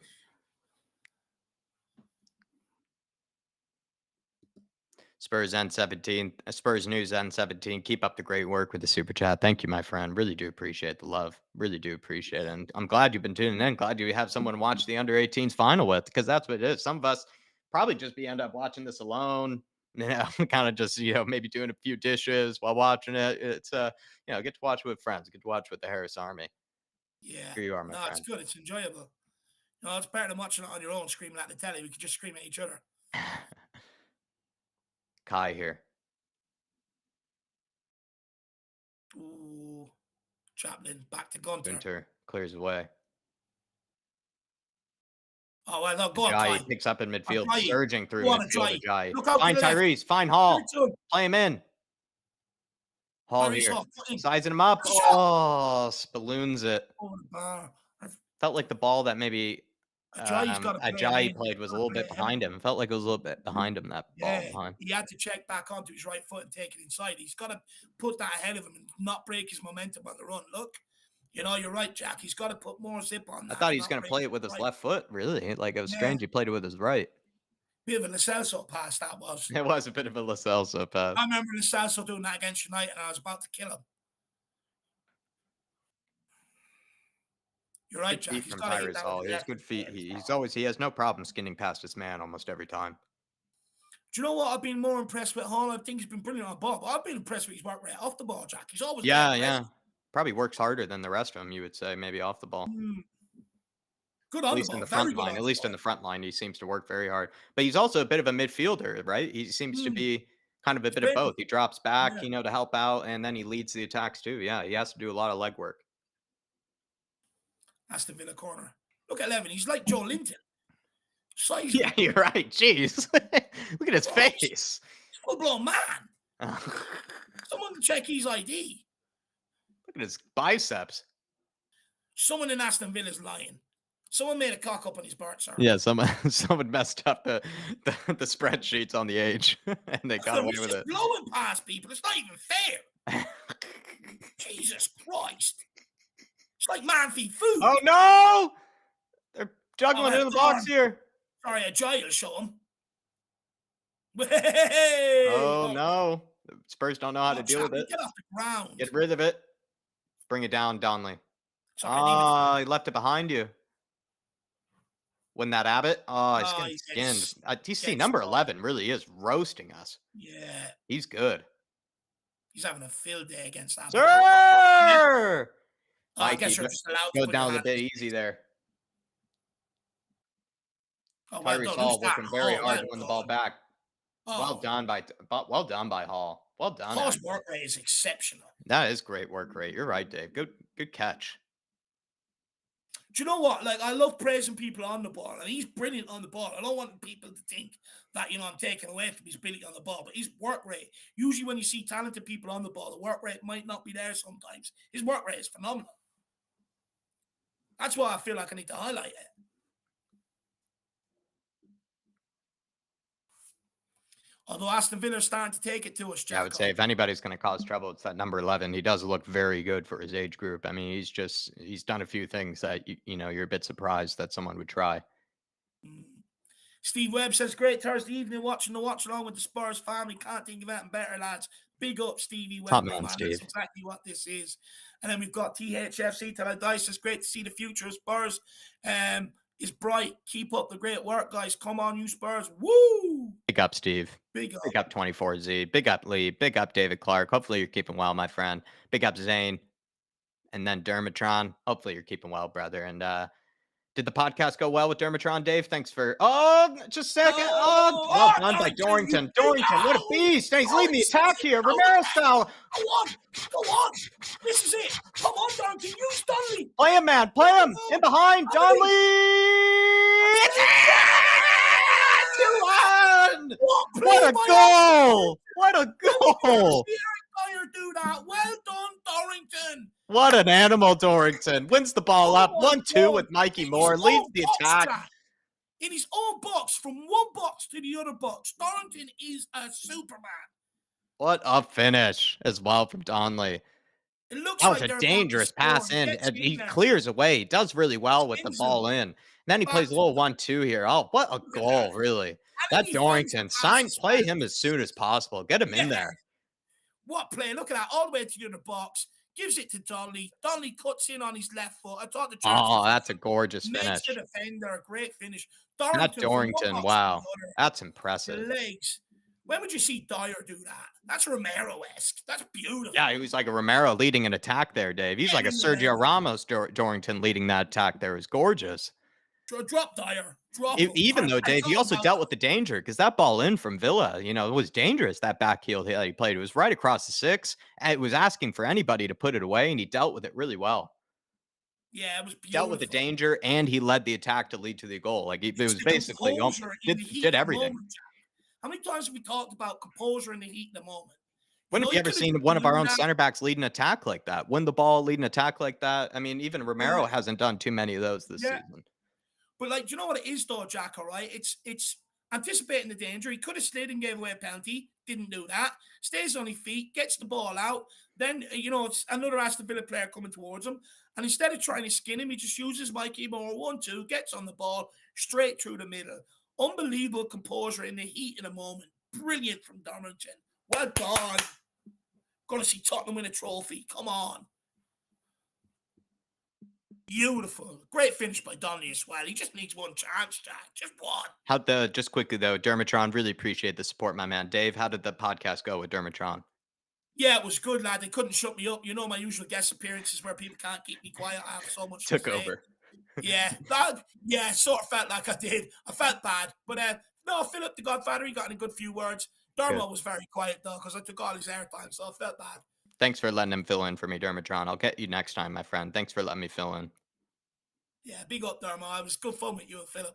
Spurs N17. Spurs News N17. Keep up the great work with the super chat. Thank you, my friend. Really do appreciate the love. Really do appreciate it. And I'm glad you've been tuning in. Glad you have someone to watch the under 18s final with, because that's what it is. Some of us probably just end up watching this alone. Kind of just, maybe doing a few dishes while watching it. It's, get to watch with friends. Get to watch with the Harris Army. Yeah. Here you are, my friend. It's good. It's enjoyable. It's better than watching it on your own, screaming at the telly. We could just scream at each other. Kai here. Ooh. Chaplin back to Gunter. Gunter clears away. Oh, well, no, go on, Kai. Picks up in midfield, surging through midfield. Ajayi. Look out, find Tyrese. Find Hall. Play him in. Hall here. Sizing him up. Balloons it. Felt like the ball that maybe Ajayi played was a little bit behind him. Felt like it was a little bit behind him, that ball behind. He had to check back onto his right foot and take it inside. He's got to put that ahead of him and not break his momentum on the run. Look. You're right, Jack. He's got to put more zip on that. I thought he was going to play it with his left foot, really. Like, it was strange he played it with his right. Bit of a Lo Celso pass, that was. It was a bit of a Lo Celso pass. I remember Lo Celso doing that against United, and I was about to kill him. You're right, Jack. He's got to hit that Hall. He has good feet. He has no problem skinning past his man almost every time. Do you know what? I've been more impressed with Hall. I think he's been brilliant on the ball, but I've been impressed with his work rate off the ball, Jack. He's always Probably works harder than the rest of them, you would say, maybe off the ball. Good on At least in the front line. At least in the front line, he seems to work very hard. But he's also a bit of a midfielder, right? He seems to be kind of a bit of both. He drops back, to help out, and then he leads the attacks too. Yeah, he has to do a lot of legwork. That's the Villa corner. Look at 11. He's like Joe Linton. Size. Yeah, you're right. Jeez. Look at his face. He's full-blown man. Someone check his ID. Look at his biceps. Someone in Aston Villa's lying. Someone made a cock up on his birth cert. Yeah, someone messed up the spreadsheets on the age, and they got away He's with just it. blowing past people. It's not even fair. Jesus Christ. It's like man feed food. Oh no! They're juggling Oh, into the box here. Sorry, a giant will show him. Hey! Oh no! The Spurs don't know how to deal with Chapman, it. get off the ground. Get rid of it. Bring it down, Donley. Sorry, leave it. He left it behind you. When that Abbott, he's getting He skinned. gets TC number smoked. 11 really is roasting us. Yeah. He's good. He's having a field day against Abbott. Sir! I Mikey, guess you're just allowed to go put down your a bit hand- easy there. Oh, well Tyrese done. Hall Who's that? working very Oh, hard well to win the done. ball back. Well Oh, done by Hall. Well done. Hall's actually. work rate is exceptional. That is great work rate. You're right, Dave. Good catch. Do you know what? Like, I love praising people on the ball, and he's brilliant on the ball. I don't want people to think that, I'm taking away from his ability on the ball, but his work rate, usually when you see talented people on the ball, the work rate might not be there sometimes. His work rate is phenomenal. That's why I feel like I need to highlight it. Although Aston Villa's starting to take it to us, Jack. I would say if anybody's going to cause trouble, it's that number 11. He does look very good for his age group. I mean, he's done a few things that, you're a bit surprised that someone would try. Steve Webb says, great Thursday evening watching the watch along with the Spurs family. Can't think of anything better, lads. Big up, Stevie Webb. Top man, Steve. That's exactly what this is. And then we've got THFC Till I Die says, great to see the future of Spurs. Is bright. Keep up the great work, guys. Come on, you Spurs. Woo! Big up, Steve. Big up. Big up 24Z. Big up Lee. Big up David Clark. Hopefully you're keeping well, my friend. Big up Zane. And then Dermatron. Hopefully you're keeping well, brother. And did the podcast go well with Dermatron, Dave? Thanks for just a second. Well done by Dorrington. Dorrington, what a beast. And he's leading the attack here. Romero style. Go on. This is it. Come on, Dorrington. Use Donnelly. Play him, man. Play him. In behind. Donnelly. It's it! 2-1. What a goal. What a goal. Do that. Well done, Dorrington. What an animal, Dorrington. Wins the ball up. 1-2 with Mikey Moore. Leads the attack. In his own box, from one box to the other box. Dorrington is a Superman. What a finish as well from Donnelly. It looks That like was a they're dangerous about to pass score. in. He clears away. He does really well with the ball in. And then he plays a little 1-2 here. Oh, what a goal, really. That Dorrington. Play him as soon as possible. Get him in there. What play? Look at that. All the way to the other box. Gives it to Donnelly. Donnelly cuts in on his left foot. I thought the that's a gorgeous finish. Makes the defender a great finish. That Dorrington, wow. That's impressive. The legs. When would you see Dyer do that? That's Romero-esque. That's beautiful. Yeah, he was like a Romero leading an attack there, Dave. He's like a Sergio Ramos Dorrington leading that attack there. It was gorgeous. Drop Dyer. Even though, Dave, he also dealt with the danger because that ball in from Villa, it was dangerous, that back heel that he played. It was right across the 6. And it was asking for anybody to put it away, and he dealt with it really well. Yeah, it was beautiful. Dealt with the danger, and he led the attack to lead to the goal. Like, it was basically did everything. How many times have we talked about composure in the heat of the moment? When have you ever seen one of our own center backs lead an attack like that? Win the ball, lead an attack like that? I mean, even Romero hasn't done too many of those this season. But, do you know what it is, though, Jack, all right? It's anticipating the danger. He could have slid and gave away a penalty. Didn't do that. Stays on his feet, gets the ball out. Then, it's another Aston Villa player coming towards him. And instead of trying to skin him, he just uses Mikey Moore 1-2, gets on the ball, straight through the middle. Unbelievable composure in the heat of the moment. Brilliant from Dorrington. Well done. Going to see Tottenham win a trophy. Come on. Beautiful. Great finish by Donnelly as well. He just needs one chance, Jack. Just one. Just quickly, though, Dermatron, really appreciate the support, my man. Dave, how did the podcast go with Dermatron? Yeah, it was good, lad. They couldn't shut me up. My usual guest appearances where people can't keep me quiet. I have so much to say. Took over. Yeah, sort of felt like I did. I felt bad. But no, Philip the Godfather, he got in a good few words. Dermo was very quiet, though, because I took all his airtime, so I felt bad. Thanks for letting him fill in for me, Dermatron. I'll get you next time, my friend. Thanks for letting me fill in. Yeah, big up, Dermo. It was good fun with you and Philip.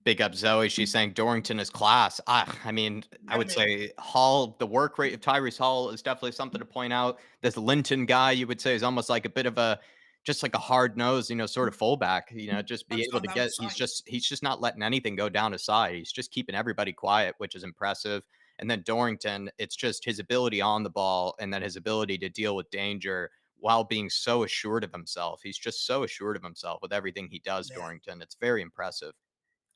Big up Zoe. She's saying Dorrington is class. I mean, I would Enemy. say Hall, the work rate of Tyrese Hall is definitely something to point out. This Linton guy, you would say, is almost like a bit of a just like a hard nose, sort of fullback. Just be That's able not to down the get. side. He's just not letting anything go down his side. He's just keeping everybody quiet, which is impressive. And then Dorrington, it's just his ability on the ball, and then his ability to deal with danger while being so assured of himself. He's just so assured of himself with everything he does. Yeah. Dorrington, it's very impressive.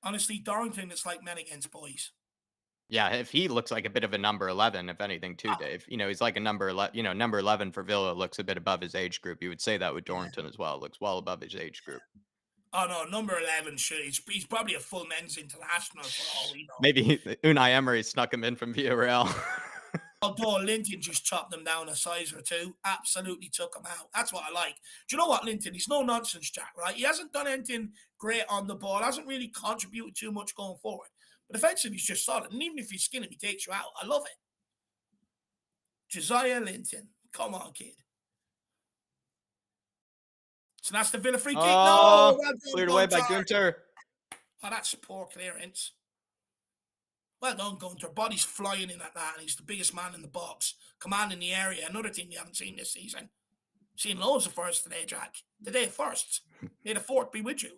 Honestly, Darlington is like men against boys. Yeah, if he looks like a bit of a number 11, if anything, too, Oh, Dave. He's like a number 11 for Villa looks a bit above his age group. You would say that with yeah. Dorrington as well. Looks well above his age group. Oh no, number 11. Sure, he's probably a full men's international for all we know. Maybe Unai Emery snuck him in from Villarreal. Although Linton just chopped them down a size or two, absolutely took them out. That's what I like. Do you know what, Linton? He's no nonsense, Jack, right? He hasn't done anything great on the ball, hasn't really contributed too much going forward. But offensively, he's just solid. And even if you skin him, he takes you out. I love it. Josiah Linton. Come on, kid. So that's the Villa free kick. No, Oh, cleared away by Gunter. Oh, that's poor clearance. Well done, Gunter. Body's flying in at that, and he's the biggest man in the box, commanding the area. Another thing we haven't seen this season. Seen loads of firsts today, Jack. Today, firsts. May the fourth be with you.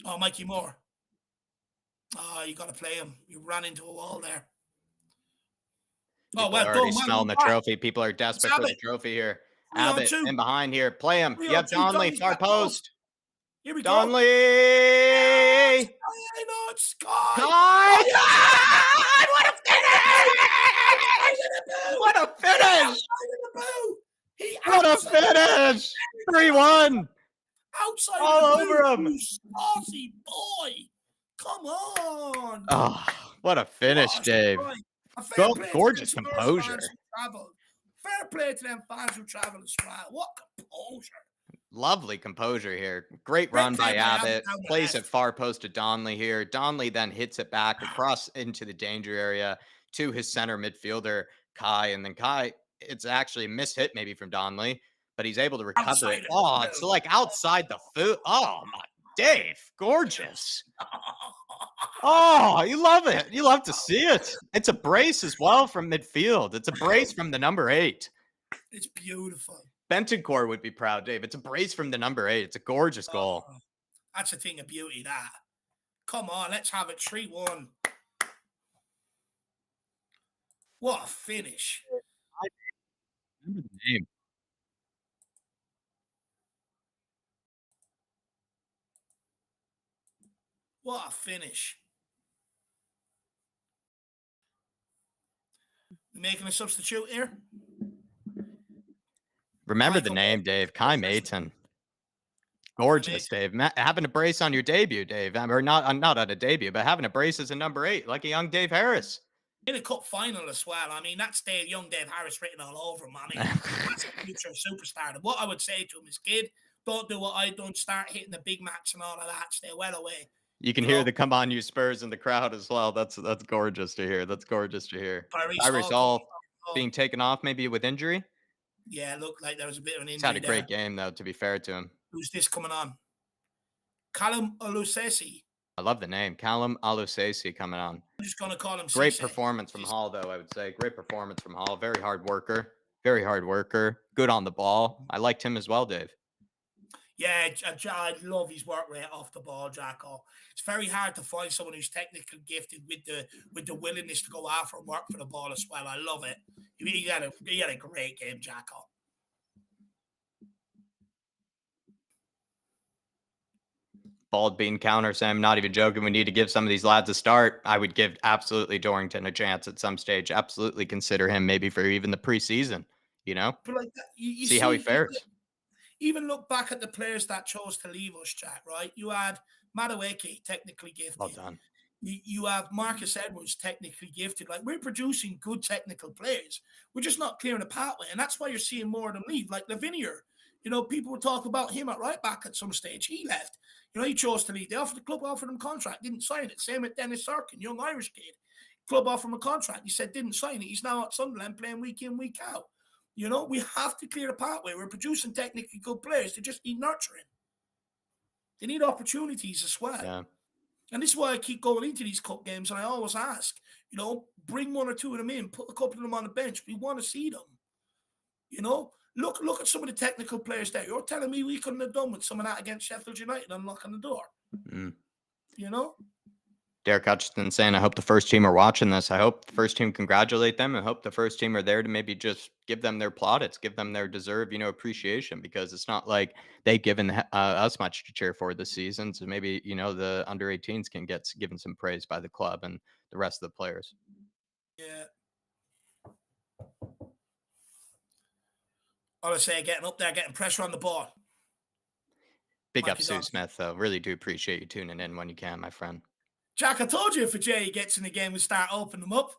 Oh, Mikey Moore. Oh, you got to play him. You ran into a wall there. People are already smelling the trophy. People are desperate for the trophy here. Abbott in behind here. Play him. You have Donnelly, far post. Here we Donnelly! go. No, it's Sky! What a finish! What a finish! What a finish! 3-1! Outside all of the over him. You saucy boy! Come on! Oh, what a finish, Dave. Gorgeous composure. Fair play to them fans who travel as well. What composure. Lovely composure here. Great run by Abbott. Plays it far post to Donnelly here. Donnelly then hits it back across into the danger area to his center midfielder, Kai. And then Kai, it's actually a mishit maybe from Donnelly, but he's able to recover it. Oh, it's like outside the foot. Oh, my Dave. Gorgeous. Oh, you love it. You love to see it. It's a brace as well from midfield. It's a brace from the number 8. It's beautiful. Bentoncourt would be proud, Dave. It's a brace from the number 8. It's a gorgeous goal. That's a thing of beauty, that. Come on, let's have it 3-1. What a finish. I remember the name. What a finish. We making a substitute here? Remember the name, Dave. Kai Mayton. Gorgeous, Dave. Having a brace on your debut, Dave. Or not on a debut, but having a brace as a number 8, like a young Dave Harris. In a cup final as well. I mean, that's young Dave Harris written all over him. I mean, that's a future superstar. And what I would say to him is, kid, don't do what I done. Start hitting the big macs and all of that. Stay well away. You can hear the "Come on, you Spurs" in the crowd as well. That's gorgeous to hear. That's gorgeous to hear. Tyrese Hall being taken off maybe with injury. Yeah, it looked like there was a bit of an injury. He's had a great game though, to be fair to him. Who's this coming on? Callum Alusesi. I love the name. Callum Alusesi coming on. I'm just going to call him Great performance from Hall, though, I would say. Great performance from Hall. Very hard worker. Very hard worker. Good on the ball. I liked him as well, Dave. Yeah, I love his work rate off the ball, Jacko. It's very hard to find someone who's technically gifted with the willingness to go after and work for the ball as well. I love it. He had a great game, Jacko. Bald bean counter, Sam. I'm not even joking. We need to give some of these lads a start. I would give absolutely Dorrington a chance at some stage. Absolutely consider him maybe for even the preseason. But like that, you see how he fares. Even look back at the players that chose to leave us, Jack, right? You had Madueke, technically gifted. Well done. You have Marcus Edwards, technically gifted. Like, we're producing good technical players. We're just not clearing the pathway. And that's why you're seeing more of them leave. Like Lavinia, people would talk about him at right back at some stage. He left. He chose to leave. The club offered him a contract, didn't sign it. Same with Dennis Sarkin, young Irish kid. Club offered him a contract. He said, didn't sign it. He's now at Sunderland playing week in, week out. We have to clear the pathway. We're producing technically good players. They just need nurturing. They need opportunities as well. Yeah. And this is why I keep going into these cup games, and I always ask, bring one or two of them in, put a couple of them on the bench. We want to see them. Look at some of the technical players there. You're telling me we couldn't have done with some of that against Sheffield United unlocking the door. Mm. You know? Derek Hutchinson saying, I hope the first team are watching this. I hope the first team congratulate them and hope the first team are there to maybe just give them their plaudits, give them their deserved, appreciation, because it's not like they've given us much to cheer for this season. So maybe, the under 18s can get given some praise by the club and the rest of the players. Yeah. I would say getting up there, getting pressure on the ball. Big up Mikey Sue Donovan. Smith, though. Really do appreciate you tuning in when you can, my friend. Jack, I told you if a Jay gets in the game, we start opening them up.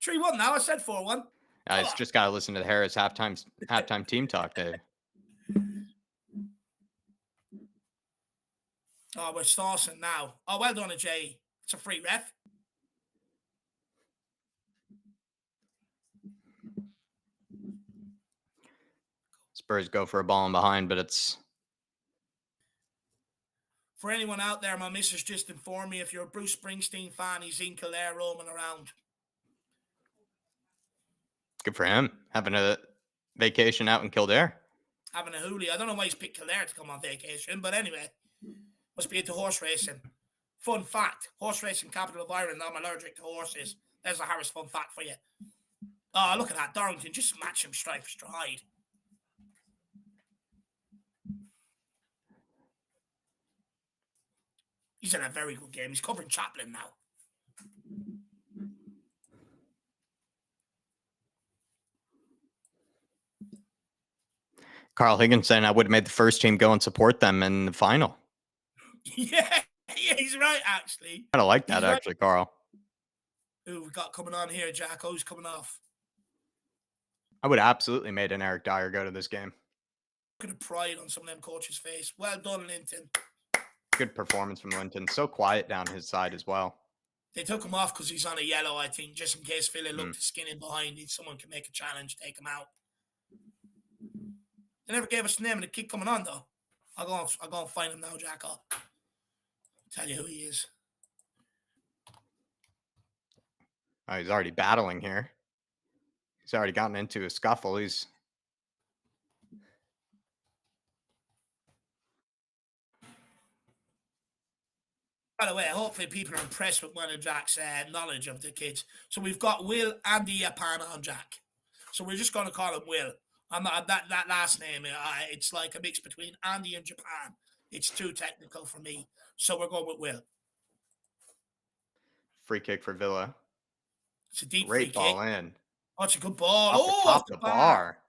3-1 now. I said 4-1. I just got to listen to the Harris halftime team talk, Dave. Oh, we're saucing now. Oh, well done, Jay. It's a free ref. Spurs go for a ball in behind, but it's... For anyone out there, my missus just informed me if you're a Bruce Springsteen fan, he's in Kildare roaming around. Good for him. Having a vacation out in Kildare. Having a hoolie. I don't know why he's picked Kildare to come on vacation, but anyway, must be into horse racing. Fun fact, horse racing capital of Ireland. I'm allergic to horses. There's a Harris fun fact for you. Oh, look at that. Darlington just match him stride for stride. He's in a very good game. He's covering Chaplin now. Carl Higgins saying I would have made the first team go and support them in the final. Yeah, he's right, actually. I don't like that, actually, right. Carl. Who we got coming on here, Jack? Who's coming off? I would have absolutely made an Eric Dyer go to this game. Look at the pride on some of them coaches' face. Well done, Linton. Good performance from Linton. So quiet down his side as well. They took him off because he's on a yellow, I think, just in case Philly looked to skin in behind. Someone can make a challenge, take him out. They never gave us the name of the kid coming on, though. I'll go and find him now, Jack. I'll tell you who he is. Oh, he's already battling here. He's already gotten into a scuffle. By the way, hopefully people are impressed with one of Jack's knowledge of the kids. So we've got Will and the Japan on Jack. So we're just going to call him Will. I'm not that last name. It's like a mix between Andy and Japan. It's too technical for me. So we're going with Will. Free kick for Villa. It's a deep Great free ball kick. in. Oh, it's a good ball. Off the bar.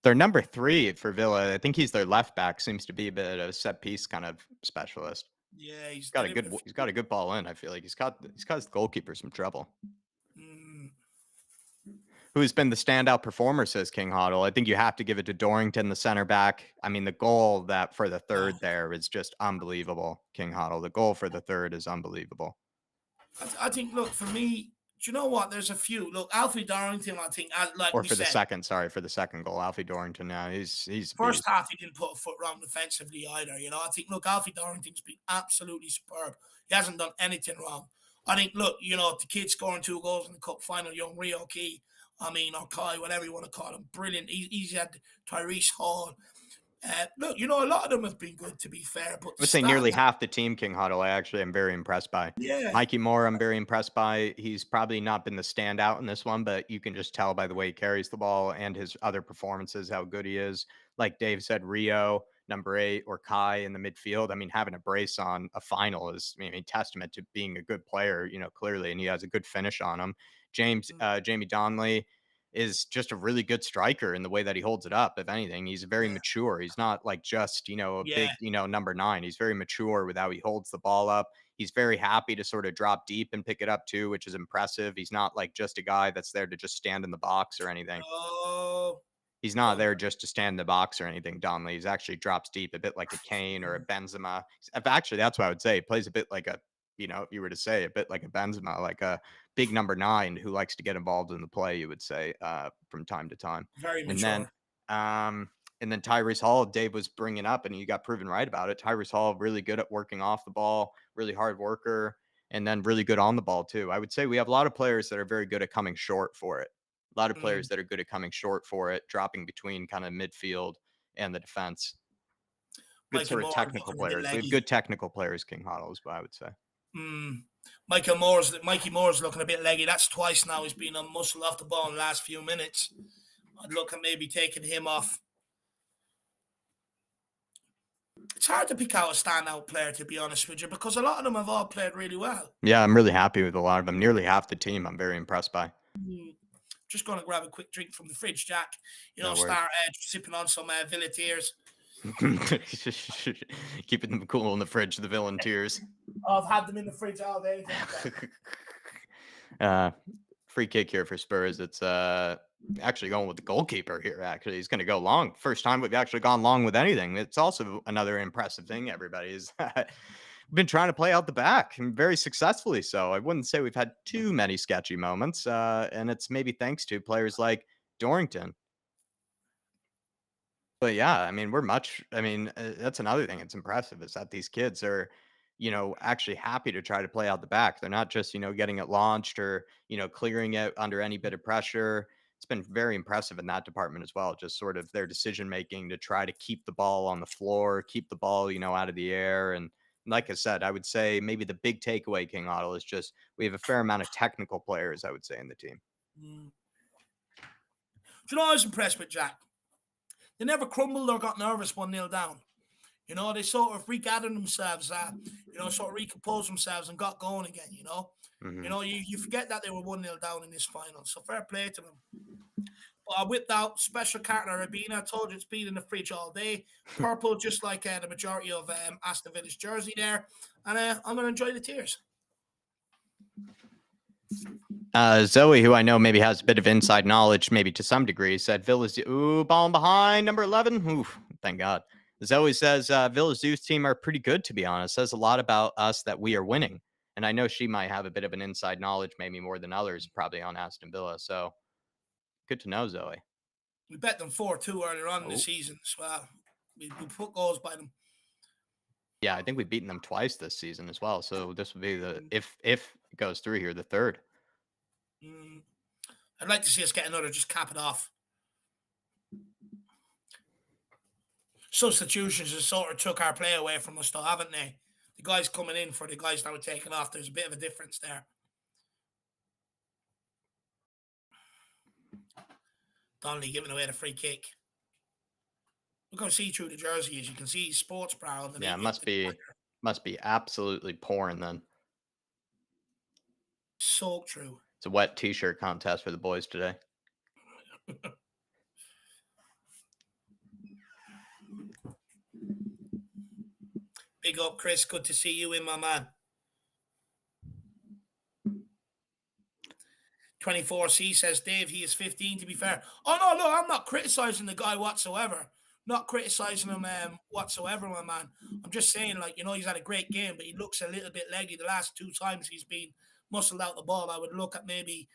They're number 3 for Villa. I think he's their left back. Seems to be a bit of a set piece kind of specialist. Yeah, he's got a good ball in. I feel like he's got his goalkeeper some trouble. Who's been the standout performer, says King Hoddle. I think you have to give it to Dorrington, the center back. I mean, the goal that for the third there is just unbelievable, King Hoddle. The goal for the third is unbelievable. I think, look, for me, do you know what? There's a few. Look, Alfie Dorrington, I think, like or for the second, for the second goal, Alfie Dorrington. Now he's first half he didn't put a foot wrong defensively either. I think, look, Alfie Dorrington's been absolutely superb. He hasn't done anything wrong. I think, look, the kid scoring 2 goals in the cup final, young Rio Key, or Kai, whatever you want to call him, brilliant. He's had Tyrese Hall. Look, a lot of them have been good, to be fair. But I would say nearly half the team, King Hoddle, I actually am very impressed by. Yeah. Mikey Moore, I'm very impressed by. He's probably not been the standout in this one, but you can just tell by the way he carries the ball and his other performances how good he is. Like Dave said, Rio, number 8, or Kai in the midfield. I mean, having a brace on a final is testament to being a good player, clearly, and he has a good finish on him. Jamie Donnelly is just a really good striker in the way that he holds it up. If anything, he's very mature. He's not like just, a big, number 9. He's very mature with how he holds the ball up. He's very happy to sort of drop deep and pick it up too, which is impressive. He's not like just a guy that's there to just stand in the box or anything. He's not there just to stand in the box or anything, Donnelly. He's actually drops deep, a bit like a Kane or a Benzema. Actually, that's what I would say. He plays a bit like a, if you were to say a bit like a Benzema, like a big number 9 who likes to get involved in the play, you would say, from time to time. Very mature. And then And then Tyrese Hall, Dave was bringing up, and he got proven right about it. Tyrese Hall, really good at working off the ball, really hard worker, and then really good on the ball too. I would say we have a lot of players that are very good at coming short for it. A lot of players that are good at coming short for it, dropping between kind of midfield and the defense. Good Michael sort of Moore technical looking a bit players. We have leggy. good technical players, King Huddle, is what I would say. Mikey Moore's looking a bit leggy. That's twice now he's been muscle off the ball in the last few minutes. I'd look at maybe taking him off. It's hard to pick out a standout player, to be honest with you, because a lot of them have all played really well. Yeah, I'm really happy with a lot of them. Nearly half the team I'm very impressed by. Just going to grab a quick drink from the fridge, Jack. No worries. Start sipping on some Villa Tears. Keeping them cool in the fridge, the villain tears. I've had them in the fridge all day. Free kick here for Spurs. It's actually going with the goalkeeper here. Actually, he's going to go long. First time we've actually gone long with anything. It's also another impressive thing. Everybody is been trying to play out the back and very successfully. So I wouldn't say we've had too many sketchy moments. And it's maybe thanks to players like Dorrington. But yeah, I mean, that's another thing that's impressive is that these kids are, actually happy to try to play out the back. They're not just, getting it launched or, clearing it under any bit of pressure. It's been very impressive in that department as well. Just sort of their decision making to try to keep the ball on the floor, keep the ball, out of the air. And like I said, I would say maybe the big takeaway, King Otto, is just we have a fair amount of technical players, I would say, in the team. Do you know I was impressed with, Jack? They never crumbled or got nervous 1-0 down. They sort of regathered themselves, sort of recomposed themselves and got going again, You forget that they were 1-0 down in this final. So fair play to them. But I whipped out special Carter Rabina. I told you it's been in the fridge all day. Purple, just like the majority of Aston Villa's jersey there. And I'm going to enjoy the tears. Zoe, who I know maybe has a bit of inside knowledge, maybe to some degree, said Villa's ball behind number 11. Oof, thank God. Zoe says Villa's youth team are pretty good, to be honest. Says a lot about us that we are winning. And I know she might have a bit of an inside knowledge, maybe more than others, probably on Aston Villa. So good to know, Zoe. We bet them 4-2 earlier on in the season as well. We put goals by them. Yeah, I think we've beaten them twice this season as well. So this would be if it goes through here, the third. I'd like to see us get another, just cap it off. Substitutions has sort of took our play away from us, though, haven't they? The guys coming in for the guys that were taken off, there's a bit of a difference there. Donnelly giving away the free kick. We're going to see through the jersey, as you can see, sports bra. Yeah, must be absolutely pouring then. Soaked through. It's a wet t-shirt contest for the boys today. Big up, Chris. Good to see you in, my man. 24C says, Dave, he is 15, to be fair. Oh, no, I'm not criticizing the guy whatsoever. Not criticizing him whatsoever, my man. I'm just saying, he's had a great game, but he looks a little bit leggy. The last 2 times he's been muscled out the ball, I would look at maybe,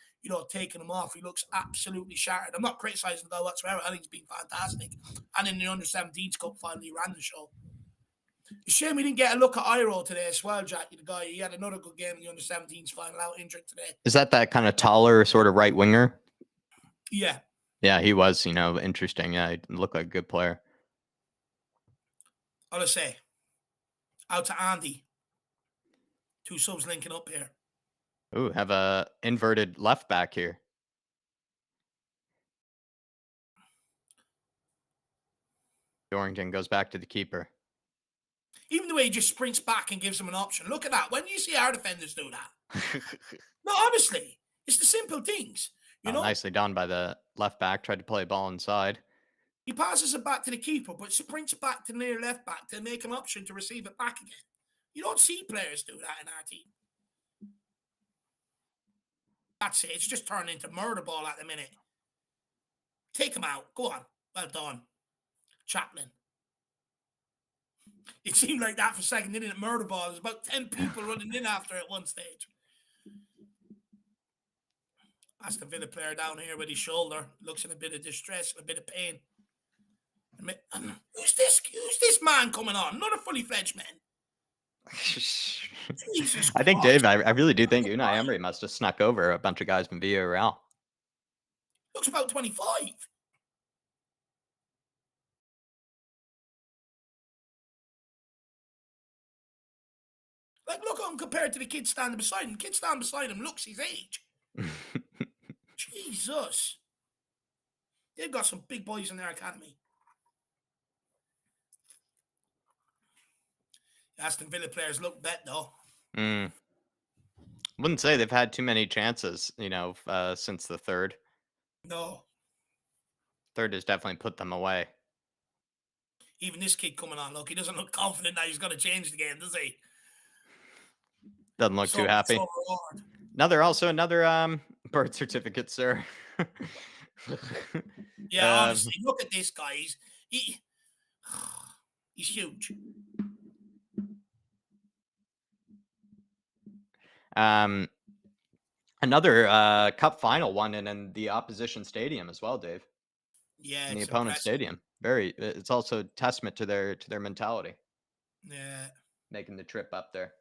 taking him off. He looks absolutely shattered. I'm not criticizing the guy whatsoever. I think he's been fantastic. And in the Under-17s Cup final, he ran the show. It's a shame we didn't get a look at Iro today as well, Jack. The guy, he had another good game in the Under-17s final, out injured today. Is that kind of taller sort of right winger? Yeah. Yeah, he was, interesting. Yeah, he looked like a good player. I'll just say, out to Andy. 2 subs linking up here. Ooh, have a inverted left back here. Dorrington goes back to the keeper. Even the way he just sprints back and gives him an option. Look at that. When you see our defenders do that. No, honestly, it's the simple things. Nicely done by the left back. Tried to play a ball inside. He passes it back to the keeper, but sprints back to the near left back to make an option to receive it back again. You don't see players do that in our team. That's it. It's just turned into murder ball at the minute. Take him out. Go on. Well done. Chaplin. It seemed like that for a second, didn't it? Murder ball. There's about 10 people running in after at one stage. That's the Villa player down here with his shoulder. Looks in a bit of distress and a bit of pain. Who's this? Who's this man coming on? Not a fully fledged man. Jesus I think, Christ. Dave, I really do think Unai Emery must have snuck over a bunch of guys from Villarreal. Looks about 25. Like, look at him compared to the kid standing beside him. The kid standing beside him looks his age. Jesus. They've got some big boys in their academy. Aston Villa players look bet, though. Wouldn't say they've had too many chances, since the third. No. Third has definitely put them away. Even this kid coming on, look, he doesn't look confident that he's going to change the game, does he? Doesn't look too happy. Another birth certificate, sir. Yeah, honestly, look at this guy. He's huge. Another cup final one in the opposition stadium as well, Dave. Yeah, in the it's opponent's impressive. stadium. It's also a testament to their mentality. Yeah. Making the trip up there.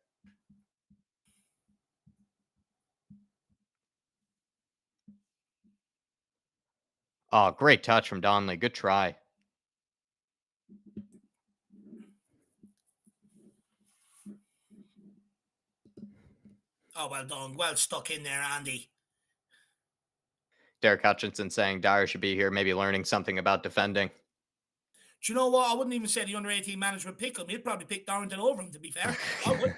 Oh, great touch from Donnelly. Good try. Oh, well done. Well stuck in there, Andy. Derek Hutchinson saying Dyer should be here, maybe learning something about defending. Do you know what? I wouldn't even say the under-18 manager would pick him. He'd probably pick Darrington over him, to be fair. I would.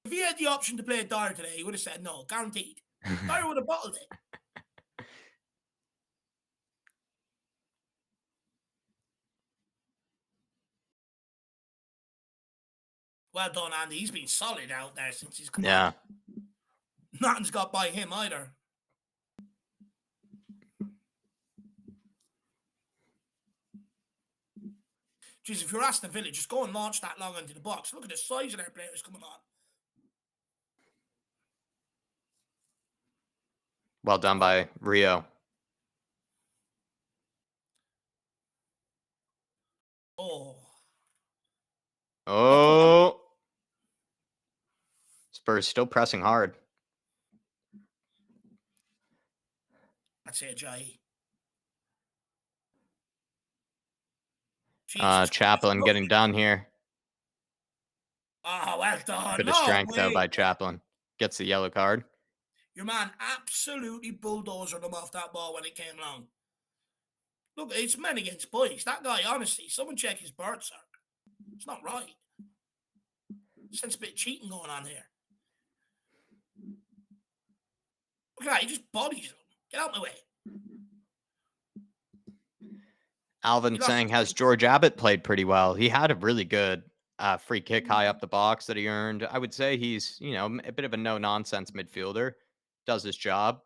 If he had the option to play Dyer today, he would have said no, guaranteed. Dyer would have bottled it. Well done, Andy. He's been solid out there since he's come on. Nothing's got by him either. Jeez, if you're Aston Villa, just go and launch that long into the box. Look at the size of their players coming on. Well done by Rio. Oh. Spurs still pressing hard. I'd say Ajayi. Chaplin getting done here. Oh, well done. Bit of strength though by Chaplin. Gets the yellow card. Your man absolutely bulldozered him off that ball when it came along. Look, it's men against boys. That guy, honestly, someone check his birth cert. It's not right. Sense a bit of cheating going on here. Look at that. He just bodies him. Get out of my way. Alvin saying, has George Abbott played pretty well? He had a really good free kick high up the box that he earned. I would say he's, a bit of a no-nonsense midfielder. Does his job.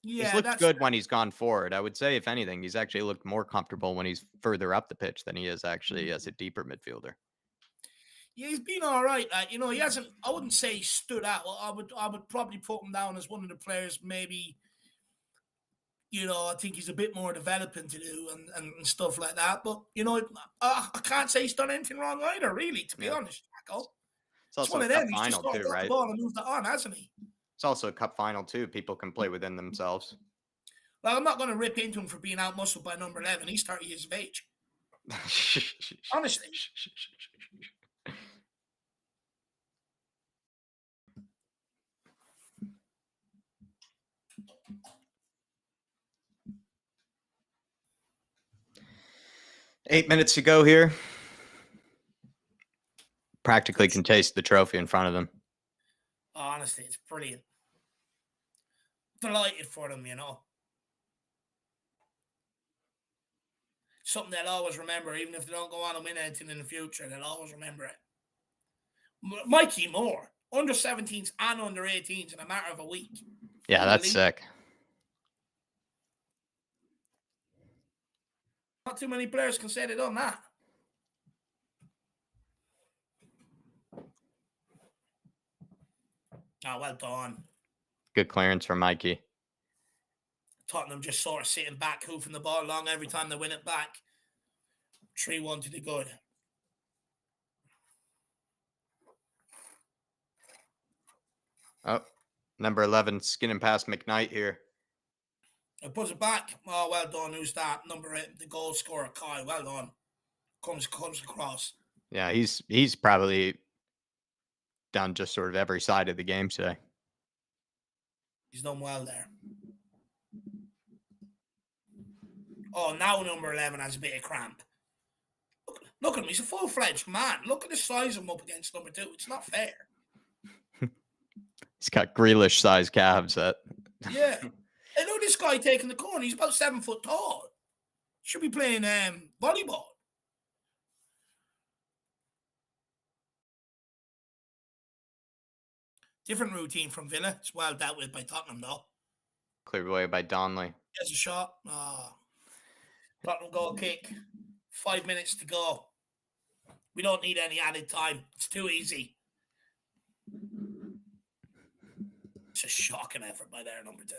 Yeah, he's looked good when he's gone forward. I would say, if anything, he's actually looked more comfortable when he's further up the pitch than he is actually as a deeper midfielder. Yeah, he's been all right. He hasn't. I wouldn't say he stood out. I would probably put him down as one of the players. Maybe, I think he's a bit more developing to do and stuff like that. But I can't say he's done anything wrong either. Really, to be honest, Jacko. It's also one a of cup them. He's final just got too, right? the ball and moved it on, hasn't he? It's also a cup final too. People can play within themselves. Well, I'm not going to rip into him for being out muscled by number 11. He's 30 years of age. Honestly. Eight minutes to go here. Practically can taste the trophy in front of them. Honestly, it's brilliant. Delighted for them, Something they'll always remember, even if they don't go on and win anything in the future, they'll always remember it. Mikey Moore, under 17s and under 18s in a matter of a week. Yeah, that's sick. Not too many players can say they've done that. Oh, well done. Good clearance from Mikey. Tottenham just sort of sitting back, hoofing the ball along every time they win it back. 3-1 to the good. Oh, number 11 skinning past McKnight here. It puts it back. Oh, well done. Who's that? Number 8, the goal scorer, Kai. Well done. Comes across. Yeah, he's probably done just sort of every side of the game today. He's done well there. Oh, now number 11 has a bit of cramp. Look at him. He's a full-fledged man. Look at the size of him up against number 2. It's not fair. He's got Grealish-sized calves. Yeah. Hey, look at this guy taking the corner. He's about 7 foot tall. Should be playing volleyball. Different routine from Villa. It's well dealt with by Tottenham, though. Cleared away by Donnelly. There's a shot. Tottenham goal kick. 5 minutes to go. We don't need any added time. It's too easy. It's a shocking effort by their number 2.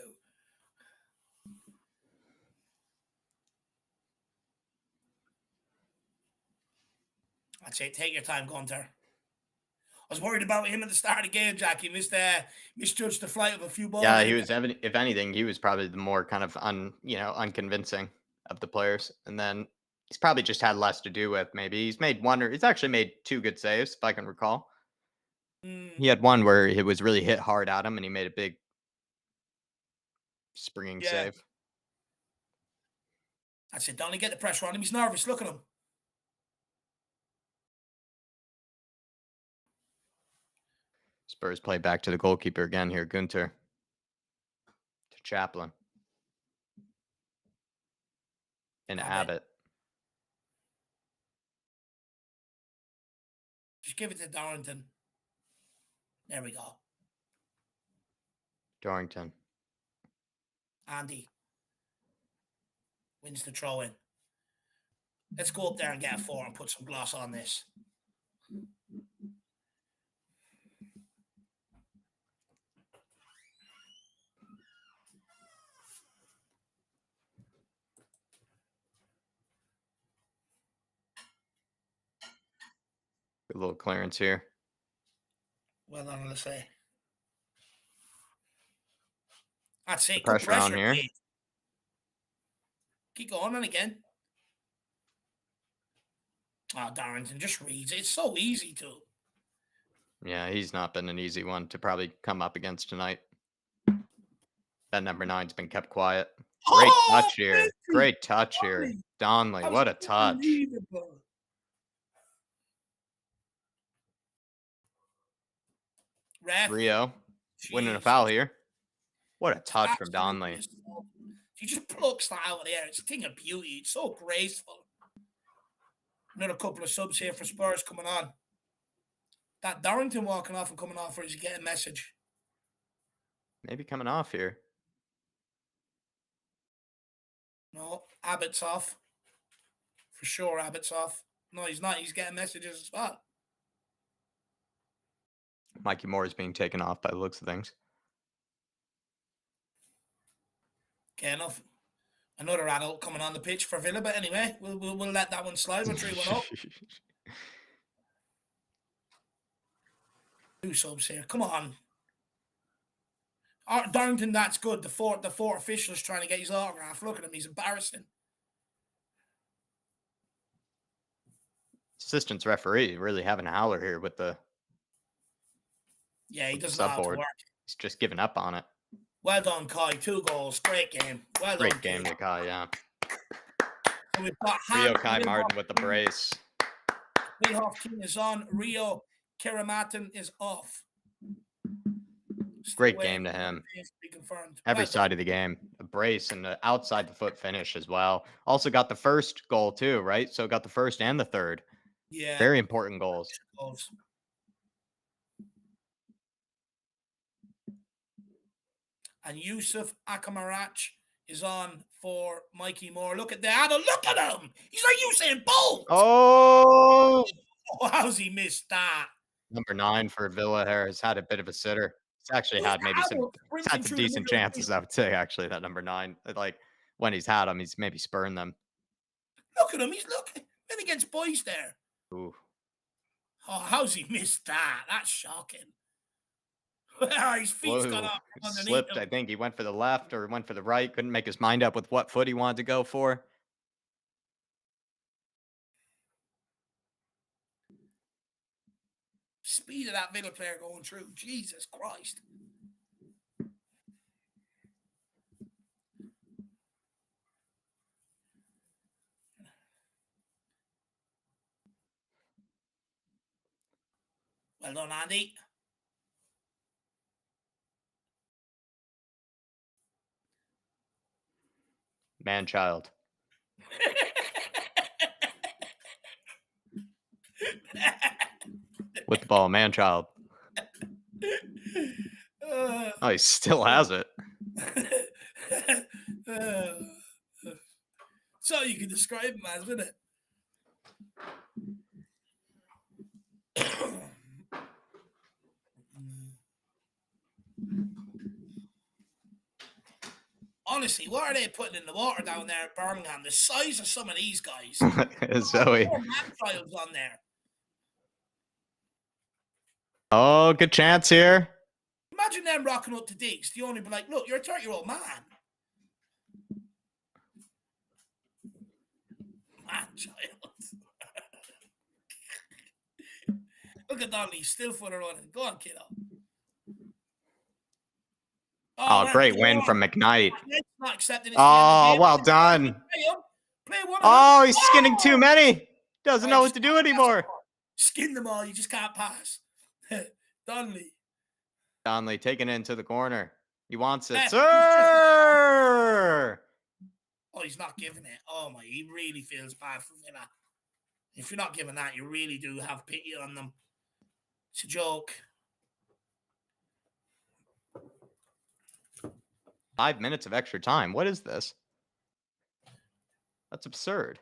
I'd say take your time, Gunter. I was worried about him at the start of the game, Jack. He misjudged the flight of a few balls. Yeah, he was if anything, he was probably the more kind of unconvincing of the players. And then he's probably just had less to do with. Maybe he's made one, or he's actually made 2 good saves, if I can recall. He had one where it was really hit hard at him, and he made a big springing save. That's it. Donny, get the pressure on him. He's nervous. Look at him. Spurs play back to the goalkeeper again here, Gunter. To Chaplin. And Abbott. Just give it to Dorrington. There we go. Dorrington. Andy wins the throw in. Let's go up there and get a 4 and put some gloss on this. Good little clearance here. Well done, let's say. That's it. Pressure on here. Please. Keep going on again. Oh, Darrington just reads it. It's so easy to. Yeah, he's not been an easy one to probably come up against tonight. That number 9's been kept quiet. Great touch here. Great touch here. Donnelly, what a touch. Ref. Rio winning a foul here. What a touch from Donnelly. He just plucks that out of the air. It's a thing of beauty. It's so graceful. Another couple of subs here for Spurs coming on. That Dorrington walking off and coming off, or is he getting a message? Maybe coming off here. No, Abbott's off. For sure, Abbott's off. No, he's not. He's getting messages as well. Mikey Moore is being taken off by the looks of things. Okay, enough. Another adult coming on the pitch for Villa, but anyway, we'll let that one slide. We're 3-1 up. 2 subs here. Come on. Darrington, that's good. The four officials trying to get his autograph. Look at him. He's embarrassing. Assistant's referee really having a howler here with the. Yeah, he doesn't know how to work. He's just giving up on it. Well done, Kai. 2 goals. Great game. Well done. Great game to Kai, yeah. So we've got Rio Kai Martin with the brace. Wilhoff King is on. Rio Kirimatin is off. Great game to him. Every side of the game. A brace and the outside the foot finish as well. Also got the first goal too, right? So got the first and the third. Yeah. Very important goals. And Yusuf Akamarach is on for Mikey Moore. Look at that. Look at him. He's like Usain Bolt. Oh, how's he missed that? Number 9 for Villa here has had a bit of a sitter. He's actually had maybe Adult he's had sprinting some through the decent middle of the chances, field. I would say, actually, that number 9. Like, when he's had them, he's maybe spurned them. Look at him. He's looking. Then against boys there. Ooh. Oh, how's he missed that? That's shocking. His feet's gone Whoa. off from underneath Slipped, him. I think. He went for the left or went for the right. Couldn't make his mind up with what foot he wanted to go for. Speed of that Villa player going through. Jesus Christ. Well done, Andy. Man-child. With the ball, man-child. Oh, he still has it. So you can describe him as, isn't it? Honestly, what are they putting in the water down there at Birmingham? The size of some of these guys. Zoe. Four man-childs on there. Oh, good chance here. Imagine them rocking up to digs. The owner be like, look, you're a 30-year-old man. Man-child. Look at Donnelly, still footer running. Go on, kiddo. Oh, man, great come win on. from McKnight. Not accepting it's Oh, the end well of the game. done. Play one of Oh, them. he's skinning too many. Doesn't know what to do anymore. Skin them all. You just can't pass. Donnelly. Donnelly taking it into the corner. He wants it. He's Sir! Oh, he's not giving it. Oh, my. He really feels bad for Villa. If you're not giving that, you really do have pity on them. It's a joke. 5 minutes of extra time. What is this? That's absurd.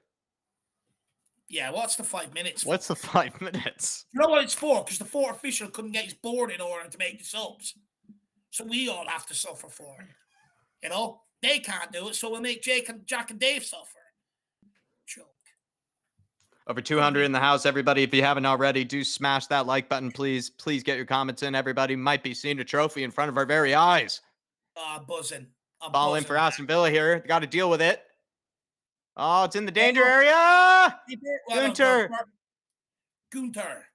Yeah, what's the 5 minutes for? What's the 5 minutes? You know what it's for? Because the fourth official couldn't get his board in order to make the subs. So we all have to suffer for it. You know? They can't do it, so we'll make Jack and Dave suffer. Joke. Over 200 in the house, everybody. If you haven't already, do smash that like button, please. Please get your comments in. Everybody might be seeing a trophy in front of our very eyes. Buzzing. Ball in for Aston Villa here. Got to deal with it. Oh, it's in the danger area. Gunter. Gunter.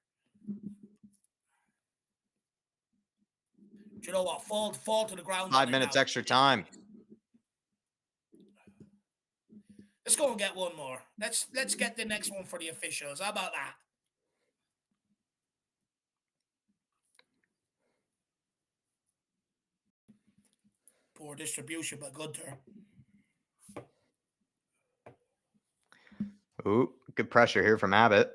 Do you know what? Fall to the ground. 5 minutes extra time. Let's go and get one more. Let's get the next one for the officials. How about that? Poor distribution, but good turn. Ooh, good pressure here from Abbott.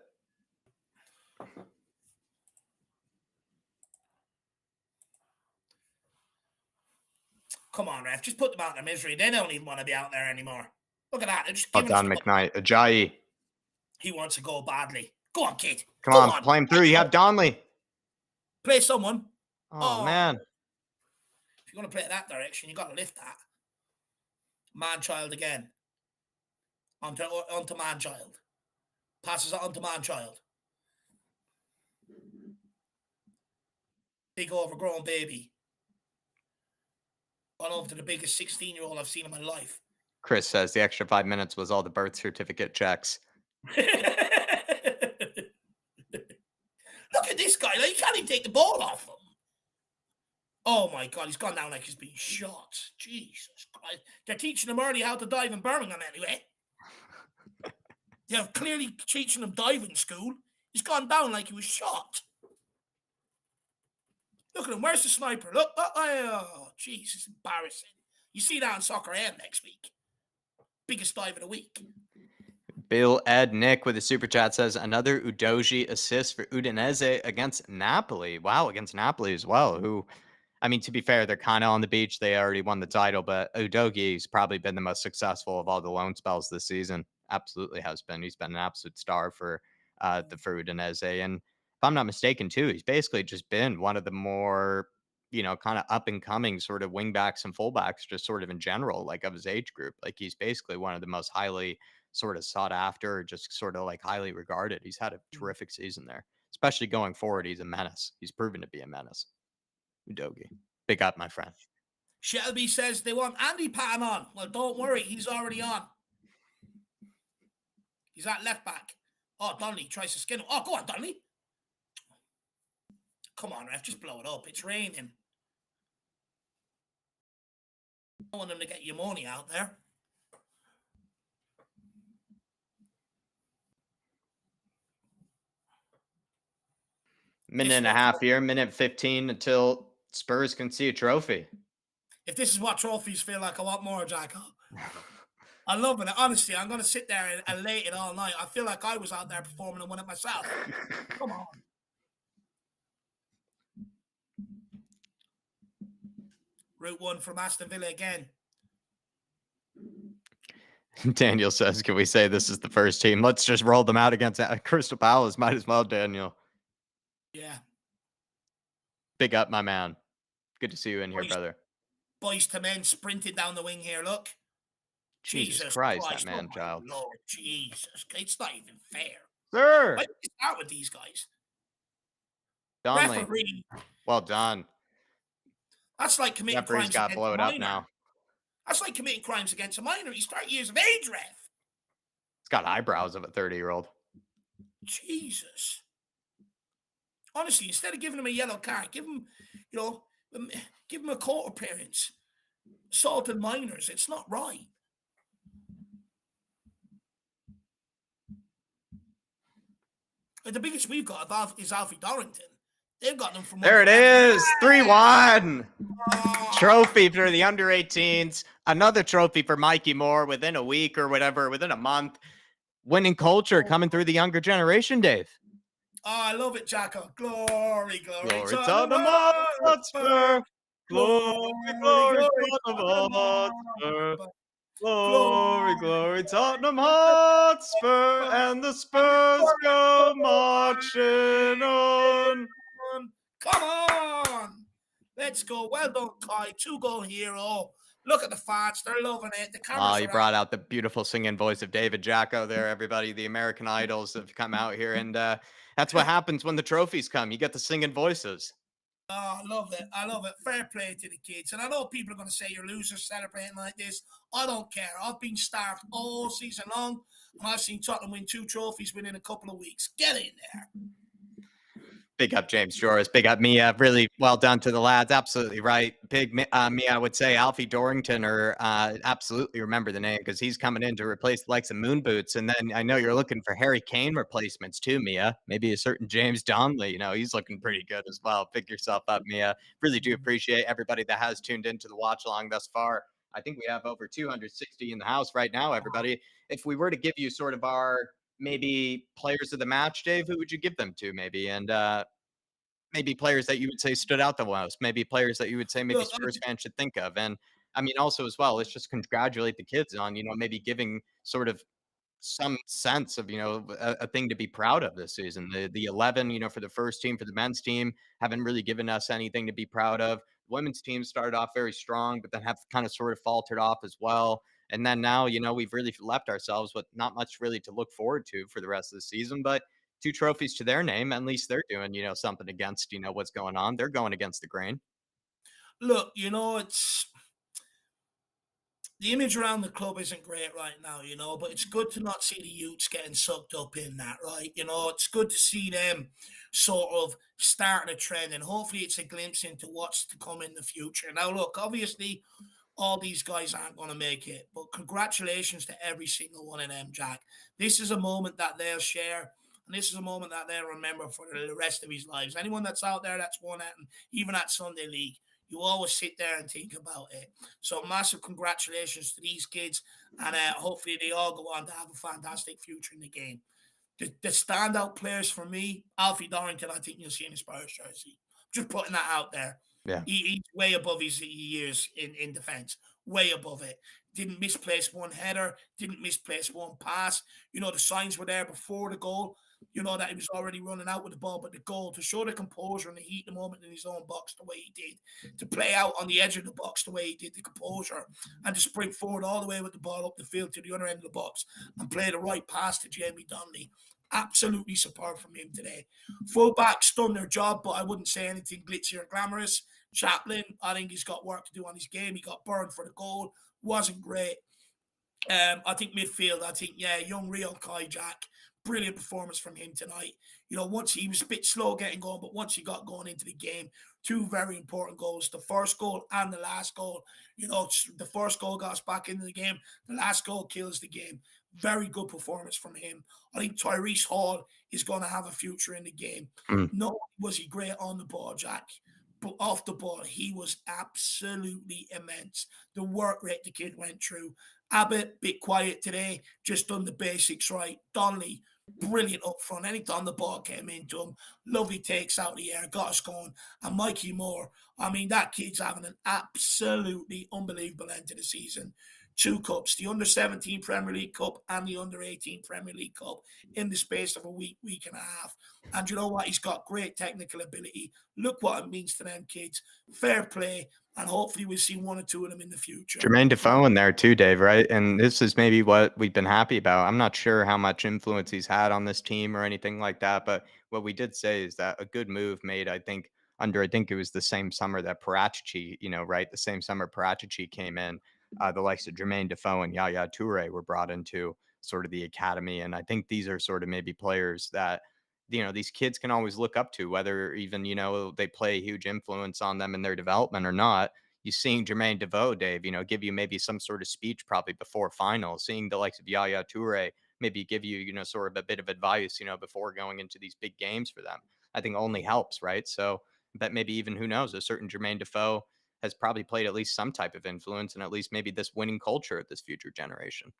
Come on, ref. Just put them out of their misery. They don't even want to be out there anymore. Look at that. They're just Well done, McKnight. Ajayi. He wants to go badly. Go on, kid. Come on, play him through. You have Donnelly. Play someone. Oh, man. If you're going to play it that direction, you got to lift that. Man-child again. Onto man-child. Passes it onto man-child. Big overgrown baby. On over to the biggest 16-year-old I've seen in my life. Chris says the extra 5 minutes was all the birth certificate checks. Look at this guy. Like, he can't even take the ball off him. Oh, my God. He's gone down like he's been shot. Jesus Christ. They're teaching him early how to dive in Birmingham anyway. They're clearly teaching him diving school. He's gone down like he was shot. Look at him. Where's the sniper? Look. Oh, jeez. It's embarrassing. You see that on Soccer AM next week. Biggest dive of the week. Bill Ed Nick with a super chat says another Udogie assist for Udinese against Napoli. Wow, against Napoli as well. Who, I mean, to be fair, they're kind of on the beach. They already won the title, but Udogie's probably been the most successful of all the loan spells this season. Absolutely has been. He's been an absolute star for Udinese. And if I'm not mistaken, too, he's basically just been one of the more kind of up and coming sort of wingbacks and fullbacks, just sort of in general, like of his age group. Like he's basically one of the most highly sort of sought after, just sort of like highly regarded. He's had a terrific season there, especially going forward. He's a menace. He's proven to be a menace. Udogi. Big up, my friend. Shelby says they want Andy Patton on. Well, don't worry, he's already on. He's at left back. Oh, Donnelly tries to skin him. Oh, go on, Donnelly. Come on, ref, just blow it up. It's raining. I want them to get your money out there. Minute and a half here, minute 15 until Spurs can see a trophy. If this is what trophies feel like, I want more, Jacko. I love it. Honestly, I'm going to sit there and lay it all night. I feel like I was out there performing and won it myself. Come on. Route 1 from Aston Villa again. Daniel says, can we say this is the first team? Let's just roll them out against Crystal Palace. Might as well, Daniel. Yeah. Big up, my man. Good to see you in here, brother. Boys to men sprinting down the wing here, look. Jesus Christ, that man child. Lord, Jesus. It's not even fair. Sir. Why did you start with these guys? Donnelly. Referee. Well done. That's like committing Referee's crimes got against blowed a up minor. now. That's like committing crimes against a minor. He's 30 years of age, ref. It's got eyebrows of a 30-year-old. Jesus. Honestly, instead of giving him a yellow card, give him, give him a court appearance. Assaulted minors. It's not right. The biggest we've got is Alfie Dorrington. They've got them from there. It is 3-1. Trophy for the under-18s. Another trophy for Mikey Moore within a week or whatever, within a month. Winning culture coming through the younger generation, Dave. Oh, I love it, Jacko. Glory, glory. Glory Tottenham Hotspur. Glory, glory, Tottenham Hotspur. Glory, glory, Tottenham Hotspur. And the Spurs go marching on. Come on. Let's go. Well done, Kai. 2-goal hero. Look at the fans. They're loving it. The cameras you brought out the beautiful singing voice of David Jacko there, everybody. The American Idols have come out here. And that's what happens when the trophies come. You get the singing voices. Oh, I love it. I love it. Fair play to the kids. And I know people are going to say you're losers celebrating like this. I don't care. I've been starved all season long. And I've seen Tottenham win 2 trophies within a couple of weeks. Get in there. Big up James Joris. Big up Mia. Really well done to the lads. Absolutely right. Big Mia, I would say Alfie Dorrington, or absolutely remember the name, because he's coming in to replace the likes of Moon Boots. And then I know you're looking for Harry Kane replacements too, Mia. Maybe a certain James Donnelly. He's looking pretty good as well. Pick yourself up, Mia. Really do appreciate everybody that has tuned into the watch along thus far. I think we have over 260 in the house right now, everybody. If we were to give you sort of our maybe players of the match, Dave, who would you give them to maybe? And maybe players that you would say stood out the most, maybe players that you would say maybe Spurs fans should think of. And I mean, also as well, let's just congratulate the kids on, maybe giving sort of some sense of, a thing to be proud of this season. The 11, for the first team, for the men's team, haven't really given us anything to be proud of. The women's team started off very strong, but then have kind of sort of faltered off as well. And then now, we've really left ourselves with not much really to look forward to for the rest of the season, but 2 trophies to their name. At least they're doing, something against, what's going on. They're going against the grain. Look, it's the image around the club isn't great right now, but it's good to not see the youths getting sucked up in that, right? It's good to see them sort of starting a trend, and hopefully it's a glimpse into what's to come in the future. Now, look, obviously all these guys aren't going to make it, but congratulations to every single one of them, Jack. This is a moment that they'll share, and this is a moment that they'll remember for the rest of his lives. Anyone that's out there that's won it, and even at Sunday League, you always sit there and think about it. So massive congratulations to these kids, and hopefully they all go on to have a fantastic future in the game. The standout players for me, Alfie Dorrington, I think you'll see in his Spurs jersey. Just putting that out there. Yeah. He's way above his years in defense. Way above it. Didn't misplace one header. Didn't misplace one pass. The signs were there before the goal. that he was already running out with the ball, but the goal to show the composure and the heat of the moment in his own box the way he did, to play out on the edge of the box the way he did, the composure, and to sprint forward all the way with the ball up the field to the other end of the box and play the right pass to Jamie Donnelly. Absolutely superb from him today. Fullbacks done their job, but I wouldn't say anything glitzy or glamorous. Chaplin, I think he's got work to do on his game. He got burned for the goal, wasn't great. I think midfield, yeah, young Rio Kai Jack, brilliant performance from him tonight. Once he was a bit slow getting going, but once he got going into the game, two very important goals, the first goal and the last goal. The first goal got us back into the game, the last goal kills the game. Very good performance from him. I think Tyrese Hall is going to have a future in the game. Mm. Not only was he great on the ball, Jack, but off the ball, he was absolutely immense. The work rate the kid went through. Abbott, bit quiet today, just done the basics right. Donnelly, brilliant up front. Anytime the ball came into him, lovely takes out the air, got us going. And Mikey Moore, I mean, that kid's having an absolutely unbelievable end to the season. Two cups, the under-17 Premier League Cup and the under-18 Premier League Cup in the space of a week, week and a half. And you know what? He's got great technical ability. Look what it means to them kids. Fair play. And hopefully we'll see one or two of them in the future. Jermaine Defoe in there too, Dave, right? And this is maybe what we've been happy about. I'm not sure how much influence he's had on this team or anything like that, but what we did say is that a good move made, I think it was the same summer that Parachichi, right? The same summer Parachichi came in, the likes of Jermaine Defoe and Yaya Toure were brought into sort of the academy. And I think these are sort of maybe players that, these kids can always look up to, whether even, they play a huge influence on them in their development or not. You seeing Jermaine Defoe, Dave, give you maybe some sort of speech probably before finals, seeing the likes of Yaya Toure maybe give you, sort of a bit of advice, before going into these big games for them. I think only helps, right? So that maybe even who knows, a certain Jermaine Defoe has probably played at least some type of influence and at least maybe this winning culture of this future generation.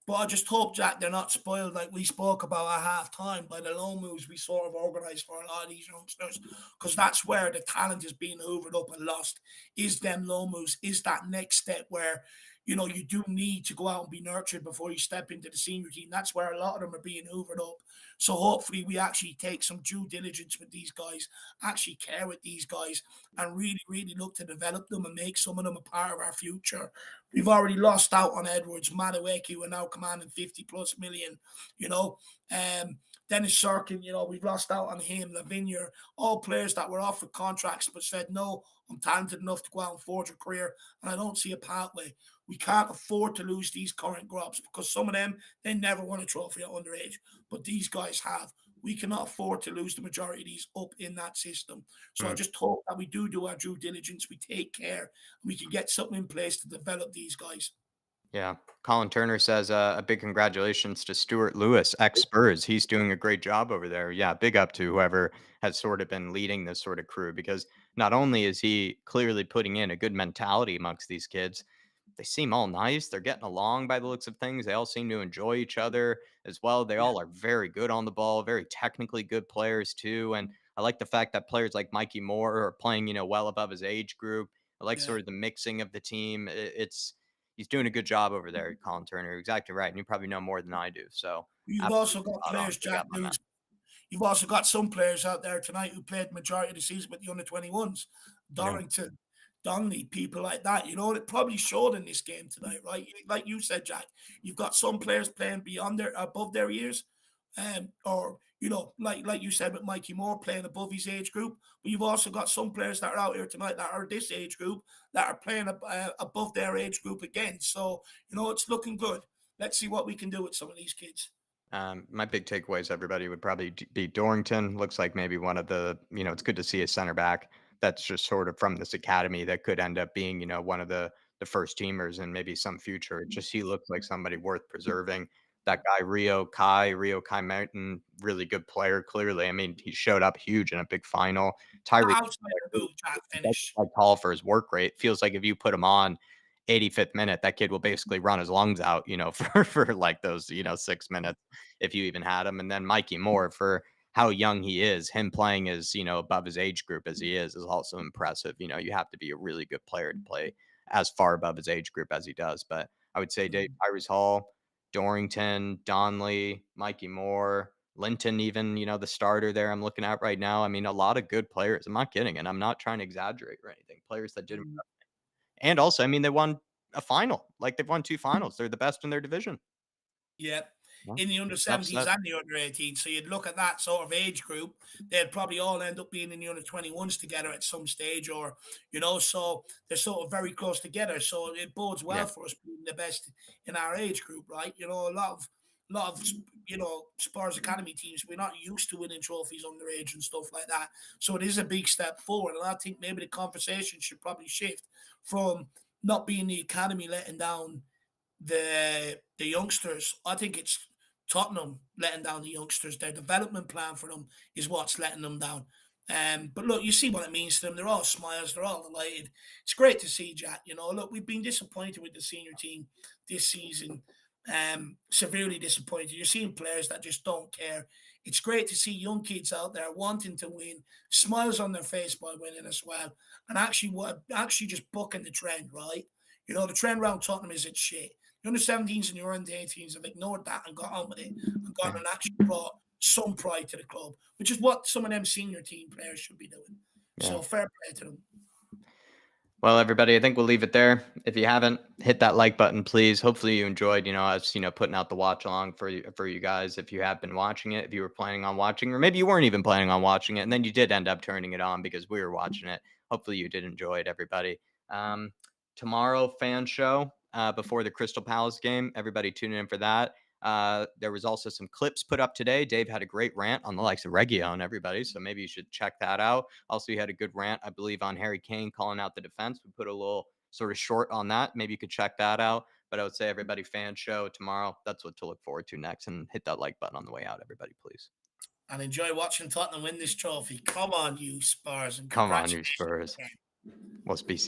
But I just hope, Jack, they're not spoiled like we spoke about at half time by the loan moves we sort of organised for a lot of these youngsters. Because that's where the talent is being hoovered up and lost. Is them loan moves, is that next step where, you do need to go out and be nurtured before you step into the senior team. That's where a lot of them are being hoovered up. So hopefully we actually take some due diligence with these guys, actually care with these guys, and really, really look to develop them and make some of them a part of our future. We've already lost out on Edwards, Madueke, who are now commanding 50 plus million, you know. Dennis Sirkin, we've lost out on him, Lavinia, all players that were offered contracts but said, no, I'm talented enough to go out and forge a career, and I don't see a pathway. We can't afford to lose these current crops because some of them, they never won a trophy at underage, but these guys have. We cannot afford to lose the majority of these up in that system. So I Mm. just hope that we do our due diligence, we take care, and we can get something in place to develop these guys. Yeah. Colin Turner says a big congratulations to Stuart Lewis, ex Spurs. He's doing a great job over there. Yeah, big up to whoever has sort of been leading this sort of crew because not only is he clearly putting in a good mentality amongst these kids, they seem all nice. They're getting along by the looks of things. They all seem to enjoy each other as well. They Yeah, all are very good on the ball, very technically good players too. And I like the fact that players like Mikey Moore are playing, well above his age group. I like yeah. sort of the mixing of the team. It's he's doing a good job over there, Colin Turner. You're exactly right. And you probably know more than I do. So You've also absolutely got spot on. players, Big Jack, up on that. you've also got some players out there tonight who played majority of the season with the under 21s. Yeah. Dorrington, Donnelly, people like that. It probably showed in this game tonight, right? Like you said, Jack, you've got some players playing beyond above their years. Or like you said with Mikey Moore playing above his age group, but you've also got some players that are out here tonight that are this age group that are playing above their age group again. So it's looking good. Let's see what we can do with some of these kids. My big takeaways, everybody, would probably be Dorrington. Looks like maybe one of the, it's good to see a center back that's just sort of from this academy that could end up being, one of the first teamers in maybe some future. Just he looks like somebody worth preserving. That guy Rio Kai Mountain, really good player. Clearly, I mean, he showed up huge in a big final. Tyree Outside the boot, Jack, finish. like tall for his work rate. Feels like if you put him on 85th minute, that kid will basically run his lungs out, for like those, 6 minutes if you even had him. And then Mikey Moore, for how young he is, him playing as, above his age group as he is also impressive. You have to be a really good player to play as far above his age group as he does. But I would say Dave Mhm. Tyrese Hall, Dorrington, Donley, Mikey Moore, Linton, even, the starter there I'm looking at right now. I mean, a lot of good players. I'm not kidding, and I'm not trying to exaggerate or anything. Players that did, Mm. and also, I mean, they won a final. Like they've won two finals. They're the best in their division. Yeah. Well, In the under enough 17s said. and the under 18s. So you'd look at that sort of age group, they'd probably all end up being in the under 21s together at some stage, or, so they're sort of very close together. So it bodes well Yeah, for us being the best in our age group, right? A lot of Spurs Academy teams, we're not used to winning trophies underage and stuff like that. So it is a big step forward. And I think maybe the conversation should probably shift from not being the academy letting down the youngsters. I think it's Tottenham letting down the youngsters. Their development plan for them is what's letting them down. But look, you see what it means to them. They're all smiles. They're all delighted. It's great to see, Jack. Look, we've been disappointed with the senior team this season. Severely disappointed. You're seeing players that just don't care. It's great to see young kids out there wanting to win, smiles on their face by winning as well, and actually just bucking the trend, right? The trend around Tottenham is it's shit. The under 17s and the under 18s have ignored that and got on with it and gone yeah, and actually brought some pride to the club, which is what some of them senior team players should be doing. yeah. So fair play to them. Well, everybody, I think we'll leave it there. If you haven't, hit that like button, please. Hopefully you enjoyed, us, putting out the watch along for you guys. If you have been watching it, if you were planning on watching, or maybe you weren't even planning on watching it, and then you did end up turning it on because we were watching it. Hopefully you did enjoy it, everybody. Um, Tomorrow, fan show before the Crystal Palace game. Everybody tune in for that. There was also some clips put up today. Dave had a great rant on the likes of Reggio and everybody, so maybe you should check that out. Also, he had a good rant, I believe, on Harry Kane calling out the defense. We put a little sort of short on that. Maybe you could check that out. But I would say, everybody, fan show tomorrow. That's what to look forward to next. And hit that like button on the way out, everybody, please. And enjoy watching Tottenham win this trophy. Come on, you Spurs, and Come on, you congratulations Spurs. again. We'll be